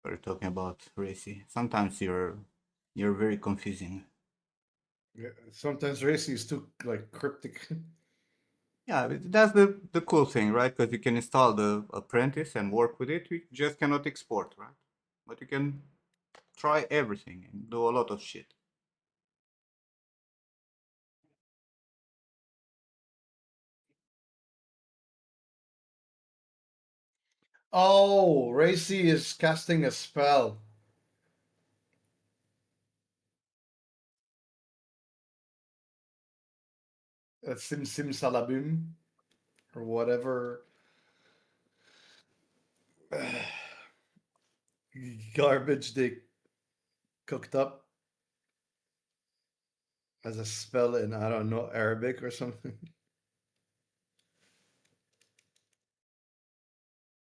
We're talking about Racy. Sometimes you're very confusing. Yeah, sometimes racy is too like cryptic. Yeah, that's the cool thing, right? Because you can install the apprentice and work with it. You just cannot export, right? But you can try everything and do a lot of shit. Oh, racy is casting a spell. sim sim salabim or whatever garbage they cooked up as a spell in, I don't know, Arabic or something.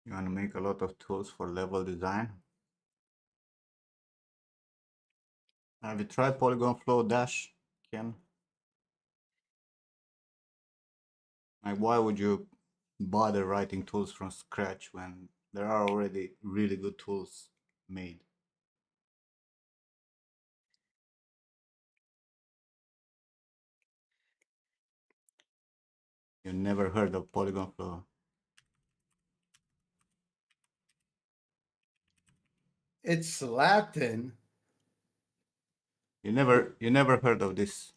You want to make a lot of tools for level design. Have you tried Polygon Flow Dash, Ken? Like, why would you bother writing tools from scratch when there are already really good tools made? You never heard of Polygon Flow. It's Latin. You never heard of this.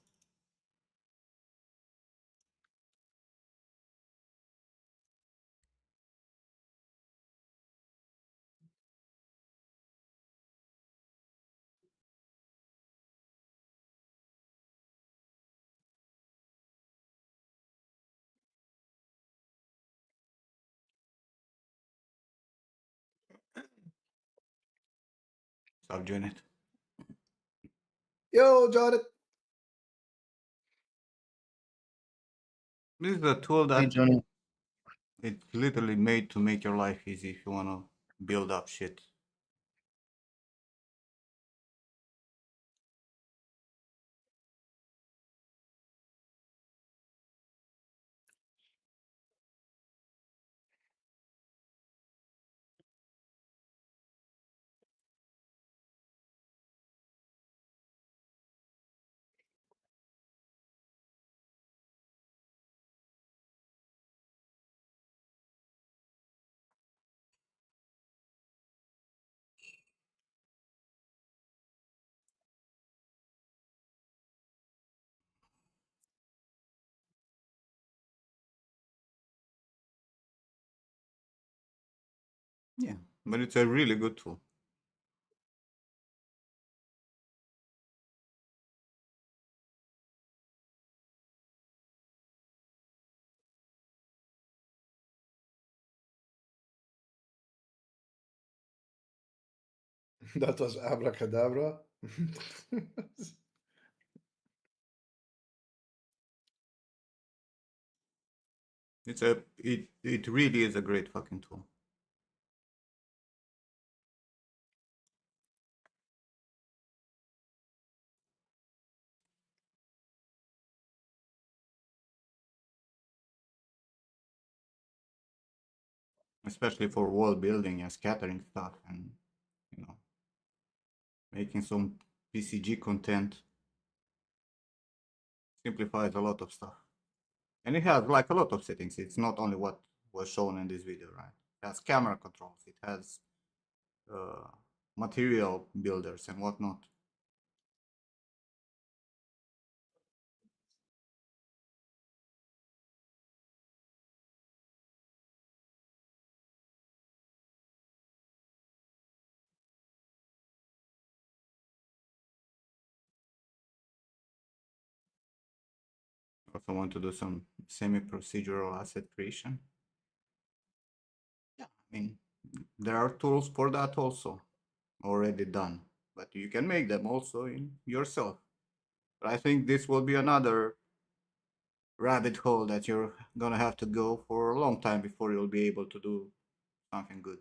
Stop doing it. Yo, Jonathan. This is a tool Hey, that Johnny. it's literally made to make your life easy if you want to build up shit. Yeah, but it's a really good tool. That was abracadabra. It really is a great fucking tool. Especially for wall building and scattering stuff and you know making some PCG content simplifies a lot of stuff. And it has like a lot of settings. It's not only what was shown in this video, right? It has camera controls. It has uh, material builders and whatnot. Also want to do some semi-procedural asset creation. Yeah, I mean, there are tools for that also already done, but you can make them also in yourself. But I think this will be another rabbit hole that you're gonna have to go for a long time before you'll be able to do something good.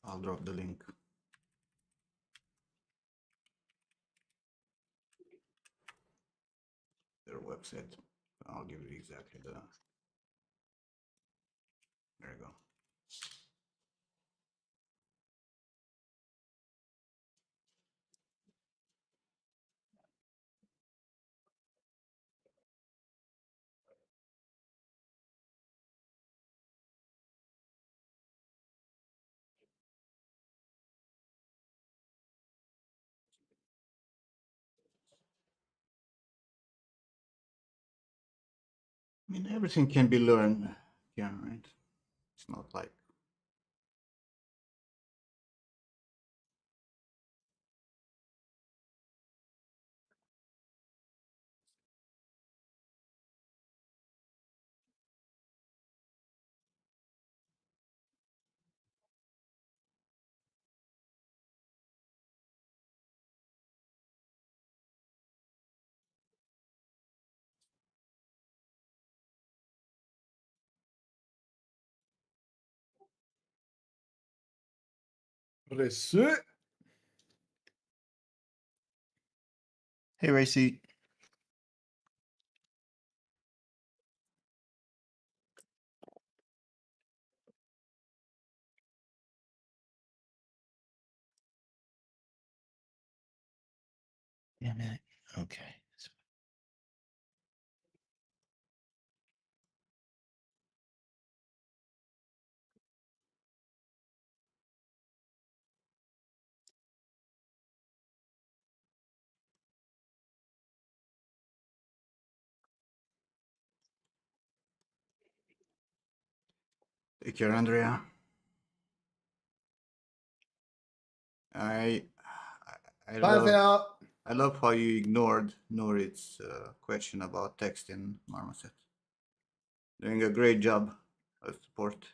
I'll drop the link, their website. I'll give you exactly the. There you go. I mean, everything can be learned, yeah, right? It's not like Reçu. Hey, Racy. Damn it. Okay. take care, Andrea. I I Bye for love now. I love how you ignored Norit's question about text in Marmoset. Doing a great job of support.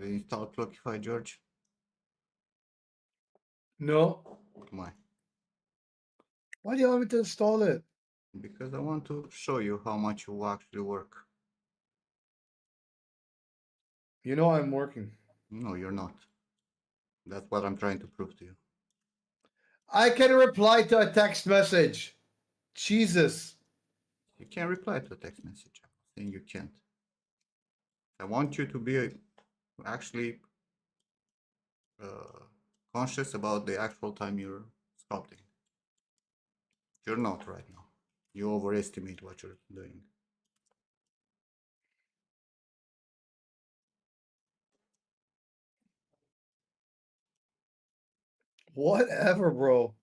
Have you installed Clockify, George? No. Why? Why do you want me to install it? Because I want to show you how much you actually work. You know I'm working. No, you're not. That's what I'm trying to prove to you. I can reply to a text message. Jesus. You can't reply to a text message. I'm saying you can't. I want you to be actually uh, conscious about the actual time you're sculpting. You're not right now. You overestimate what you're doing. Whatever, bro.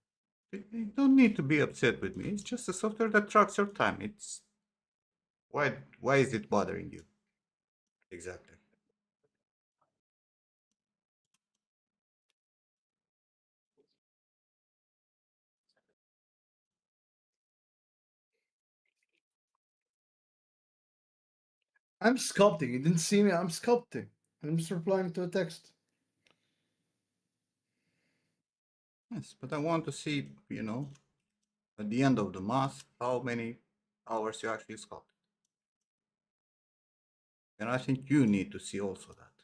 You don't need to be upset with me. It's just a software that tracks your time. It's why is it bothering you? Exactly. I'm sculpting. You didn't see me. I'm sculpting. I'm just replying to a text. Yes, but I want to see, at the end of the month, how many hours you actually sculpt. And I think you need to see also that.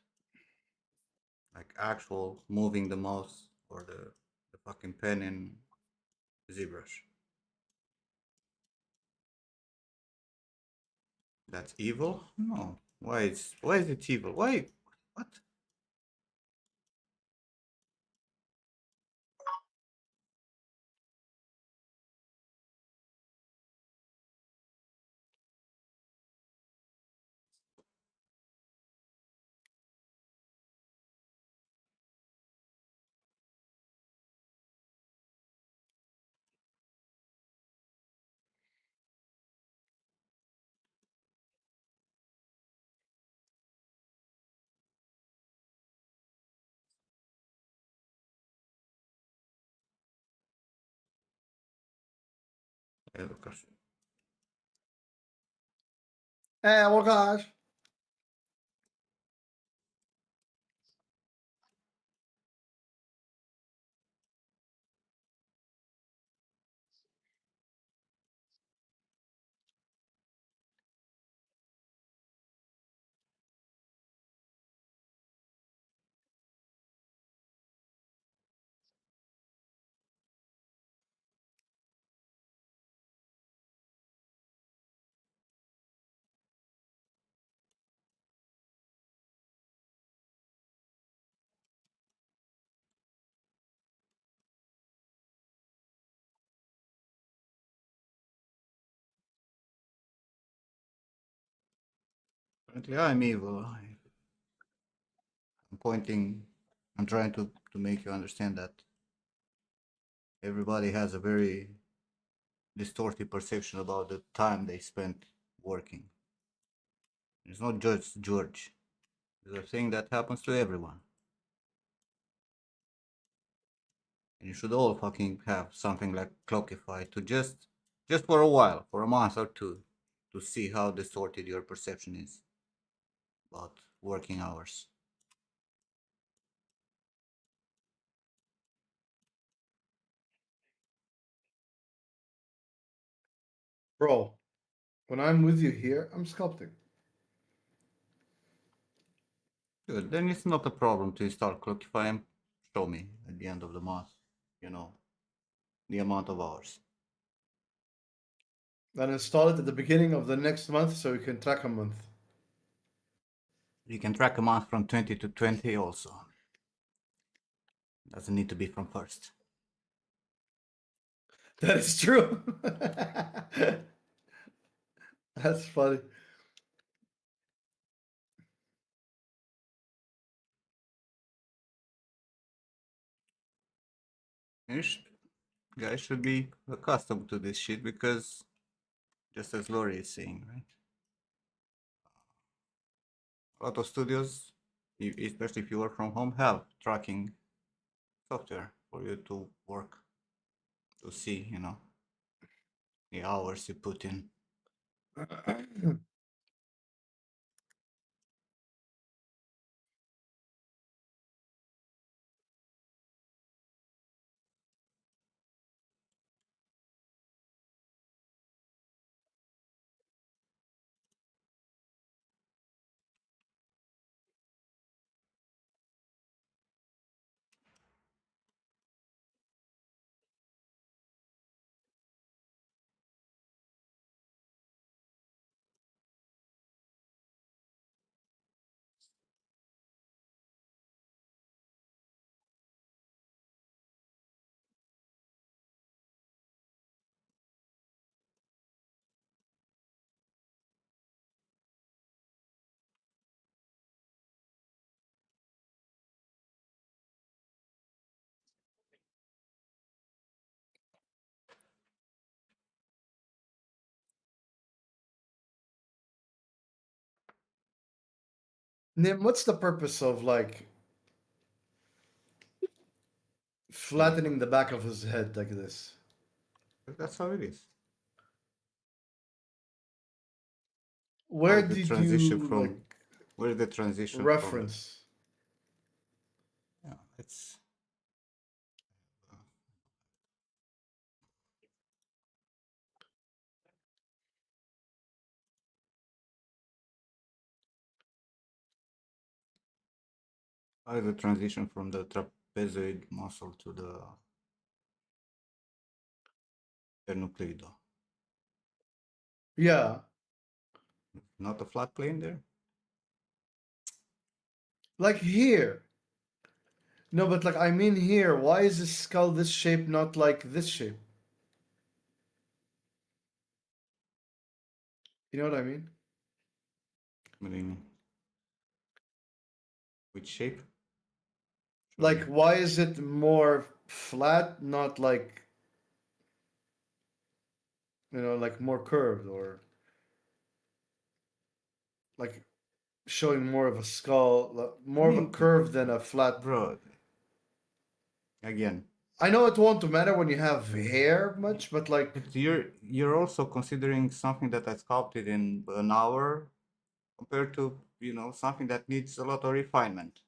Like actual moving the mouse or the fucking pen in ZBrush. That's evil? No. Why is it evil? Why? What? Lucas. Oh gosh. Apparently I'm evil. I'm pointing, I'm trying to make you understand that everybody has a very distorted perception about the time they spent working. It's not just George. It's a thing that happens to everyone. And you should all fucking have something like Clockify to just for a while, for a month or two, to see how distorted your perception is about working hours. Bro, when I'm with you here, I'm sculpting. Good. Then it's not a problem to install Clockify and show me at the end of the month, you know, the amount of hours. Then install it at the beginning of the next month so we can track a month. You can track a month from 20 to 20 also. Doesn't need to be from first. That is true. That's funny. You guys should be accustomed to this shit because, just as Lori is saying, right? A lot of studios, especially if you work from home, have tracking software for you to work to see, the hours you put in. Nim, what's the purpose of like Like flattening the back of his head like this? that's how it is. How Where is the did transition you from? like Where is the transition from the? reference? Yeah, it's. How is the transition from the trapezoid muscle to the sternocleidomastoid? Yeah, Not a flat plane there. like here. No, but like I mean here. Why is this skull this shape, not like this shape? You know what I mean? What do you mean? Which shape? Like, why is it more flat, not like, like more curved or like showing more of a skull, I more of a mean, curve than a flat. bro, again, I know it won't matter when you have hair much, but like, but you're also considering something that I sculpted in an hour compared to something that needs a lot of refinement.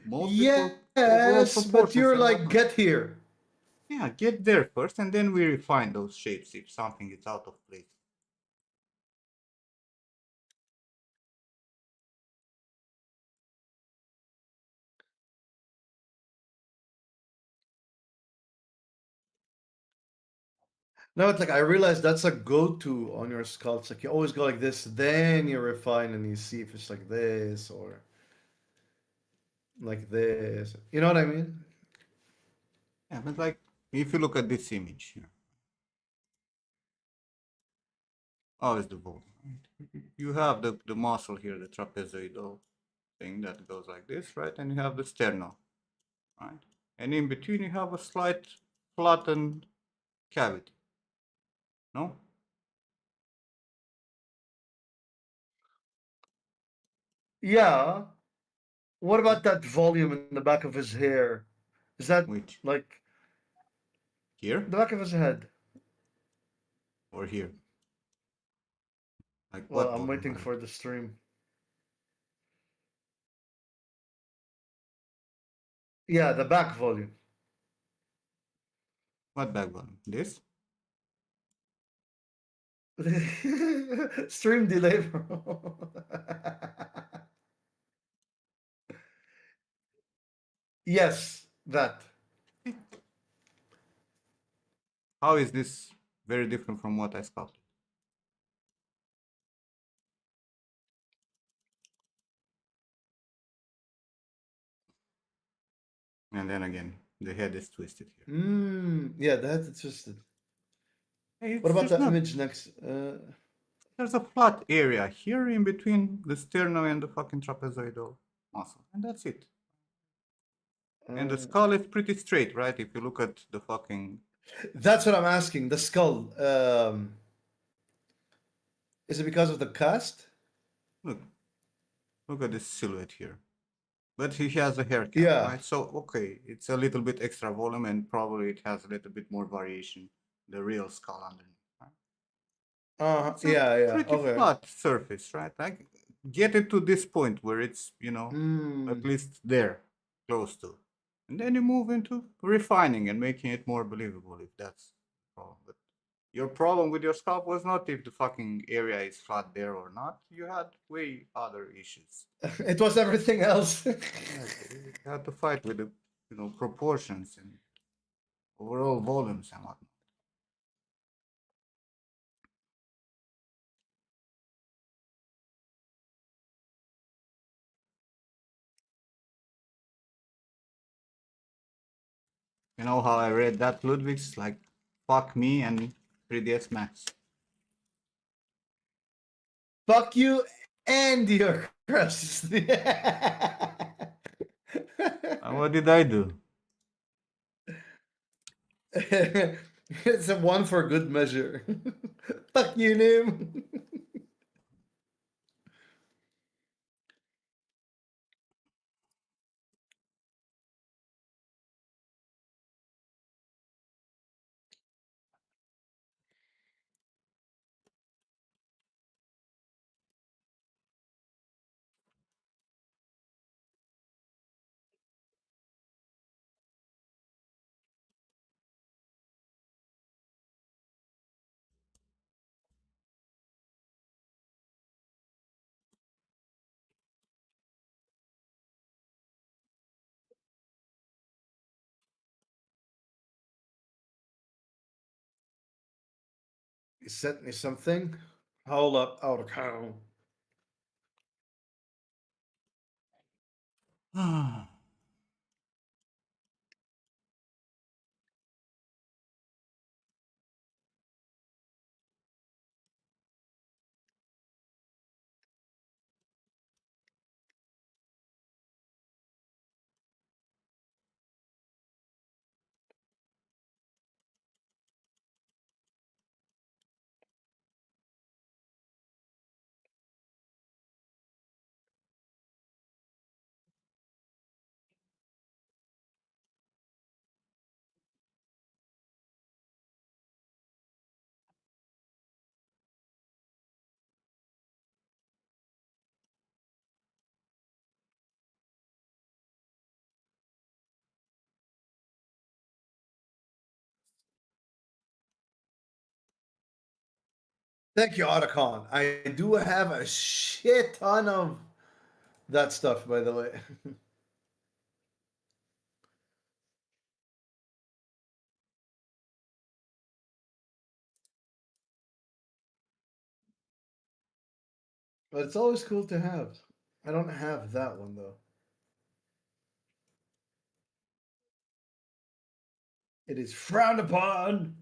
Mostly for overall yes, but proportions you're and like, whatnot. get here. Yeah, get there first, and then we refine those shapes if something is out of place. No, it's like I realize that's a go-to on your skull. It's like you always go like this, then you refine and you see if it's like this or like this. You know what I mean? Yeah, but like if you look at this image here, how is the bone? Right? You have the muscle here, the trapezoidal thing that goes like this, right? And you have the sternum, right? And in between you have a slight flattened cavity. No? Yeah. What about that volume in the back of his hair? Is that Which like here the back of his head? or here? Like Well, what I'm volume waiting are you? for the stream. Yeah, the back volume. What back volume? This? Stream delay, bro. Yes, that. How is this very different from what I sculpted? And then again, the head is twisted here. Yeah, that's twisted. Hey, What it's about there's the not image next? there's a flat area here in between the sternum and the fucking trapezoidal muscle, and that's it. And the Uh, skull is pretty straight, right? If you look at the fucking that's what I'm asking. The skull. Is it because of the cast? look, look at this silhouette here. But he has a haircut, Yeah. right? So okay, it's a little bit extra volume, and probably it has a little bit more variation. The real skull underneath, right? It's a Yeah, yeah. pretty Okay. flat surface, right? Like get it to this point where it's at Mm. least there, close to, and then you move into refining and making it more believable if that's the problem. But your problem with your scalp was not if the fucking area is flat there or not. You had way other issues. It was everything else. Yes, you had to fight with the proportions and overall volumes and whatnot. You know how I read that Ludwig's like fuck me and 3ds Max. Fuck you and your crust. What did I do? It's a one for good measure. Fuck you, Nim. sent me something. Hold up, out of count. Thank you, Otacon. I do have a shit ton of that stuff, by the way. But it's always cool to have. I don't have that one though. It is frowned upon.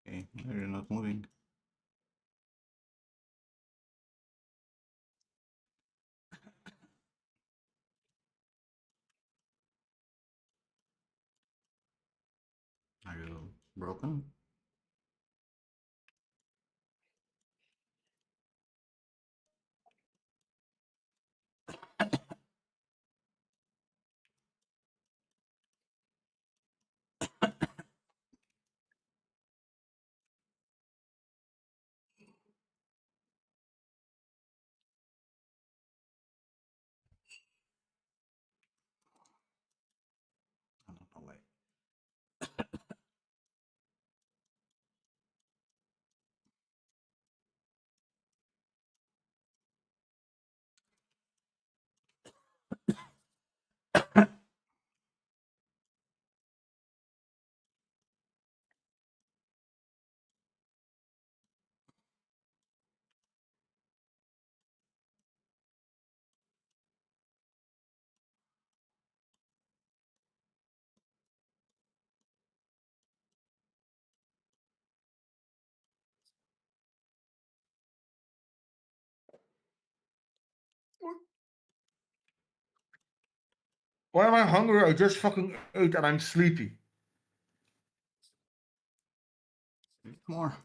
Okay, you're not moving. Are you broken? I don't know why. Why am I hungry? I just fucking ate and I'm sleepy. Eat more.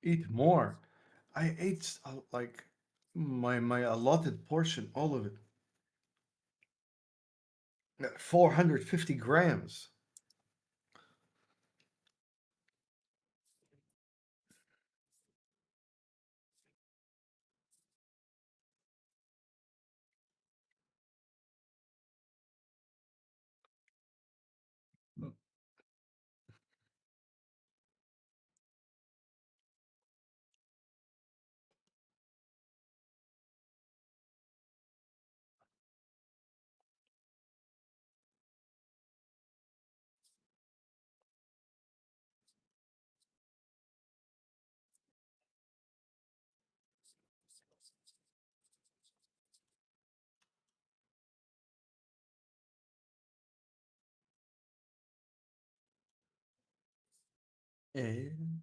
Eat more. I ate like my allotted portion, all of it. 450 grams. And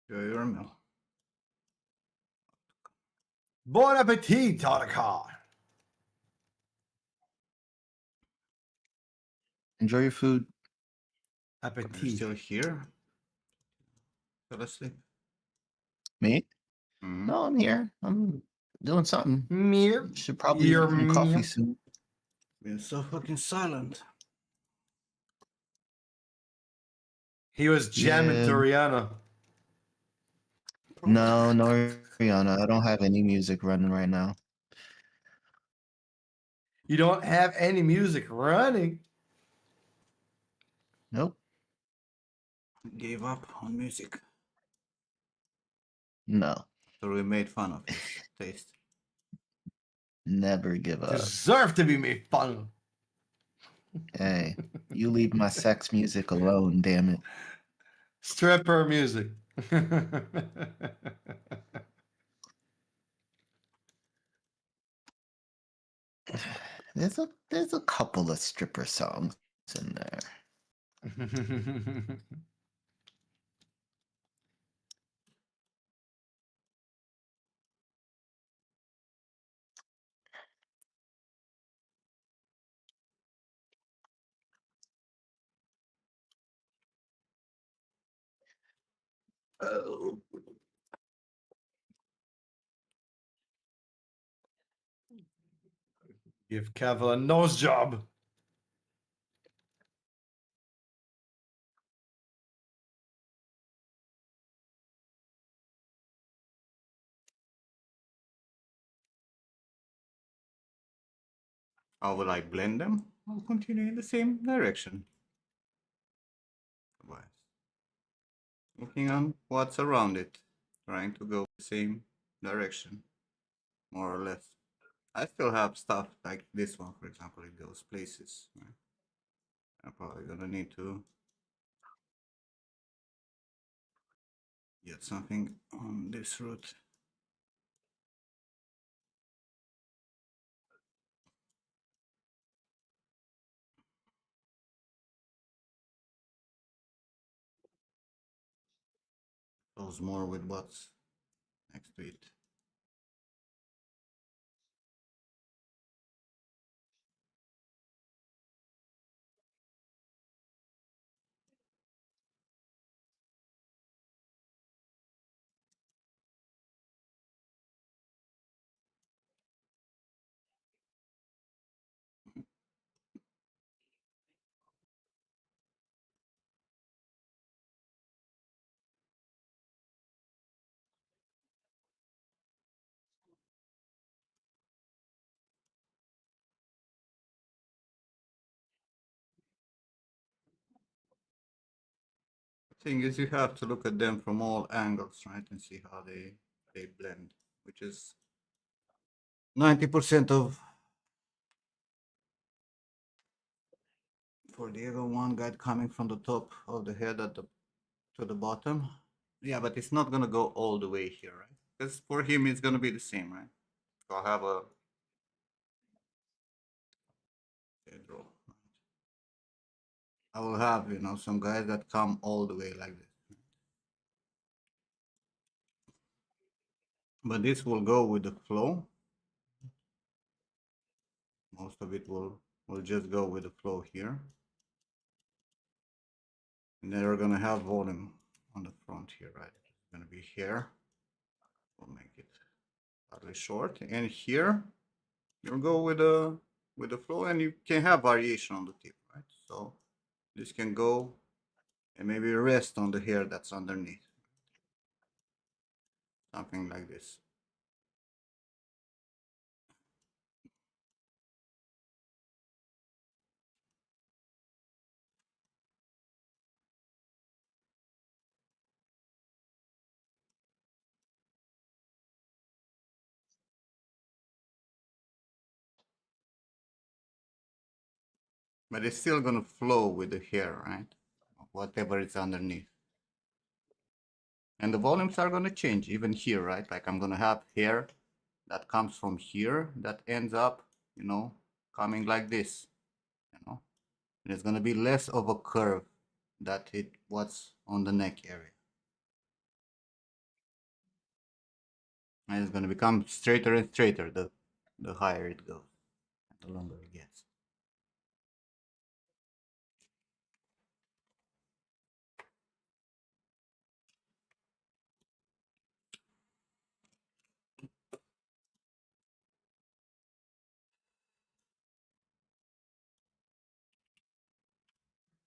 Enjoy your meal. bon appetit, Taraka. Enjoy your food. You're Appetit. still here? Fell asleep. Me? Mm-hmm. No, I'm here. I'm doing something. Mere. Should probably Your make some coffee mere. soon. Been so fucking silent. He was jamming Yeah. to Rihanna. No, no, Rihanna. I don't have any music running right now. You don't have any music running. Nope. Gave up on music. No. So we made fun of his taste. Never give up. Deserve to be made fun of. Hey, you leave my sex music alone, damn it. Stripper music. There's a couple of stripper songs in there. Oh. Give Cavill a nose job. How will I blend them? I'll continue in the same direction. Otherwise, looking on what's around it, trying to go the same direction, more or less. I still have stuff like this one, for example, in those places. Right? I'm probably gonna need to get something on this route. Goes more with what's next to it. Thing is, you have to look at them from all angles, right, and see how they blend, which is 90% of for the other one guy coming from the top of the head at the to the bottom. Yeah, but it's not gonna go all the way here, right? Because for him it's gonna be the same, right? So I'll have a draw. I will have, you know, some guys that come all the way like this. But this will go with the flow. Most of it will just go with the flow here. And then we're gonna have volume on the front here, right? It's gonna be here. We'll make it slightly short. And here you'll go with the flow, and you can have variation on the tip, right? So this can go and maybe rest on the hair that's underneath. Something like this. But it's still gonna flow with the hair, right? Whatever is underneath. And the volumes are gonna change even here, right? Like I'm gonna have hair that comes from here that ends up, you know, coming like this, you know. And it's gonna be less of a curve that it was on the neck area. And it's gonna become straighter and straighter the higher it goes, and the longer it gets.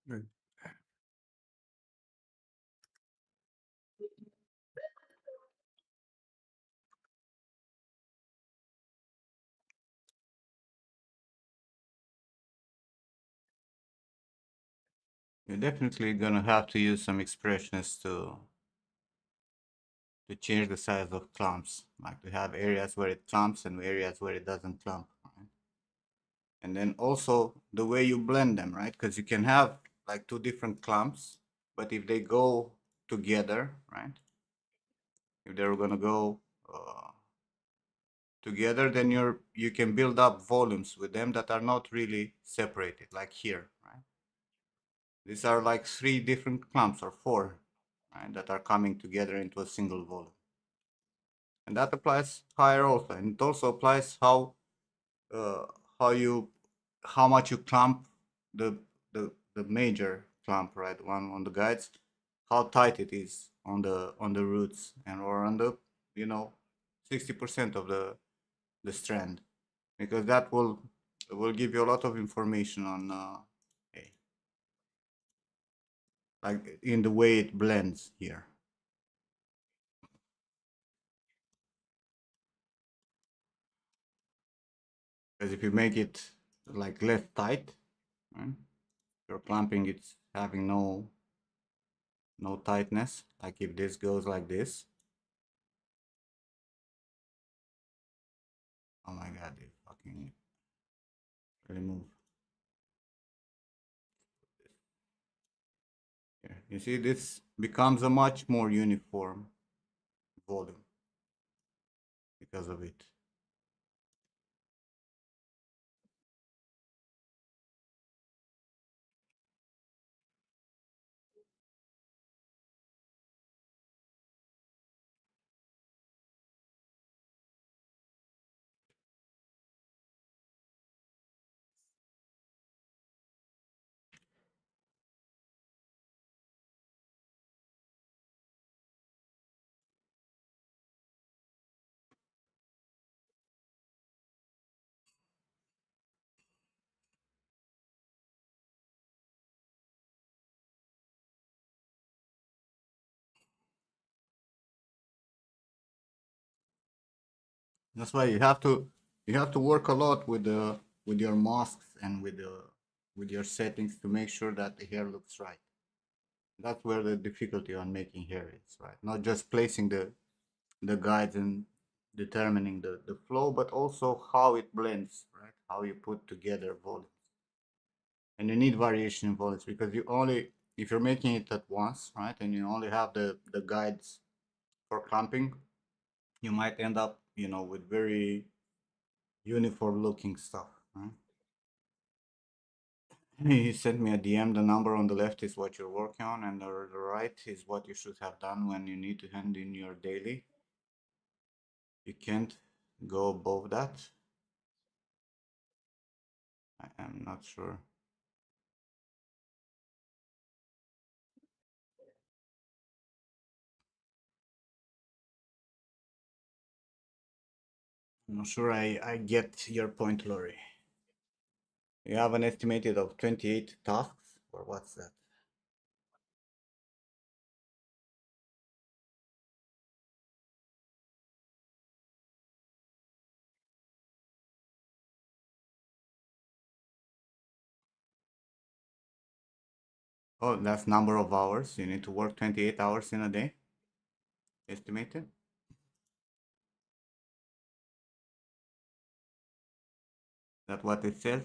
Right. You're definitely gonna have to use some expressions to change the size of clumps. Like to have areas where it clumps and areas where it doesn't clump. Right? And then also the way you blend them, right? Because you can have like two different clumps, but if they go together, right? If they're gonna go together, then you can build up volumes with them that are not really separated, like here, right? These are like three different clumps or four, right, that are coming together into a single volume. And that applies higher also, and it also applies uh, how you how much you clamp the the major clamp, right, one on the guides, how tight it is on the roots and or on the, you know, 60% of the strand, because that will give you a lot of information on like in the way it blends here. Because if you make it like less tight, right, you're clamping, it's having no tightness. Like if this goes like this, oh my god, you fucking really move. Here. You see, this becomes a much more uniform volume because of it. That's why you have to work a lot with your masks and with your settings to make sure that the hair looks right. That's where the difficulty on making hair is, right? Not just placing the guides and determining the flow, but also how it blends, right? How you put together volumes. And you need variation in volumes because you only, if you're making it at once, right, and you only have the guides for clamping, you might end up, with very uniform looking stuff, right? He sent me a DM. The number on the left is what you're working on, and the right is what you should have done when you need to hand in your daily. You can't go above that. I am not sure. I'm not sure I get your point, Lori. You have an estimated of 28 tasks, or what's that? Oh, that's number of hours. You need to work 28 hours in a day, estimated. That's what it says.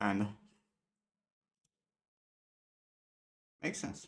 Kinda. Makes sense.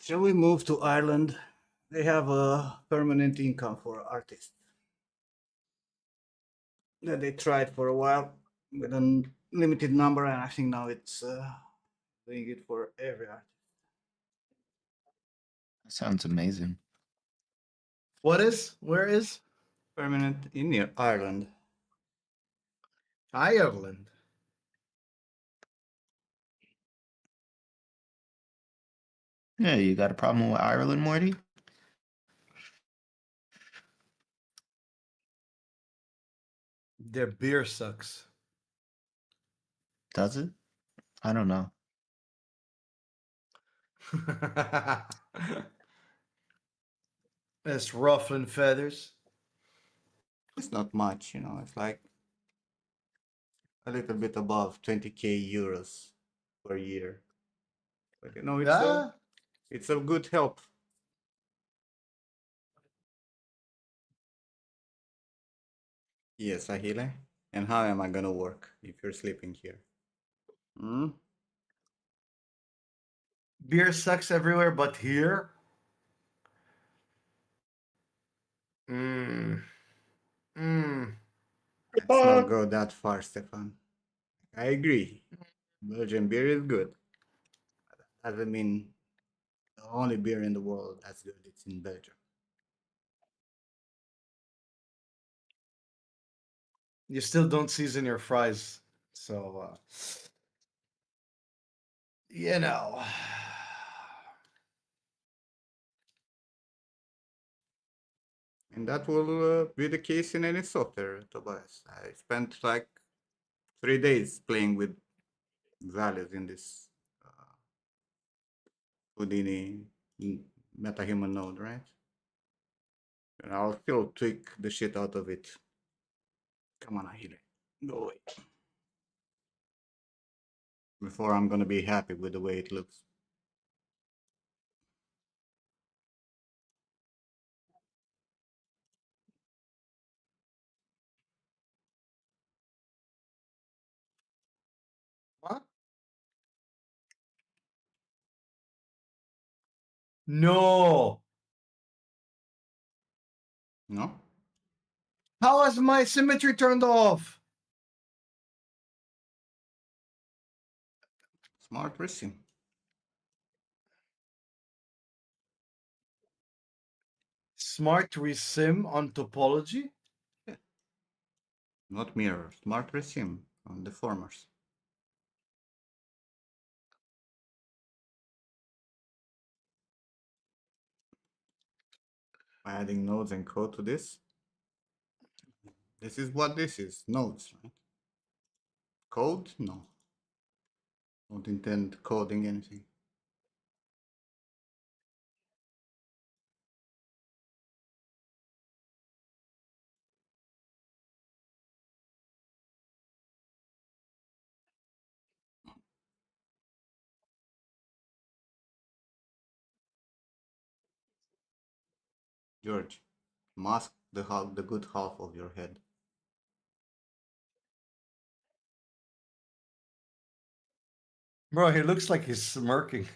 Shall we move to Ireland? They have a permanent income for artists that they tried for a while with a limited number, and I think now it's doing it for every artist. That sounds amazing. What is? Where is? Permanent in near Ireland. Ireland. Yeah, you got a problem with Ireland, Morty? Their beer sucks. Does it? I don't know. It's ruffling feathers. It's not much, it's like a little bit above 20k euros per year. But Ah, it's a good help. Yes, Ahile. And how am I gonna work if you're sleeping here? Hmm? beer sucks everywhere but here. Mmm. Mmm. Let's not go that far, Stefan. I agree. Belgian beer is good. Doesn't mean the only beer in the world that's good. It's in Belgium. You still don't season your fries. So, you know. And that will be the case in any software, Tobias. I spent like 3 days playing with values in this Houdini metahuman node, right? And I'll still tweak the shit out of it. Come on, Ahile. Go away. Before I'm gonna be happy with the way it looks. What? No. No? How is my symmetry turned off? Smart resim. Smart resim on topology? Yeah. Not mirror. Smart resim on deformers. Adding nodes and code to this. This is what this is. Nodes, right? Code? No. Don't intend coding anything. George, mask the good half of your head. Bro, he looks like he's smirking.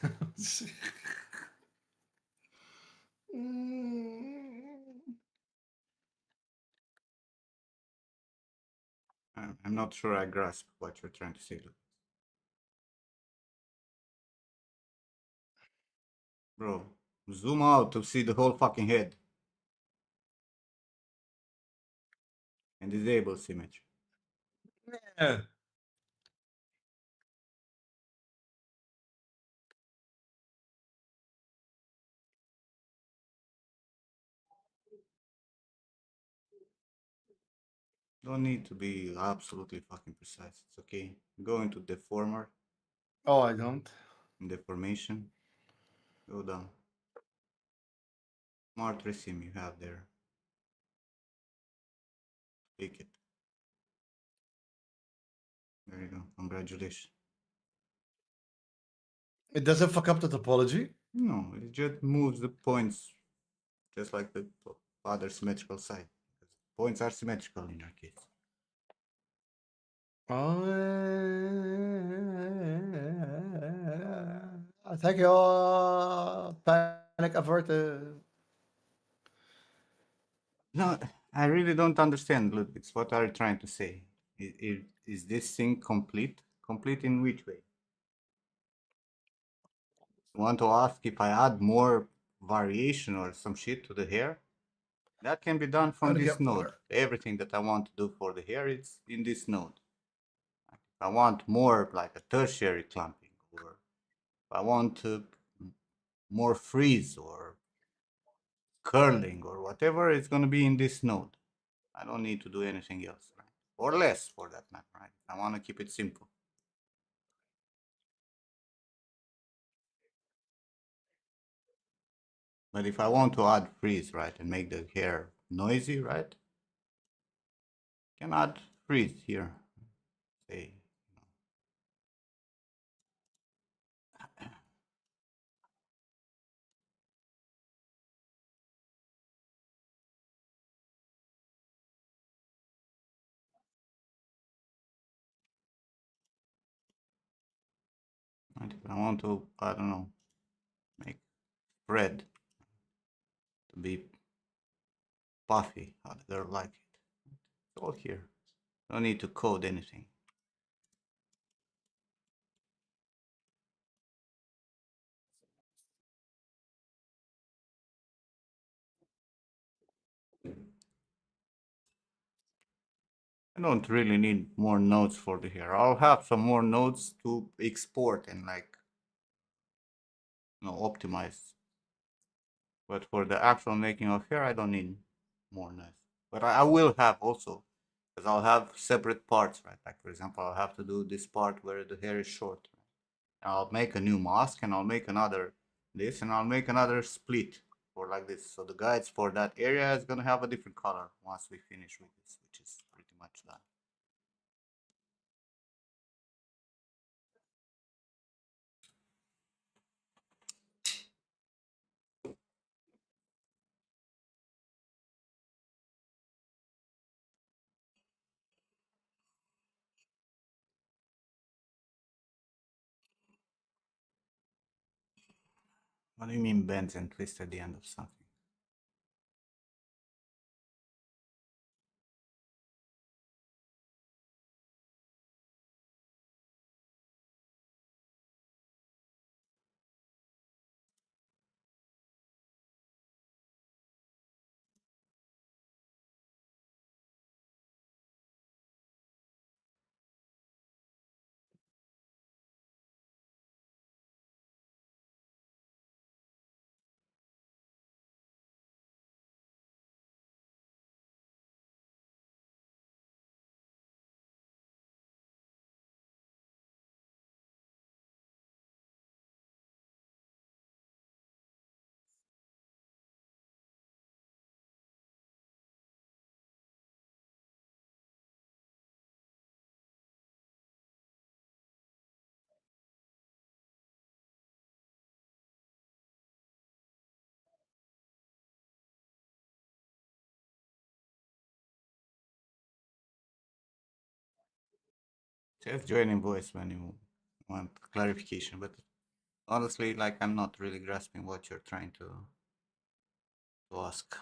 I'm not sure I grasp what you're trying to say. Bro, zoom out to see the whole fucking head. And disable symmetry. Yeah. Don't need to be absolutely fucking precise. It's okay. Go into deformer, Oh, I don't. deformation. Go down. Smart resim you have there. Pick it. There you go. Congratulations. It doesn't fuck up the topology? No, it just moves the points just like the other symmetrical side. Points are symmetrical in your case. Oh, thank you. Panic averted. No, I really don't understand, Ludwig. What are you trying to say? Is this thing complete? Complete in which way? You want to ask if I add more variation or some shit to the hair? That can be done from Gotta this get node. more. Everything that I want to do for the hair is in this node. If I want more like a tertiary clamping, or if I want more freeze or curling or whatever, it's going to be in this node. I don't need to do anything else, right? Or less for that matter, right? I want to keep it simple. But if I want to add freeze, right, and make the hair noisy, right, I can add freeze here. Say, right, if I want to, I don't know, make red to be puffy, how the girl like it. It's all here. Don't need to code anything. I don't really need more nodes for the hair. I'll have some more nodes to export and like, optimize. But for the actual making of hair, I don't need more noise. But I will have also, because I'll have separate parts, right? Like for example, I'll have to do this part where the hair is short. I'll make a new mask and I'll make another this and I'll make another split for like this. So the guides for that area is gonna have a different color once we finish with this, which is pretty much done. What do you mean bends and twists at the end of something? Just join in voice when you want clarification, but honestly, like I'm not really grasping what you're trying to ask.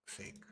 Sake.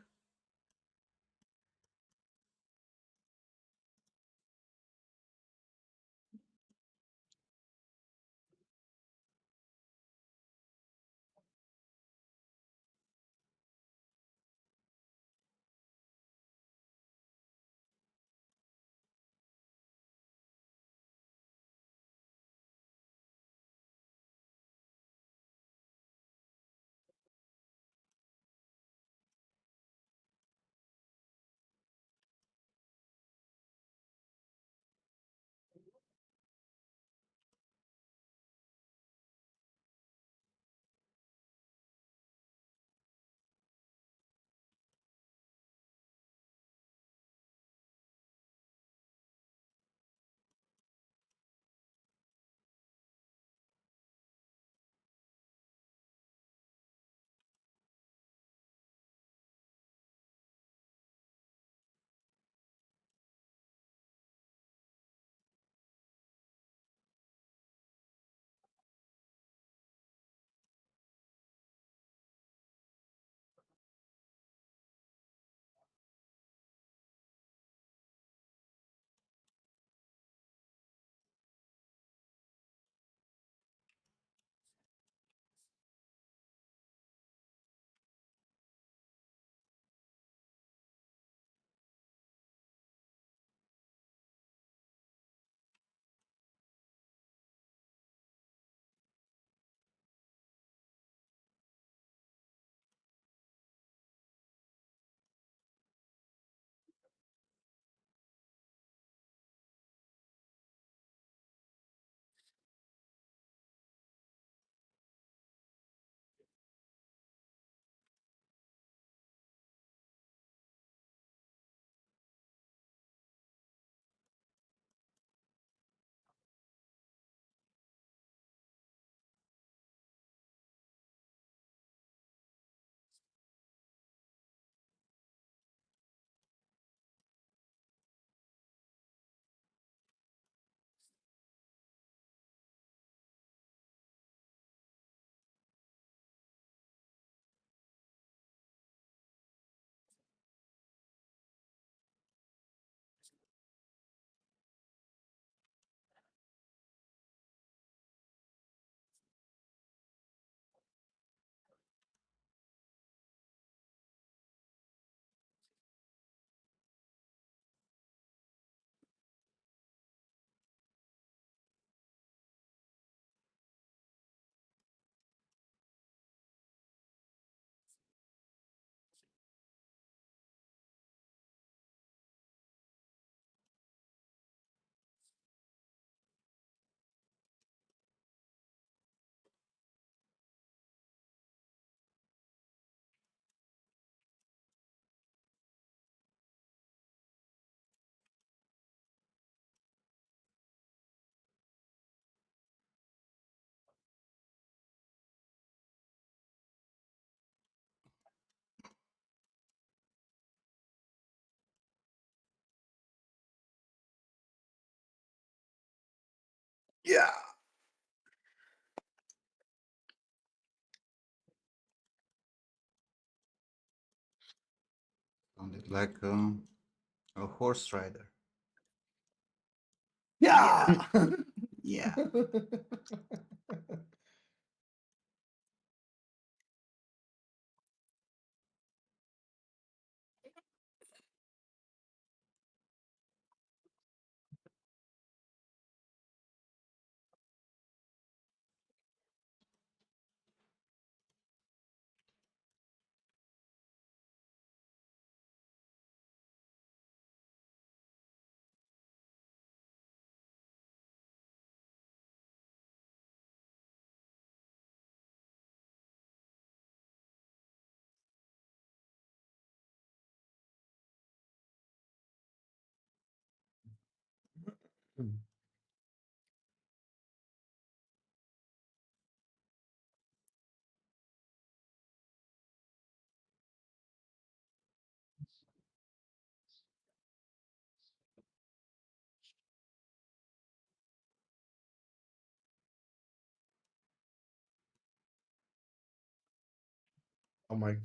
Yeah. Sounded like a horse rider. Yeah. Yeah. Yeah. Oh my.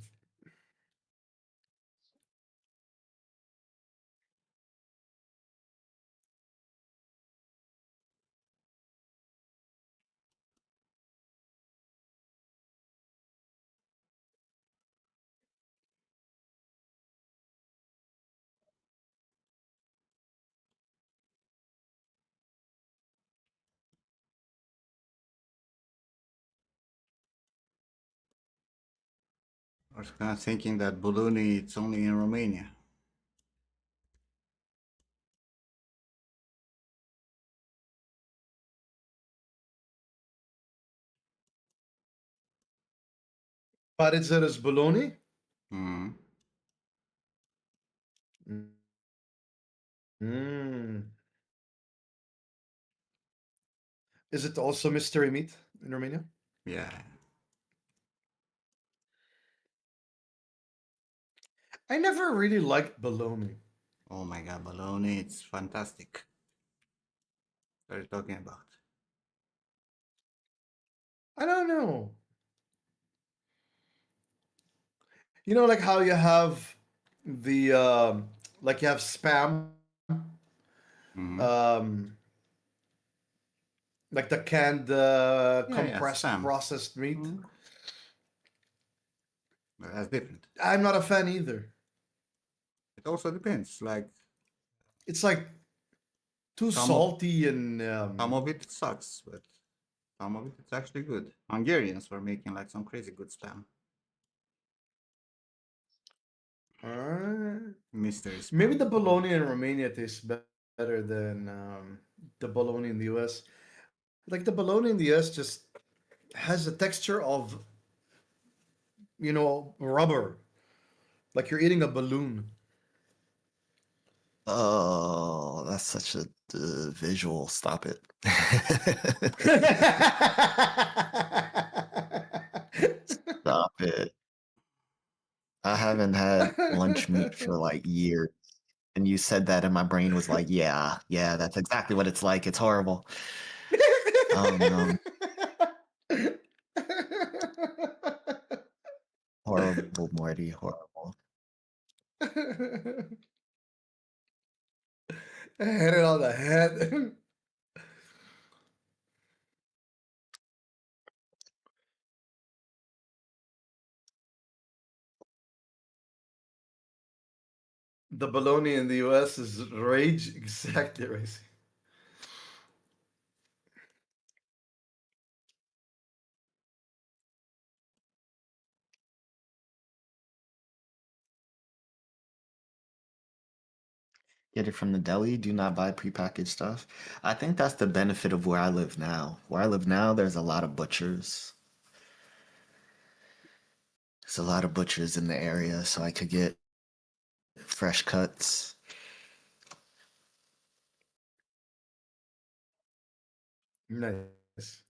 I was kind of thinking that Bologna it's only in Romania. Paritzer is bologna. Mm. Mm. Is it also mystery meat in Romania? Yeah. I never really liked bologna. Oh my god, Bologna, it's fantastic. What are you talking about? I don't know. You know, like how you have the like you have spam, Mm. um, like the canned Yeah, yeah, compressed spam. processed meat. Mm. But that's different. I'm not a fan either. It also depends. Like It's like too some of salty and some of it sucks, but some of it it's actually good. Hungarians were making like some crazy good spam. uh, Mystery maybe spam. the bologna in Romania tastes better than the bologna in the US. Like the bologna in the US just has the texture of rubber, like you're eating a balloon. Oh, that's such a visual. Stop it. Stop it. I haven't had lunch meat for like years. And you said that, and my brain was like, yeah, yeah, that's exactly what it's like. It's horrible. Oh no, horrible, Morty, horrible. Hit it on the head. The bologna in the US is rage exactly, Racy. Get it from the deli. Do not buy prepackaged stuff. I think that's the benefit of where I live now. Where I live now, there's a lot of butchers. There's a lot of butchers in the area, so I could get fresh cuts. Nice.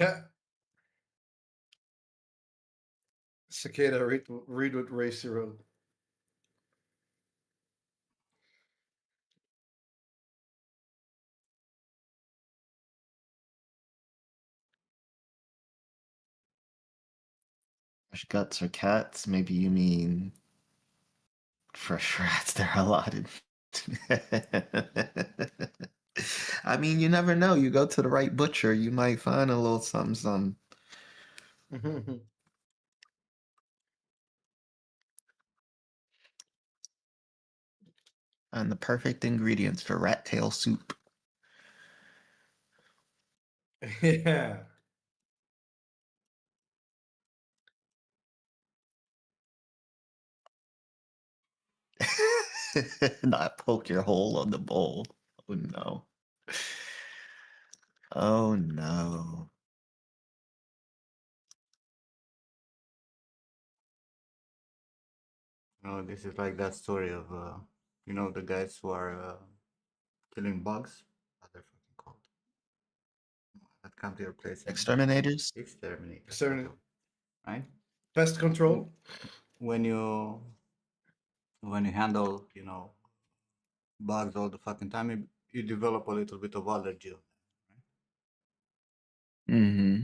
Yeah. Cicada, read what Racy wrote. Fresh guts or cats? Maybe you mean fresh rats. They're allotted. I mean, you never know. You go to the right butcher, you might find a little something, something. And the perfect ingredients for rat tail soup. Yeah. Not poke your hole on the bowl. Oh no. Oh no. This is like that story of, the guys who are killing bugs. What they're fucking called. That come to your place and Exterminators? exterminate, Exterminate. whatever, right? Pest control. When you handle, bugs all the fucking time, you develop a little bit of allergy, right? Mm-hmm.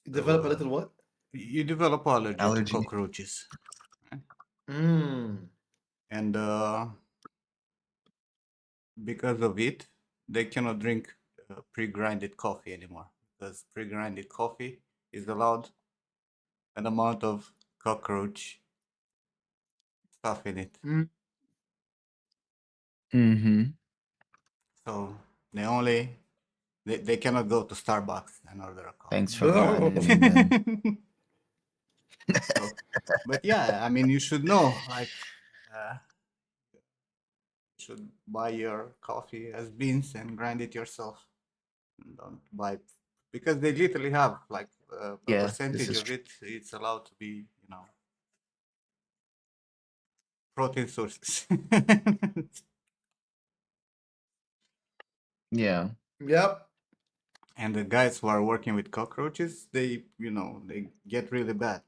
So Develop a little what? you develop allergy to Allergy. cockroaches, right? Mm. And because of it, they cannot drink pre-grinded coffee anymore because pre-grinded coffee is allowed an amount of cockroach stuff in it. Mm. Mm-hmm. So they cannot go to Starbucks and order a Thanks for No. enlightening me, man. coffee. So, but yeah, I mean, you should know, like, you should buy your coffee as beans and grind it yourself. And don't buy because they literally have like a Yeah, this percentage is of true. it. It's allowed to be, protein sources. Yeah. Yep. And the guys who are working with cockroaches, they get really bad.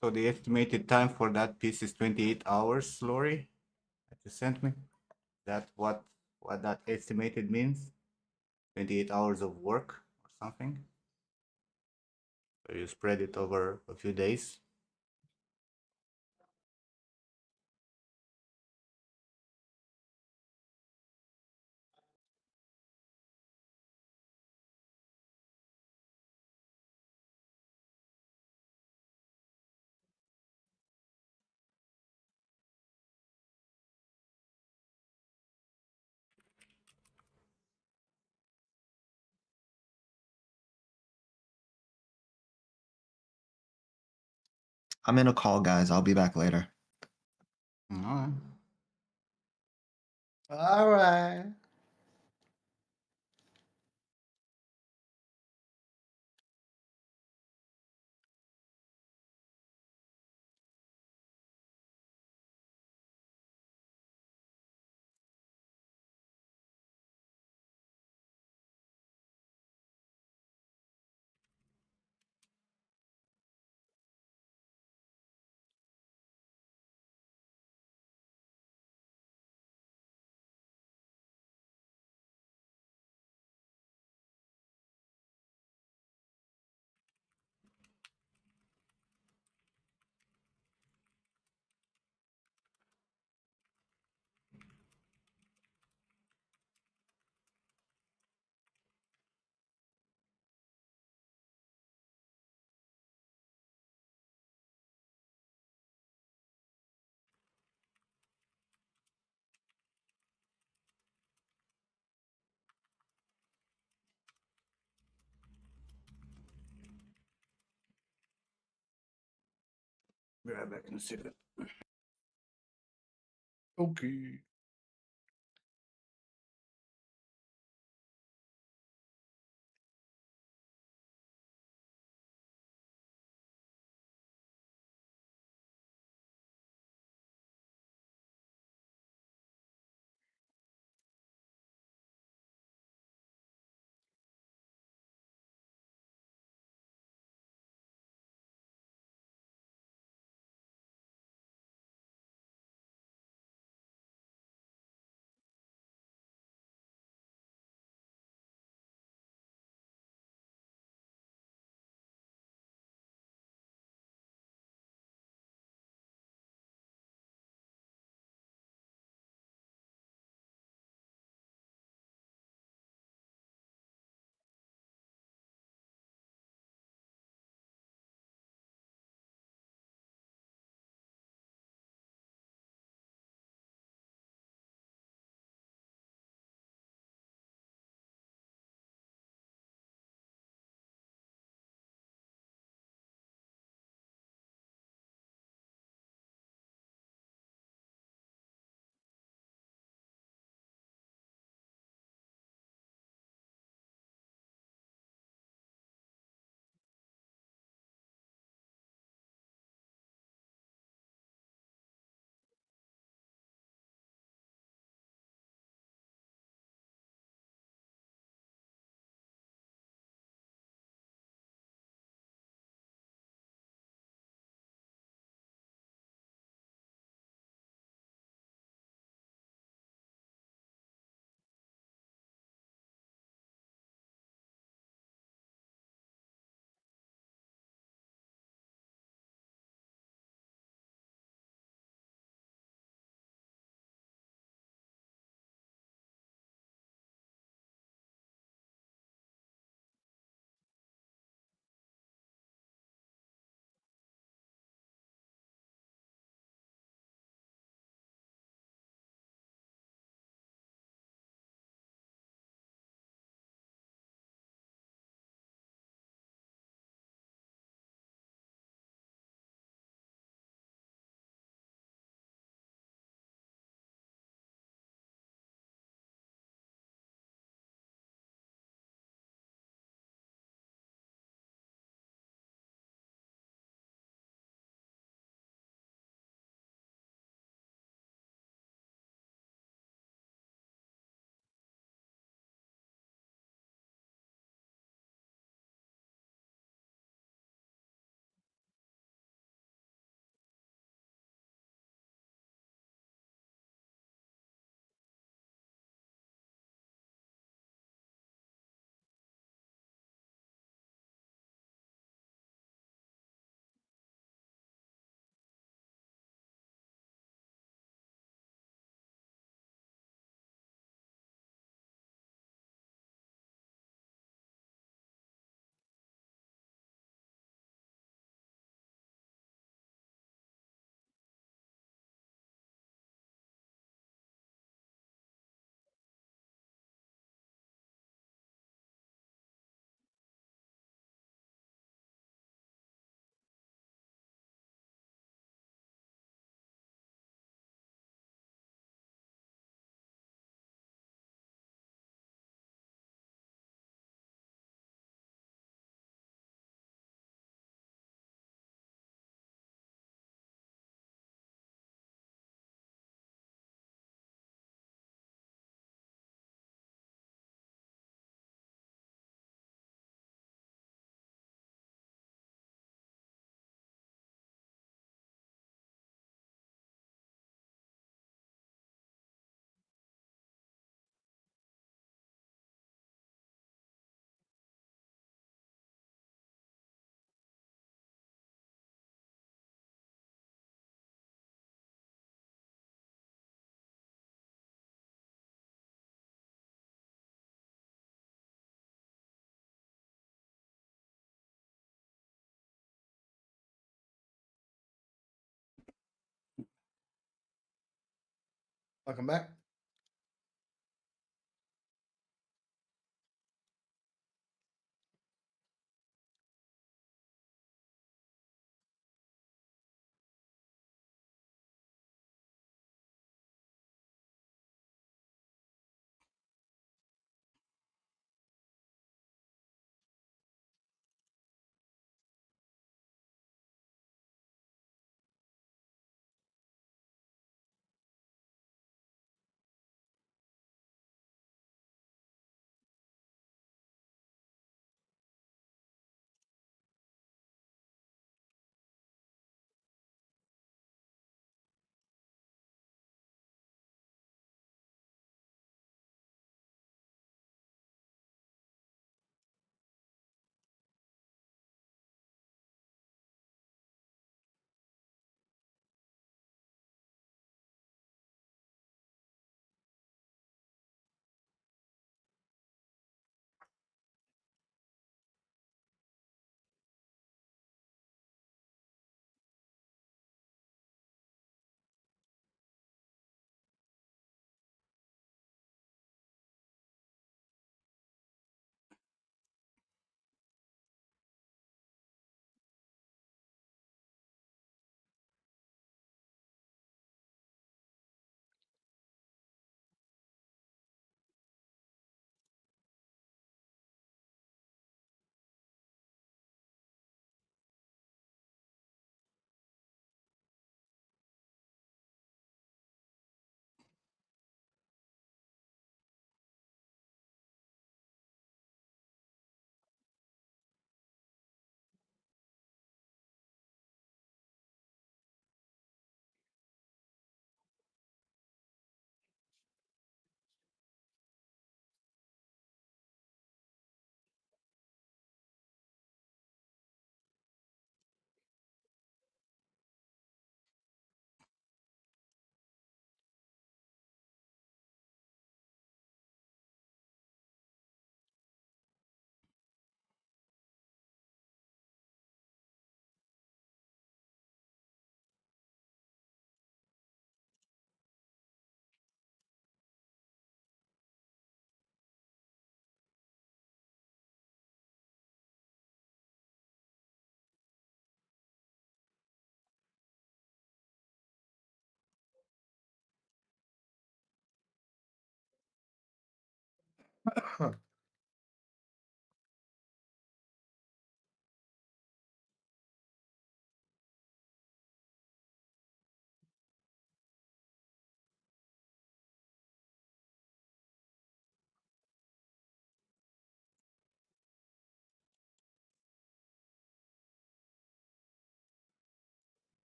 So the estimated time for that piece is 28 hours, Lori, that you sent me. That what that estimated means? 28 hours of work or something. So you spread it over a few days. I'm in a call, guys. I'll be back later. All right. All right. Be right back in a second. Okay. Welcome back.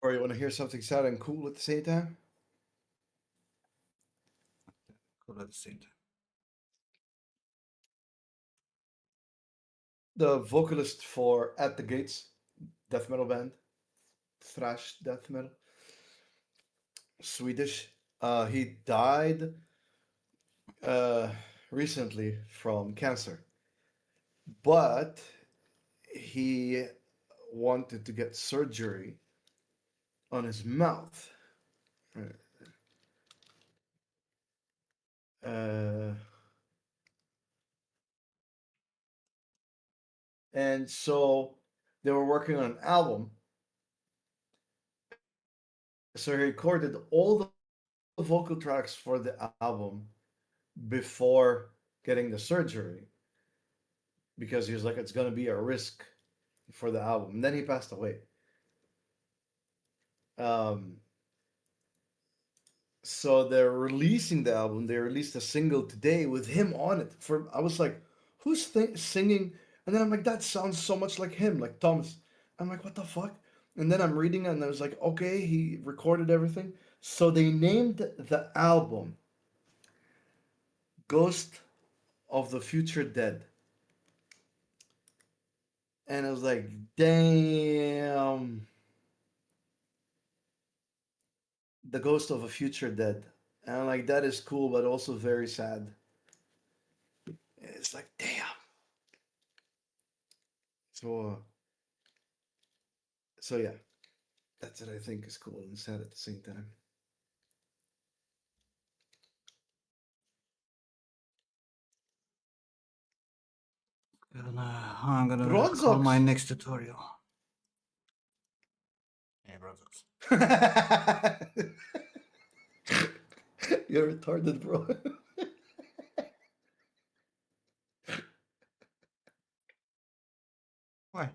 Or you want to hear something sad and cool at the same time? Cool at the same time. The vocalist for At the Gates, death metal band, thrash death metal, Swedish. He died uh, recently from cancer, but he wanted to get surgery on his mouth. Uh, and so they were working on an album. So he recorded all the vocal tracks for the album before getting the surgery because he was like, it's going to be a risk for the album. And then he passed away. Um, so they're releasing the album. They released a single today with him on it. For I was like, who's singing? And then I'm like, that sounds so much like him, like Thomas. I'm like, what the fuck? And then I'm reading it, and I was like, okay, he recorded everything. So they named the album Ghost of the Future Dead. And I was like, damn, the ghost of a future dead. And I'm like, that is cool, but also very sad. It's like, damn. So, so yeah, that's what I think is cool and sad at the same time. I'm gonna call my Bronzox. next tutorial. Hey, Bronzox. You're retarded, bro. Why?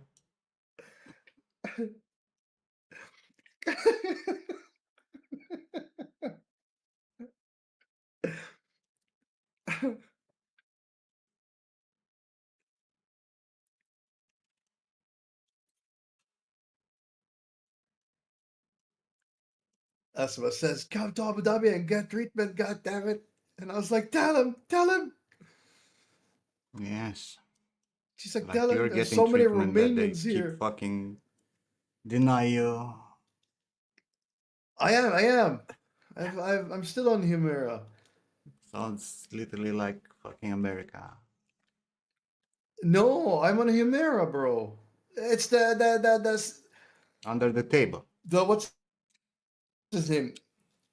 Asma says, come to Abu Dhabi and get treatment, god damn it. And I was like, tell him, tell him. Yes. She's like, Like tell him, you're there's getting so many treatment that they Romanians keep here. fucking deny you. I am. I'm still on Humira. Sounds literally like fucking America. No, I'm on Humira, bro. It's that's Under the table. the what's his name?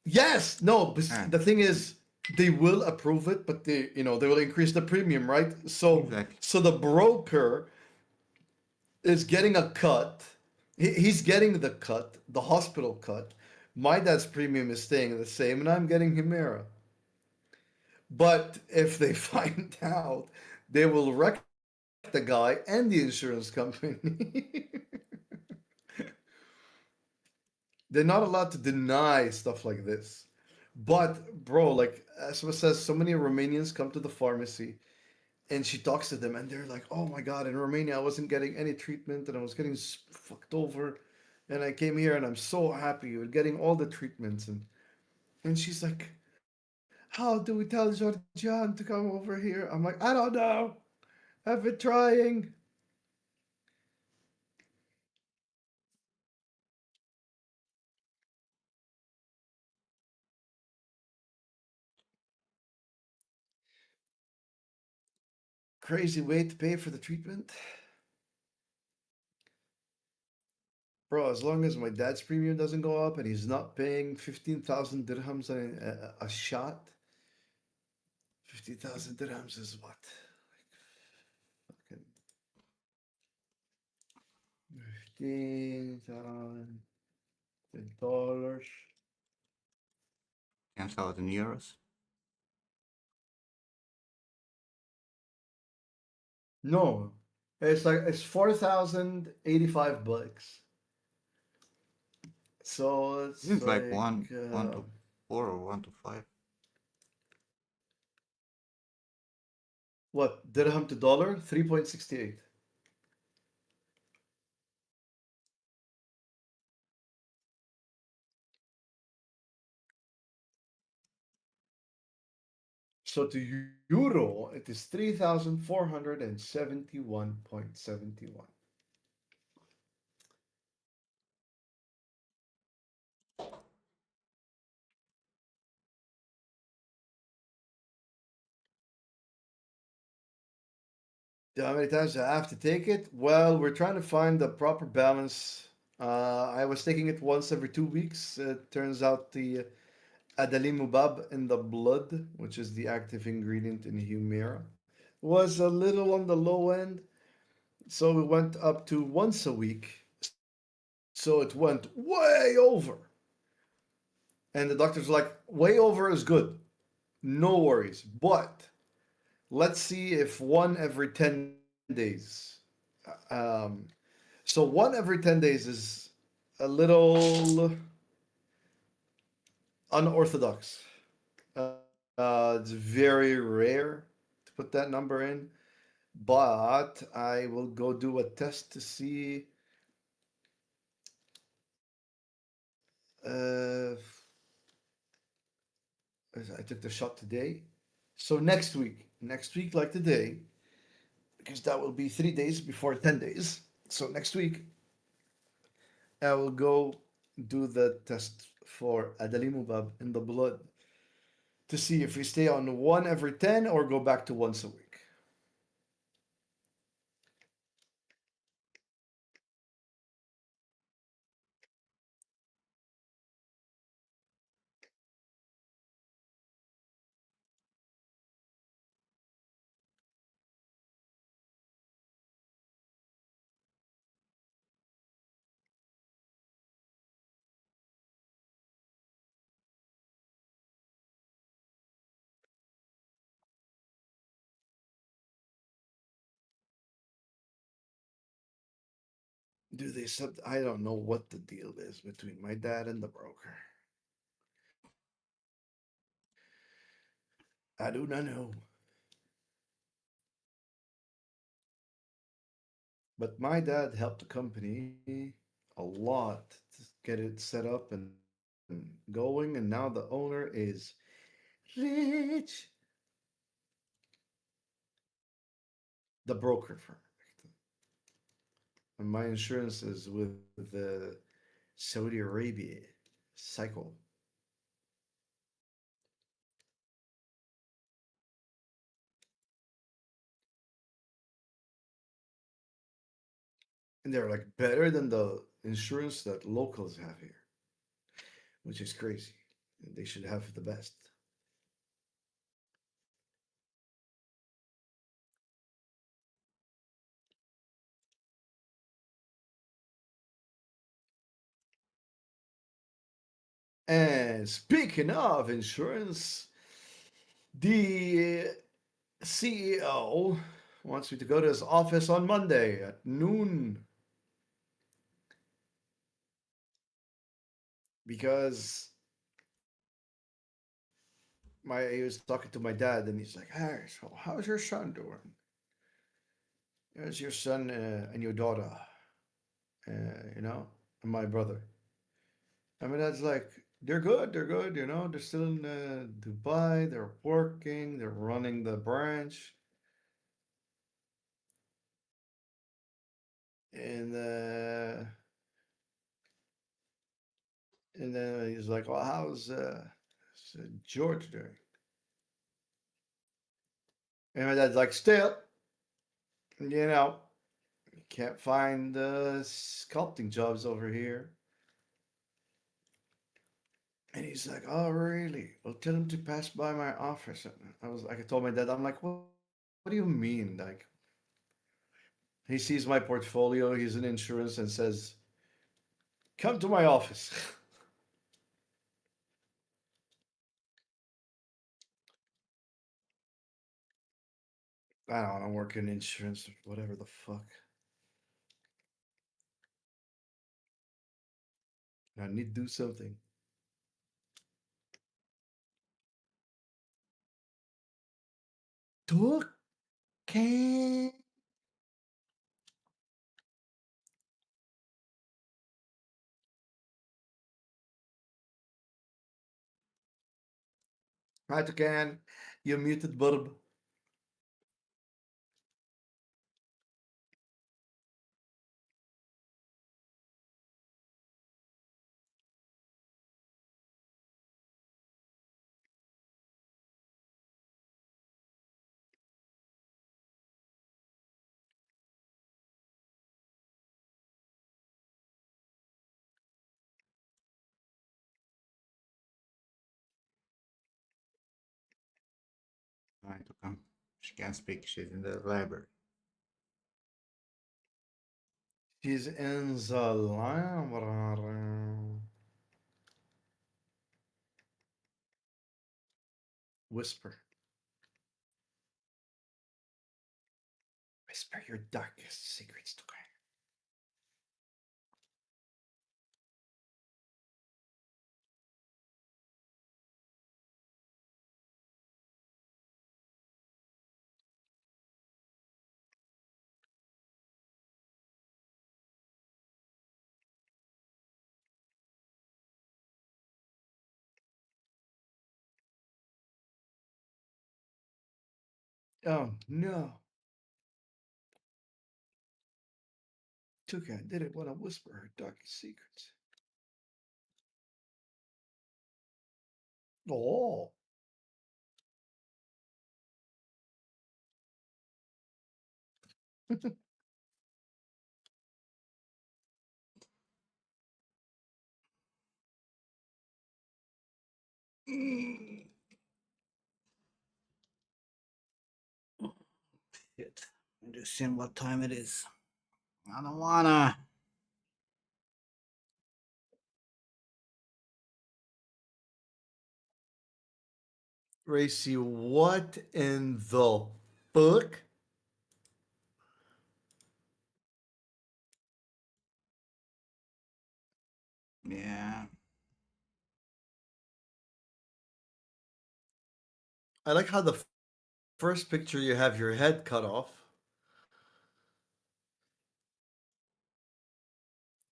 Yes, no, but Ah, the thing is, they will approve it, but they will increase the premium, right? So exactly. so the broker is getting a cut. He's getting the cut, the hospital cut. My dad's premium is staying the same, and I'm getting Humira. But if they find out, they will wreck the guy and the insurance company. they're not allowed to deny stuff like this. But bro, like Asma says, so many Romanians come to the pharmacy and she talks to them and they're like, "Oh my god, in Romania I wasn't getting any treatment and I was getting fucked over, and I came here and I'm so happy with getting all the treatments." And she's like, "How do we tell Georgian to come over here?" I'm like, "I don't know. I've been trying." Crazy way to pay for the treatment, bro. As long as my dad's premium doesn't go up and he's not paying 15,000 dirhams a shot. 50,000 dirhams is what? Fucking 15,000 dollars. 10,000 euros. No, it's 4,085 bucks. So I it's think it's like like one to four or 1 to 5. what, dirham to dollar? 3.68. So to euro, it is 3,471.71. How many times do I have to take it? Well, we're trying to find the proper balance. I was taking it once every 2 weeks. It turns out the adalimumab in the blood, which is the active ingredient in Humira, was a little on the low end. So we went up to once a week. So it went way over. And the doctor's like, way over is good. No worries. But let's see if one every 10 days. Um, so one every 10 days is a little unorthodox. It's very rare to put that number in, but I will go do a test to see. Uh, I took the shot today. So next week like today, because that will be 3 days before 10 days. So next week I will go do the test for adalimumab in the blood to see if we stay on one every 10 or go back to once a week. Do they sub? I don't know what the deal is between my dad and the broker. I do not know. But my dad helped the company a lot to get it set up and going, and now the owner is rich. The broker firm. And my insurance is with Saudi Arabia. Cycle. And they're like better than the insurance that locals have here, which is crazy. They should have the best. And speaking of insurance, the CEO wants me to go to his office on Monday at noon. because my he was talking to my dad and he's like, "Hey, so how's your son doing? How's your son and your daughter? You know, and my brother." And my dad's like, they're good. You know, they're still in Dubai. They're working. They're running the branch, and then he's like, "Well, how's George doing?" And my dad's like, "Still, you know, you can't find sculpting jobs over here." And he's like, "Oh, really? Well, tell him to pass by my office." And I was like, I told my dad, I'm like, what do you mean? Like, he sees my portfolio, he's in insurance, and says, "Come to my office." I don't want to work in insurance, whatever the fuck. I need to do something. Okay. Right, again. You muted, Burb. Trying to come. She can't speak. She's in the library. She's in the library. Whisper. Whisper your darkest secrets to her. Oh, no. Toucan didn't want to whisper her darkest secrets. Oh. Shit. I'm just seeing what time it is. I don't wanna. Racy, what in the fuck? Yeah. I like how the first picture you have your head cut off.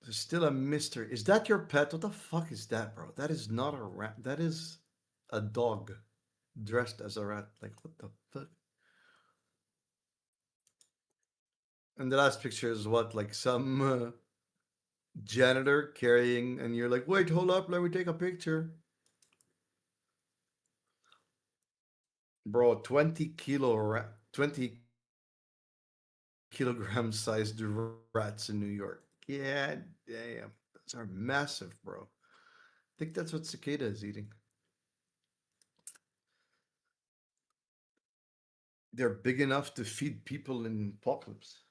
There's still a mystery. Is that your pet? What the fuck is that, bro? That is not a rat. That is a dog dressed as a rat. Like, what the fuck? And the last picture is what? Like some janitor carrying, and you're like, wait, hold up, let me take a picture. Bro, 20 kilogram sized rats in New York. Yeah, damn. Those are massive, bro. I think that's what cicada is eating. They're big enough to feed people in apocalypse.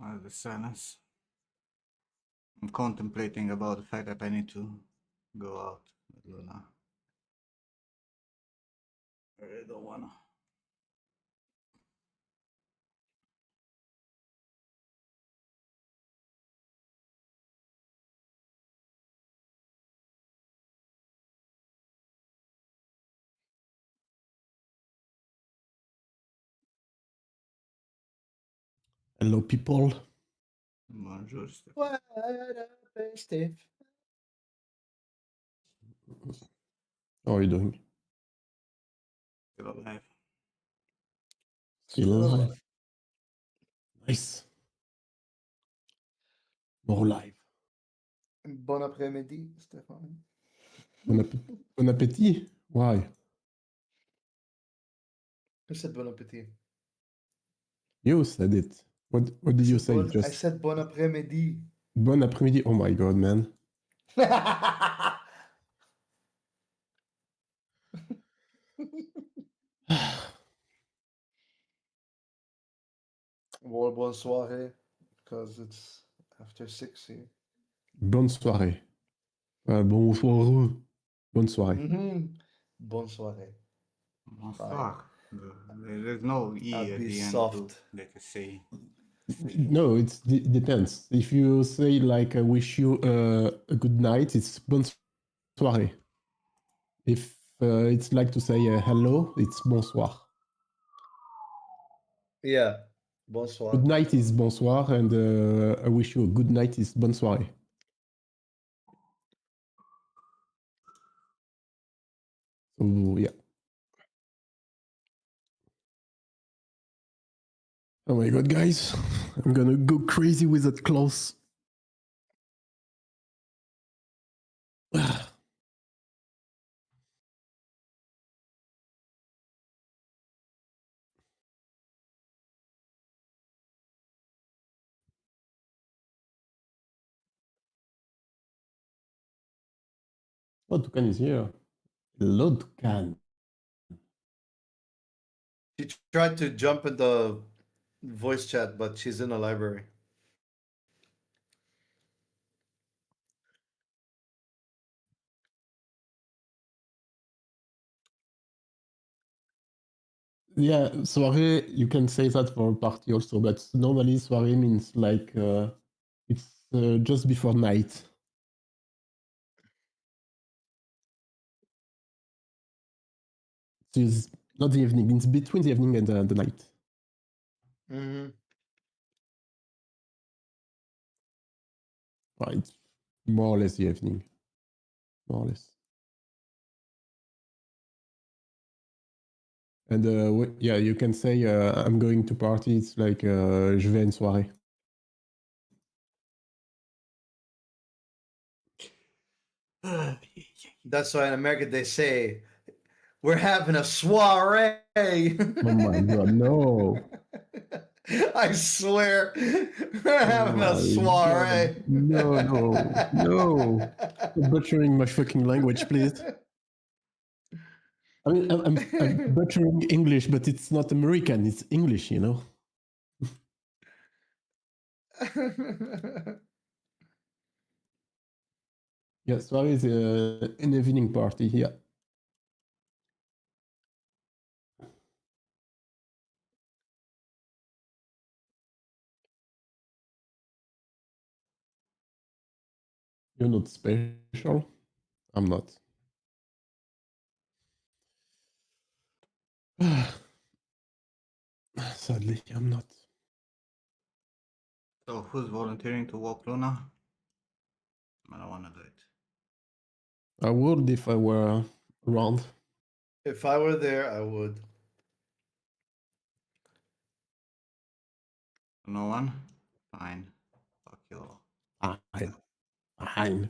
The silence. I'm contemplating about the fact that I need to go out with Luna. I really don't wanna. Hello, people. Bonjour, Steph. What up, Steve? How are you doing? Still alive. Still alive. Nice. More alive. Bon après-midi, Stéphane. Bon appétit. Why? Who said bon appétit? You said it. What did you say? I said bon après-midi. Bon après-midi. Oh my god, man. Well, bonne soirée, because it's after 6 here. Bonne soirée. Bonsoir. Bonne soirée. Bonne soirée. Bonsoir. There's no E I'll at be the end soft. to like I say. No, it depends. If you say like I wish you a good night, it's bonne soirée. If it's like to say hello, it's bonsoir. Yeah, bonsoir. Good night is bonsoir, and I wish you a good night is bonne soirée. So yeah. Oh my god, guys, I'm gonna go crazy with that clothes. Oh, Toucan is here. Hello, Toucan. She tried to jump in the voice chat, but she's in a library. Yeah, soirée, you can say that for a party also, but normally soirée means like it's just before night. It's not the evening, it's between the evening and the night. Right, more or less the evening. More or less. And yeah, you can say I'm going to party. It's like je vais à une soirée. That's why in America they say, we're having a soiree. Oh my god, no. I swear, we're having a soiree. No. Stop butchering my fucking language, please. I mean, I'm butchering English, but it's not American, it's English, you know? Yeah, soirée is an evening party, yeah. You're not special? I'm not. Sadly, I'm not. So who's volunteering to walk Luna? I don't wanna do it. I would if I were around. If I were there, I would. No one? Fine. Fuck you all. Fine.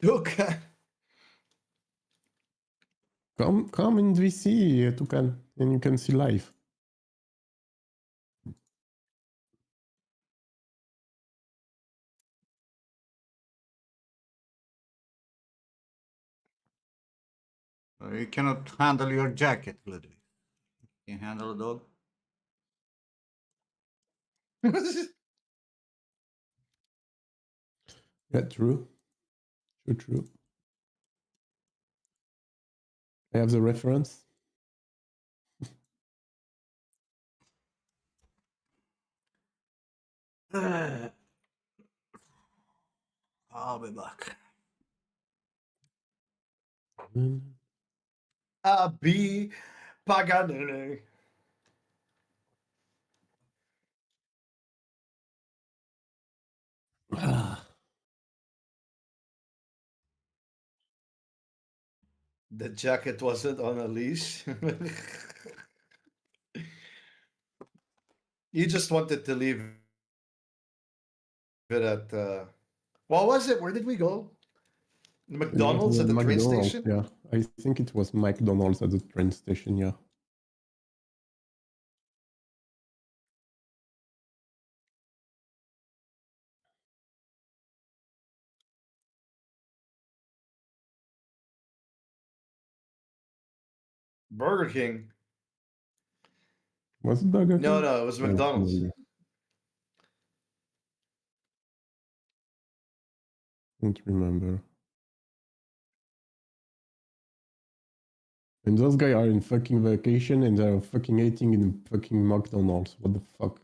Okay. Come in VC, Toucan, and you can see live. You cannot handle your jacket, Ludwig. Can you handle a dog? Yeah, true. True. I have the reference. I'll be back. Abi Paganini. Ah, The jacket wasn't on a leash. You just wanted to leave it at. What was it? Where did we go? it was McDonald's at the train McDonald's, station? yeah. I think it was McDonald's at the train station, yeah. Burger King. Was it Burger No, King? no, it was I don't McDonald's. remember. Don't remember. And those guys are in fucking vacation and they're fucking eating in fucking McDonald's. What the fuck?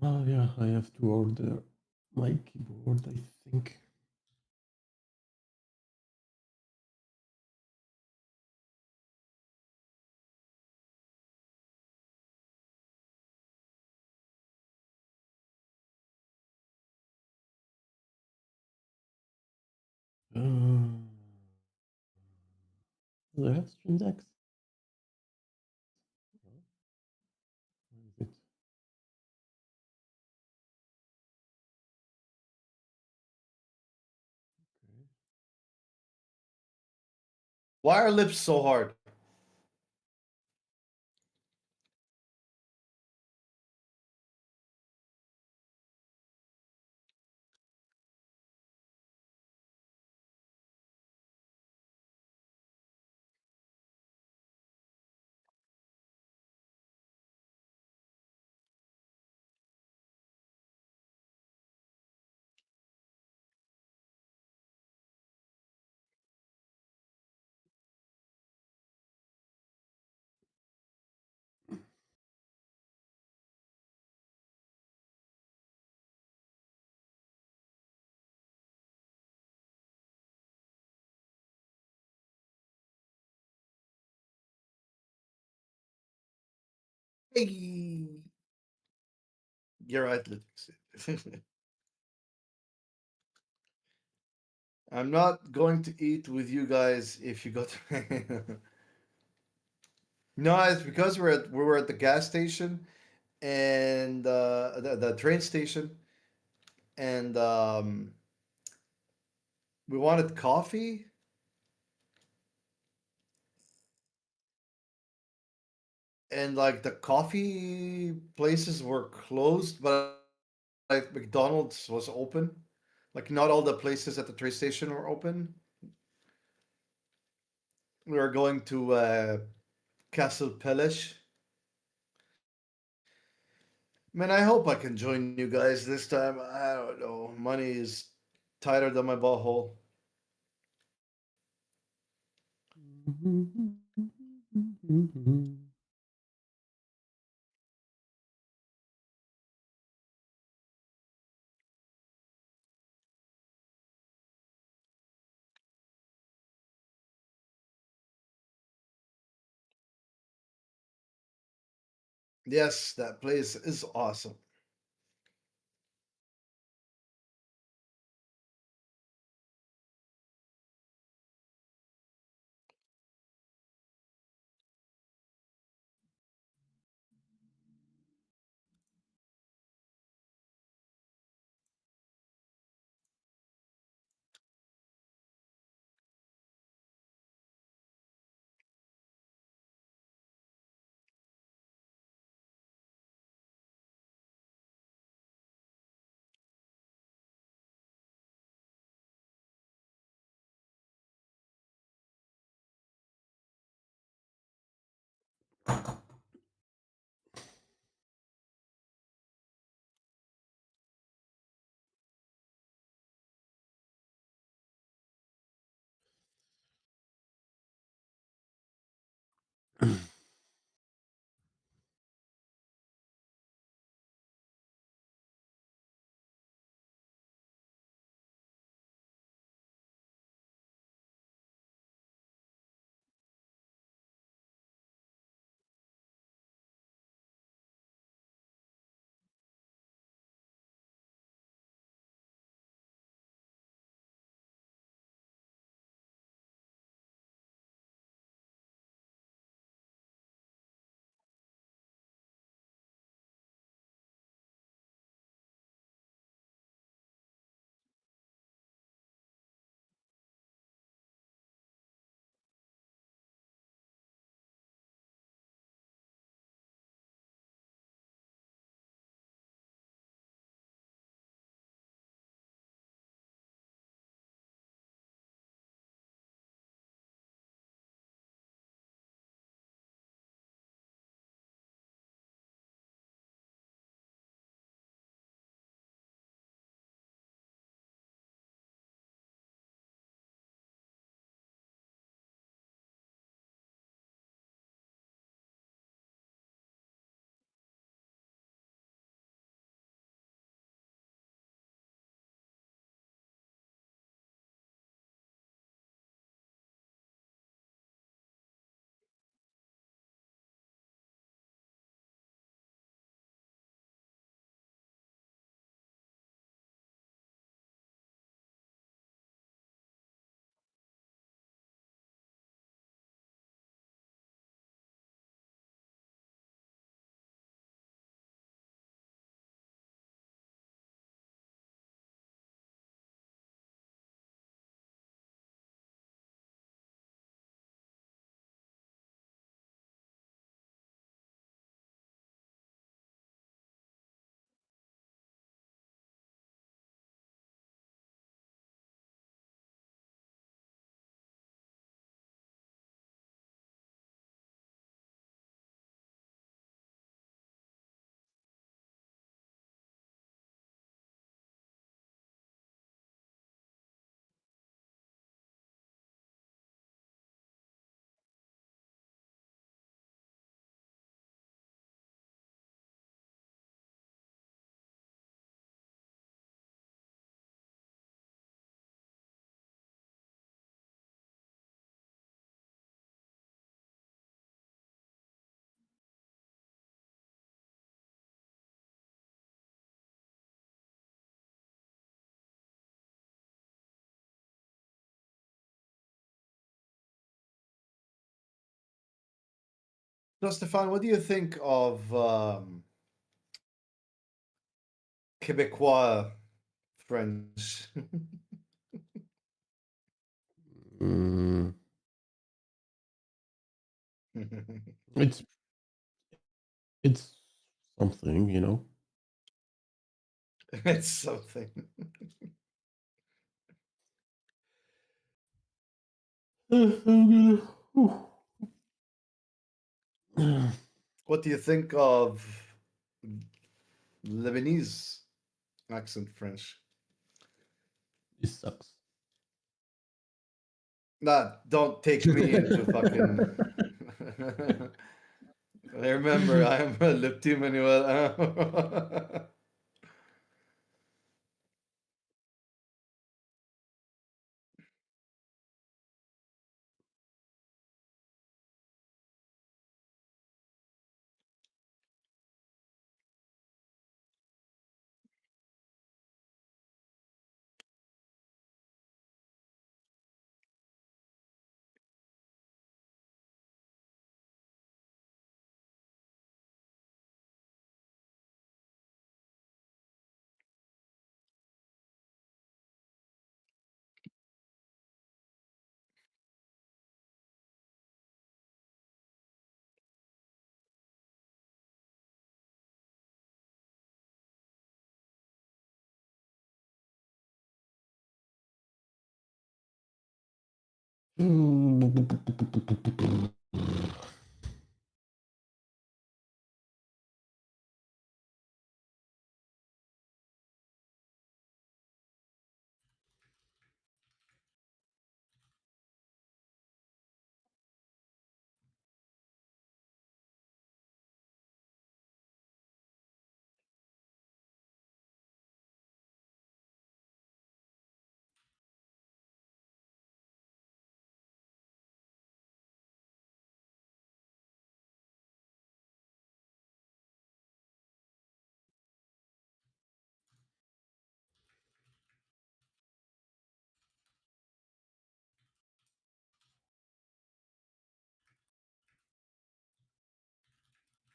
Oh yeah, I have to order my keyboard, I think. Do I have Stream Decks? Where is it? Okay. Why are lips so hard? Hey. You're right, Linux. I'm not going to eat with you guys if you go to. No, it's because we were at the gas station and the train station, and we wanted coffee, and like the coffee places were closed, but like McDonald's was open. Like not all the places at the train station were open. We were going to Castle Pelish. Man, I hope I can join you guys this time. I don't know. Money is tighter than my butthole. Yes, that place is awesome. So, Stefan, what do you think of Quebecois French? Mm, it's it's something, you know. It's something. I'm gonna. What do you think of Lebanese accent French? This sucks. Nah, don't take me into fucking. I remember I am Le Petit Manuel.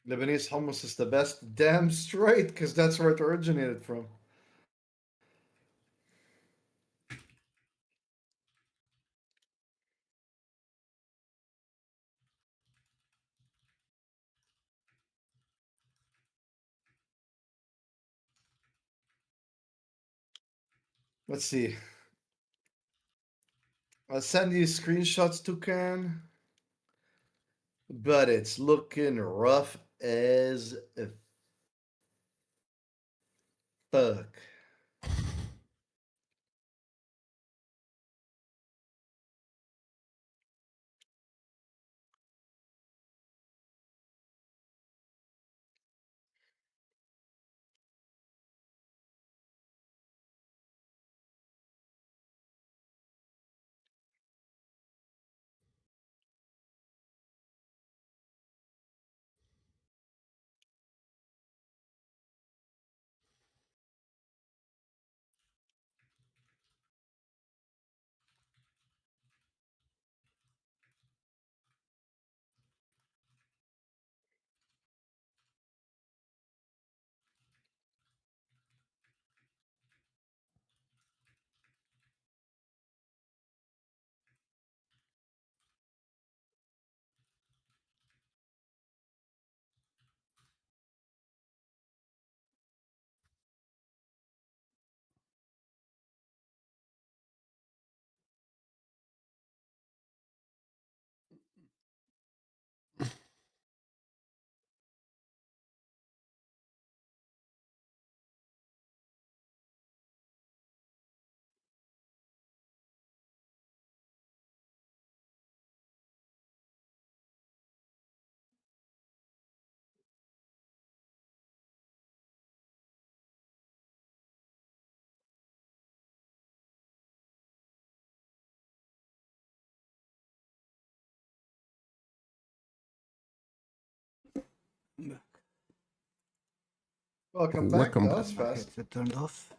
Lebanese hummus is the best. Damn straight, because that's where it originated from. Let's see. I'll send you screenshots to Can, but it's looking rough as fuck. Welcome back. Welcome That back. was My fast. headset turned off.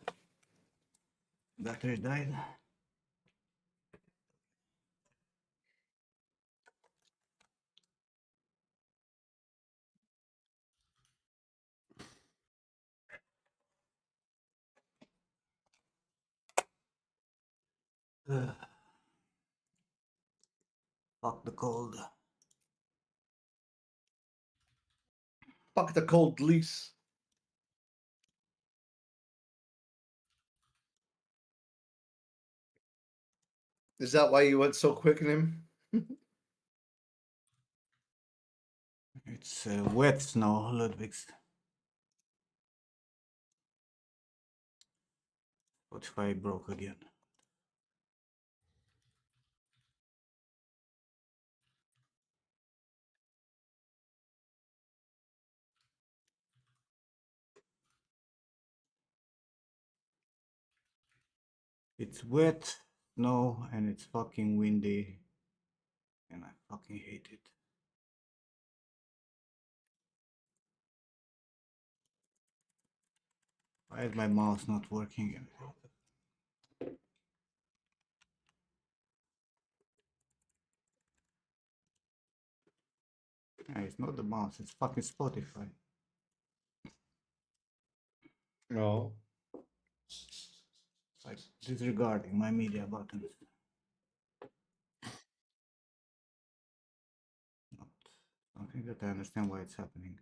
Battery died. Ugh. Fuck the cold. Fuck the cold lease. Is that why you went so quick in him? It's wet snow, Ludwig's. Spotify broke again. It's wet snow and it's fucking windy. And I fucking hate it. Why is my mouse not working? It's not the mouse, it's fucking Spotify. No. Like disregarding my media buttons. Not something that I understand why it's happening.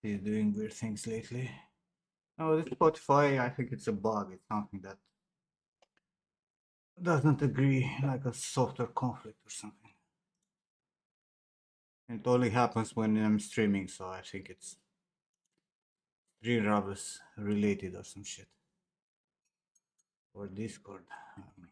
He's doing weird things lately. Oh, this Spotify, I think it's a bug. It's something that doesn't agree, like a software conflict or something. It only happens when I'm streaming, so I think it's Stream related or some shit. Or Discord. I mean.